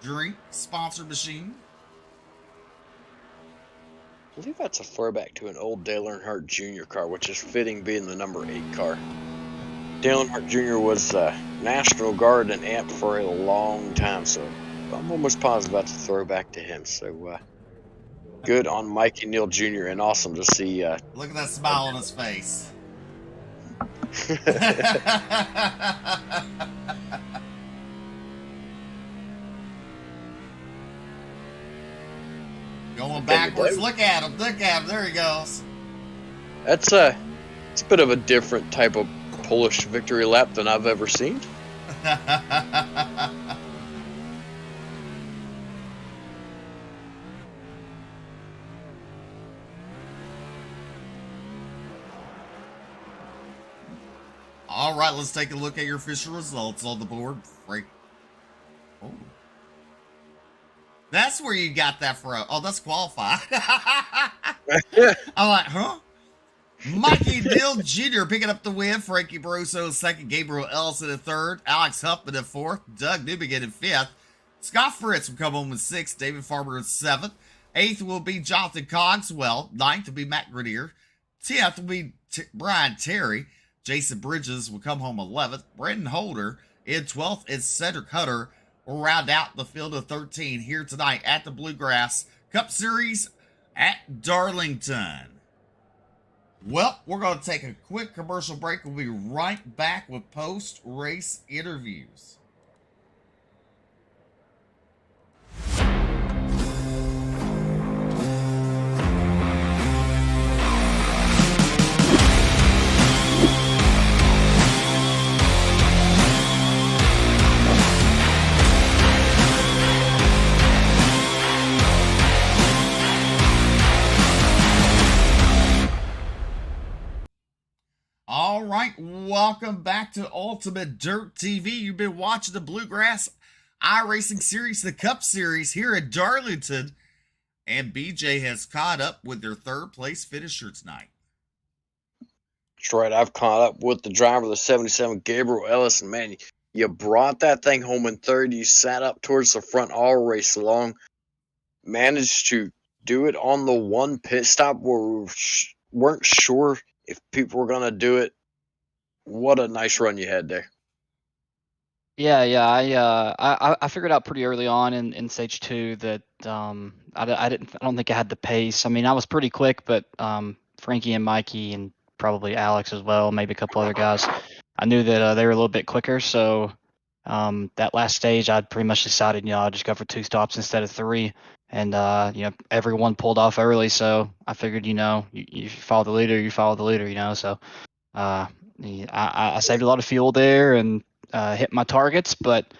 drink sponsor machine. I believe that's a throwback to an old Dale Earnhardt Jr. car, which is fitting being the number 8 car. Dale Earnhardt Jr. was National Guard and Amp for a long time, so I'm almost positive that's a throwback to him. So good on Mikey Neal Jr. and awesome to see. Look at that smile on his face. Going backwards. Look at him. Look at him. There he goes. It's a bit of a different type of Polish victory lap than I've ever seen. All right, let's take a look at your official results on the board. Oh. That's where you got that from. Oh, that's qualified. I'm like, huh? Mikey Neal Jr. picking up the win. Frankie Barroso in second. Gabriel Ellison in third. Alex Huffman in fourth. Doug Newbegin in fifth. Scott Fritz will come home in sixth. David Farmer in seventh. Eighth will be Jonathan Cogswell. Ninth will be Matt Grenier. 10th will be Brian Terry. Jason Bridges will come home 11th. Brendan Holder in 12th. And Cedric Hutter will round out the field of 13 here tonight at the Bluegrass Cup Series at Darlington. Well, we're going to take a quick commercial break. We'll be right back with post-race interviews. All right, welcome back to Ultimate Dirt TV. You've been watching the Bluegrass iRacing Series, the Cup Series here at Darlington. And BJ has caught up with their third place finisher tonight. That's right, I've caught up with the driver of the 77, Gabriel Ellison. Man, you brought that thing home in third. You sat up towards the front all race long. Managed to do it on the one pit stop where we weren't sure if people were going to do it. What a nice run you had there. Yeah. I figured out pretty early on in stage 2 that I don't think I had the pace. I mean, I was pretty quick, but Frankie and Mikey and probably Alex as well, maybe a couple other guys, I knew that they were a little bit quicker. So that last stage, I'd pretty much decided, I'd just go for 2 stops instead of 3. And everyone pulled off early, so I figured, you follow the leader, you follow the leader, So I saved a lot of fuel there and hit my targets, but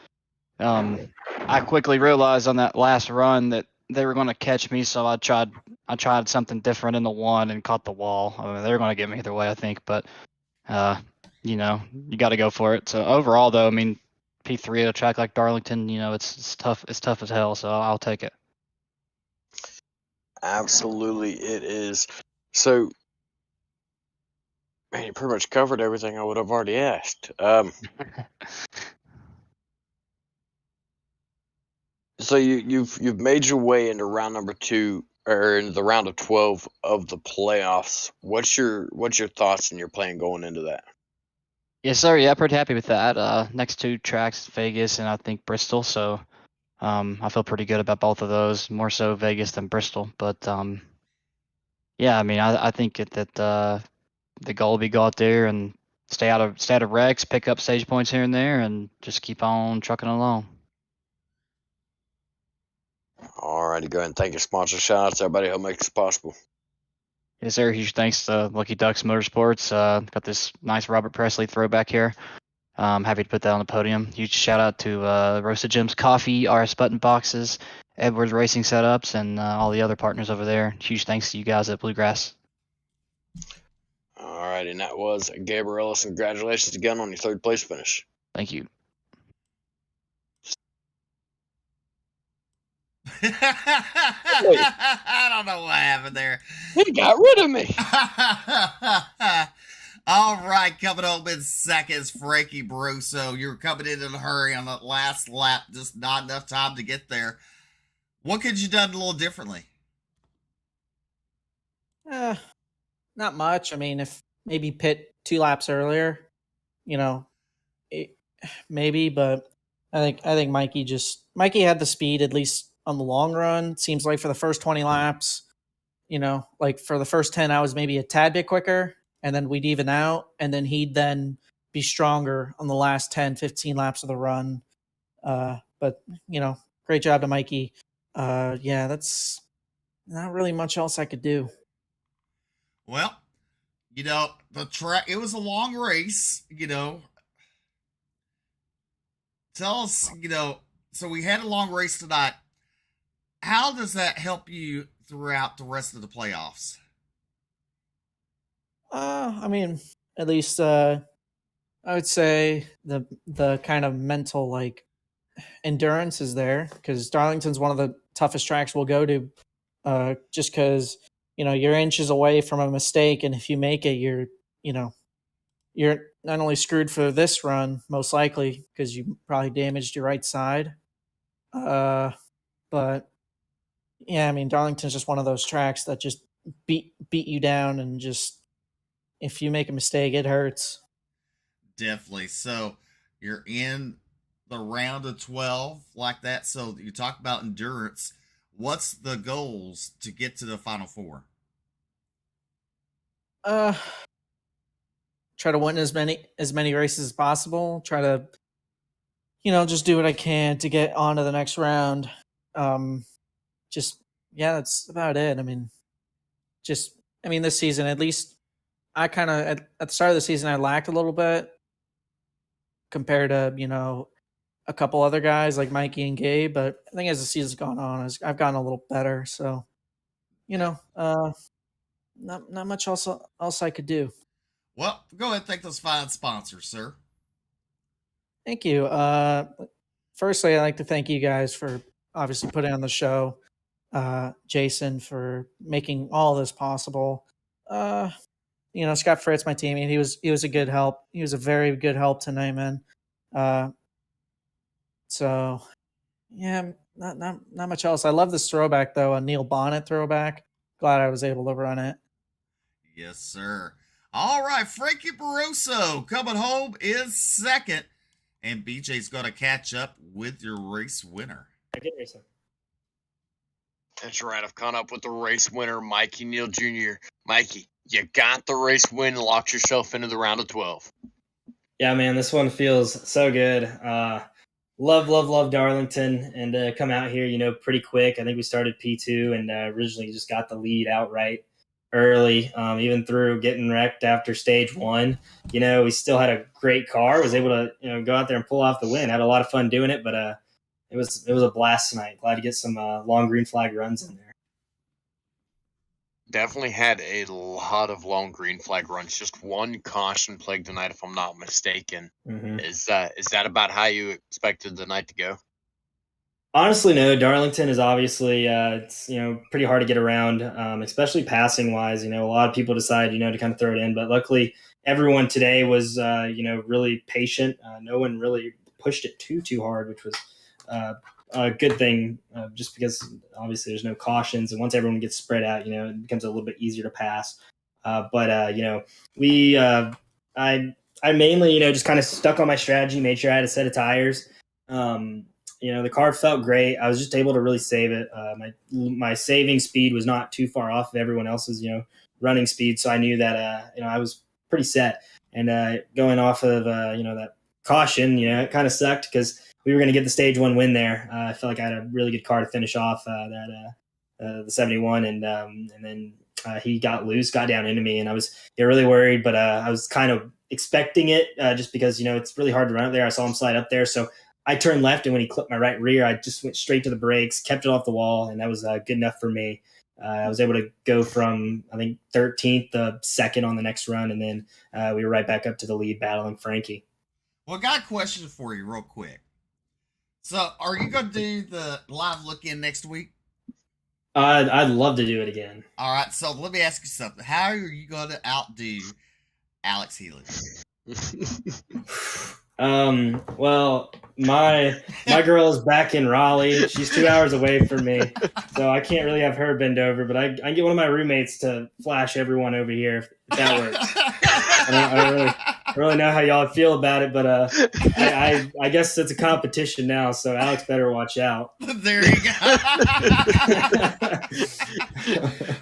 I quickly realized on that last run that they were going to catch me, so I tried something different in the one and caught the wall. I mean, they were going to get me either way, I think, but you got to go for it. So overall, though, I mean, P3 at a track like Darlington, it's tough. It's tough as hell, so I'll take it. Absolutely, it is. So, man, you pretty much covered everything I would have already asked. So you've made your way into round number 2, or into the round of 12 of the playoffs. What's your thoughts and your plan going into that? Yes, sir. Yeah, pretty happy with that. Next 2 tracks, Vegas and I think Bristol. So I feel pretty good about both of those, more so Vegas than Bristol. But yeah, I mean, I think that the goal will be go out there and stay out of wrecks, pick up stage points here and there, and just keep on trucking along. All righty, go ahead and thank your sponsor. Shout out to everybody who makes it possible. Yes, sir. Huge thanks to Lucky Ducks Motorsports. Got this nice Robert Presley throwback here. Happy to put that on the podium. Huge shout out to Roasted Gems Coffee, RS Button Boxes, Edwards Racing Setups, and all the other partners over there. Huge thanks to you guys at Bluegrass. All right, and that was Gabriel Ellison. Congratulations again on your third place finish. Thank you. I don't know what happened there. He got rid of me. All right, coming home in second is Frankie Brusso. You were coming in a hurry on that last lap, just not enough time to get there. What could you done a little differently? Not much. I mean, if maybe pit 2 laps earlier, you know, it, maybe. But I think Mikey had the speed at least on the long run. Seems like for the first 20 laps, like for the first 10, I was maybe a tad bit quicker, and then we'd even out, and then he'd then be stronger on the last 10, 15 laps of the run. But great job to Mikey. Yeah, that's not really much else I could do. Well, the track, it was a long race, Tell us, so we had a long race tonight. How does that help you throughout the rest of the playoffs? I mean, at least I would say the kind of mental like endurance is there, because Darlington's one of the toughest tracks we'll go to, just because you're inches away from a mistake, and if you make it, you're not only screwed for this run, most likely because you probably damaged your right side, but yeah, I mean, Darlington's just one of those tracks that just beat you down, and just if you make a mistake, it hurts. Definitely. So you're in the round of 12 like that. So you talk about endurance. What's the goals to get to the final four? Try to win as many races as possible. Try to, just do what I can to get on to the next round. That's about it. I mean, this season, at least I kind of, at the start of the season, I lacked a little bit compared to, a couple other guys like Mikey and Gabe. But I think as the season's gone on, I've gotten a little better. So, not much else I could do. Well, go ahead and thank those fine sponsors, sir. Thank you. Firstly, I'd like to thank you guys for obviously putting on the show. Jason for making all this possible. Scott Fritz, my teammate, he was a good help. He was a very good help tonight, man. So yeah, not much else. I love this throwback though, a Neil Bonnet throwback. Glad I was able to run it. Yes, sir. All right, Frankie Barroso coming home is second, and BJ's going to catch up with your race winner. Good racer. That's right. I've caught up with the race winner, Mikey Neal Jr. Mikey, you got the race win, locked yourself into the round of 12. Yeah, man, this one feels so good. Love Darlington, and to come out here, pretty quick. I think we started P2 and originally just got the lead outright early, even through getting wrecked after stage one. We still had a great car, was able to go out there and pull off the win. Had a lot of fun doing it, but it was a blast tonight. Glad to get some long green flag runs in there. Definitely had a lot of long green flag runs. Just one caution plague tonight, if I'm not mistaken. Mm-hmm. Is that about how you expected the night to go? Honestly, no. Darlington is obviously it's pretty hard to get around, especially passing wise. A lot of people decide to kind of throw it in, but luckily everyone today was really patient. No one really pushed it too hard, which was a good thing, just because obviously there's no cautions, and once everyone gets spread out, it becomes a little bit easier to pass. I mainly just kind of stuck on my strategy, made sure I had a set of tires. The car felt great. I was just able to really save it. My saving speed was not too far off of everyone else's, running speed. So I knew that, I was pretty set. And going off of, that caution, it kind of sucked because we were going to get the stage one win there. I felt like I had a really good car to finish off the 71. And then he got loose, got down into me, and I was really worried, but I was kind of expecting it just because, it's really hard to run up there. I saw him slide up there. So I turned left, and when he clipped my right rear, I just went straight to the brakes, kept it off the wall, and that was good enough for me. I was able to go from, I think, 13th to second on the next run, and then we were right back up to the lead battling Frankie. Well, I got a question for you real quick. So, are you going to do the live look-in next week? I'd love to do it again. All right, so let me ask you something. How are you going to outdo Alex Healy? Well, my girl is back in Raleigh. She's 2 hours away from me, so I can't really have her bend over. But I can get one of my roommates to flash everyone over here if that works. I don't really know how y'all feel about it, but I guess it's a competition now, so Alex better watch out. There you go.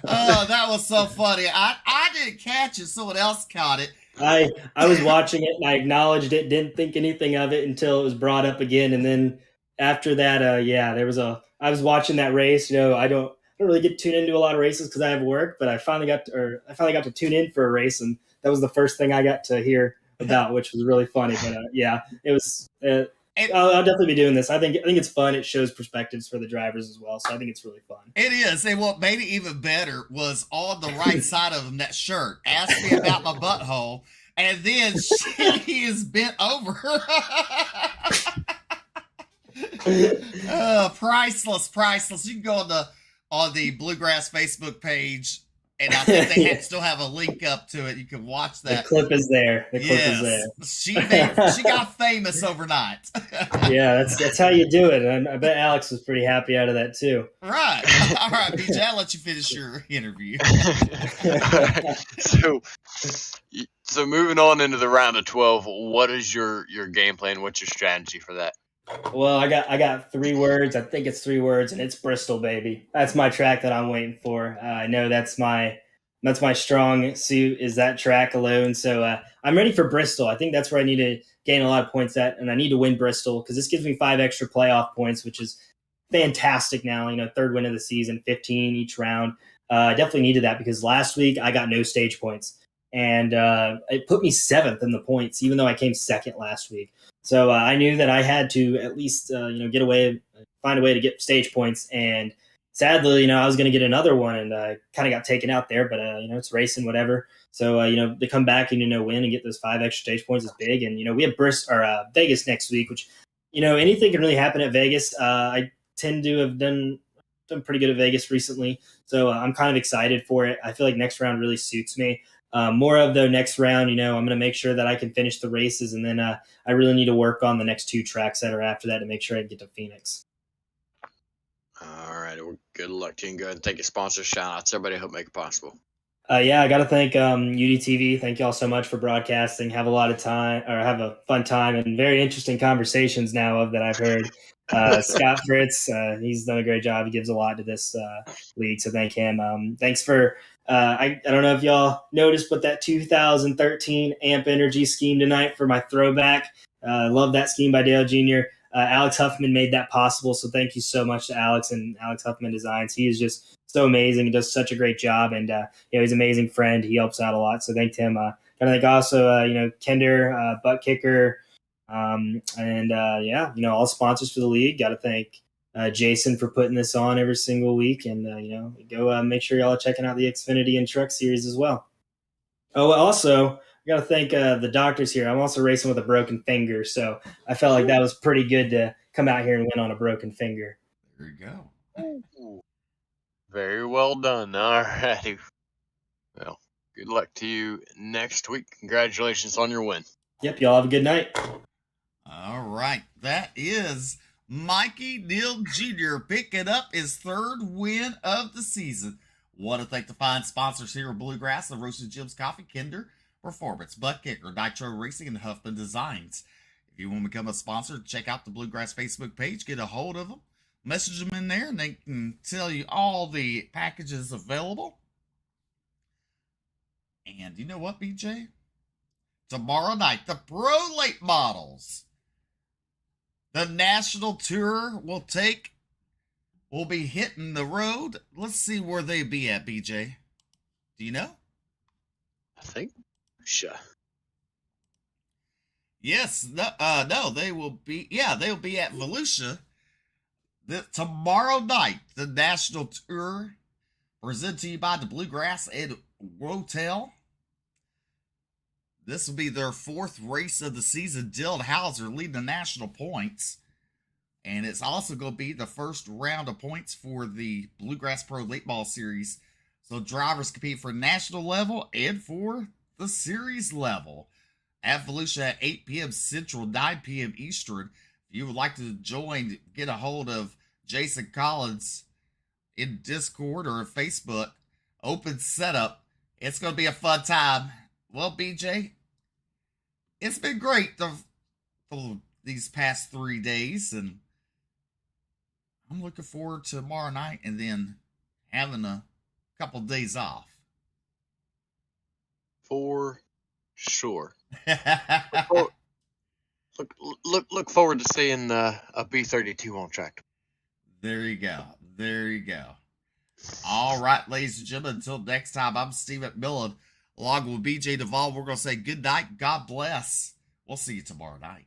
Oh, that was so funny. I didn't catch it. Someone else caught it. I was watching it and I acknowledged it, didn't think anything of it until it was brought up again, and then after that, I was watching that race. I don't really get tuned into a lot of races because I have work, but I finally got to tune in for a race, and that was the first thing I got to hear about, which was really funny. But it was. I'll definitely be doing this. I think it's fun. It shows perspectives for the drivers as well, so I think it's really fun. It is, and what made it even better was on the right side of him, that shirt asked me about my butthole, and then she is bent over. Priceless. You can go on the Bluegrass Facebook page, and I think they still have a link up to it. You can watch that. The clip is there. She got famous overnight. Yeah, that's how you do it. And I bet Alex was pretty happy out of that too. Right. All right, BJ, I'll let you finish your interview. So moving on into the round of 12, what is your game plan? What's your strategy for that? Well, I got 3 words. I think it's 3 words, and it's Bristol, baby. That's my track that I'm waiting for. I know that's my strong suit, is that track alone. So I'm ready for Bristol. I think that's where I need to gain a lot of points at, and I need to win Bristol because this gives me 5 extra playoff points, which is fantastic now. 3rd win of the season, 15 each round. I definitely needed that because last week I got no stage points, and it put me 7th in the points, even though I came 2nd last week. So I knew that I had to at least, find a way to get stage points. And sadly, I was going to get another one, and I kind of got taken out there. But it's racing, whatever. So to come back and win and get those 5 extra stage points is big. And we have Vegas next week, which anything can really happen at Vegas. I tend to have done pretty good at Vegas recently, so I'm kind of excited for it. I feel like next round really suits me. More of the next round, I'm going to make sure that I can finish the races, and then I really need to work on the next 2 tracks that are after that to make sure I get to Phoenix. All right, well, good luck to you, and go ahead and take your sponsor shout-outs. Everybody, hope make it possible. I got to thank UDTV. Thank you all so much for broadcasting. Have a fun time and very interesting conversations now that I've heard. Scott Fritz, he's done a great job. He gives a lot to this league, so thank him. Thanks for I don't know if y'all noticed, but that 2013 AMP Energy scheme tonight for my throwback. Love that scheme by Dale Jr. Alex Huffman made that possible, so thank you so much to Alex and Alex Huffman Designs. He is just so amazing. He does such a great job, and he's an amazing friend. He helps out a lot, so thank him. Gotta thank also Kender, Butt Kicker, and all sponsors for the league. Gotta thank Jason for putting this on every single week, and go make sure y'all are checking out the Xfinity and Truck Series as well. Oh, also, I got to thank the doctors here. I'm also racing with a broken finger, so I felt like that was pretty good to come out here and win on a broken finger. There you go. Very well done. All righty. Well, good luck to you next week. Congratulations on your win. Yep, y'all have a good night. All right, that is Mikey Neal Jr. picking up his 3rd win of the season. Want to thank the fine sponsors here at Bluegrass, the Roasted Jim's Coffee, Kinder Performance, Butt Kicker, Nitro Racing, and Huffman Designs. If you want to become a sponsor, check out the Bluegrass Facebook page, get a hold of them, message them in there, and they can tell you all the packages available. And you know what, BJ? Tomorrow night, the Pro Late Models, the national tour will be hitting the road. Let's see where they be at, BJ. Do you know? I think. Sure. Yes. No, they will be. Yeah, they'll be at Volusia tomorrow night. The national tour presented to you by the Bluegrass and Rotel. This will be their 4th race of the season. Dylan Hauser leading the national points. And it's also going to be the first round of points for the Bluegrass Pro Late Ball Series. So drivers compete for national level and for the series level. Evolution at 8 p.m. Central, 9 p.m. Eastern. If you would like to join, get a hold of Jason Collins in Discord or Facebook. Open setup. It's going to be a fun time. Well, BJ, it's been great for these past 3 days, and I'm looking forward to tomorrow night and then having a couple days off. For sure. Look forward to seeing a B-32 on track. There you go. There you go. All right, ladies and gentlemen, until next time, I'm Steve McMillan, along with BJ Duvall. We're going to say good night. God bless. We'll see you tomorrow night.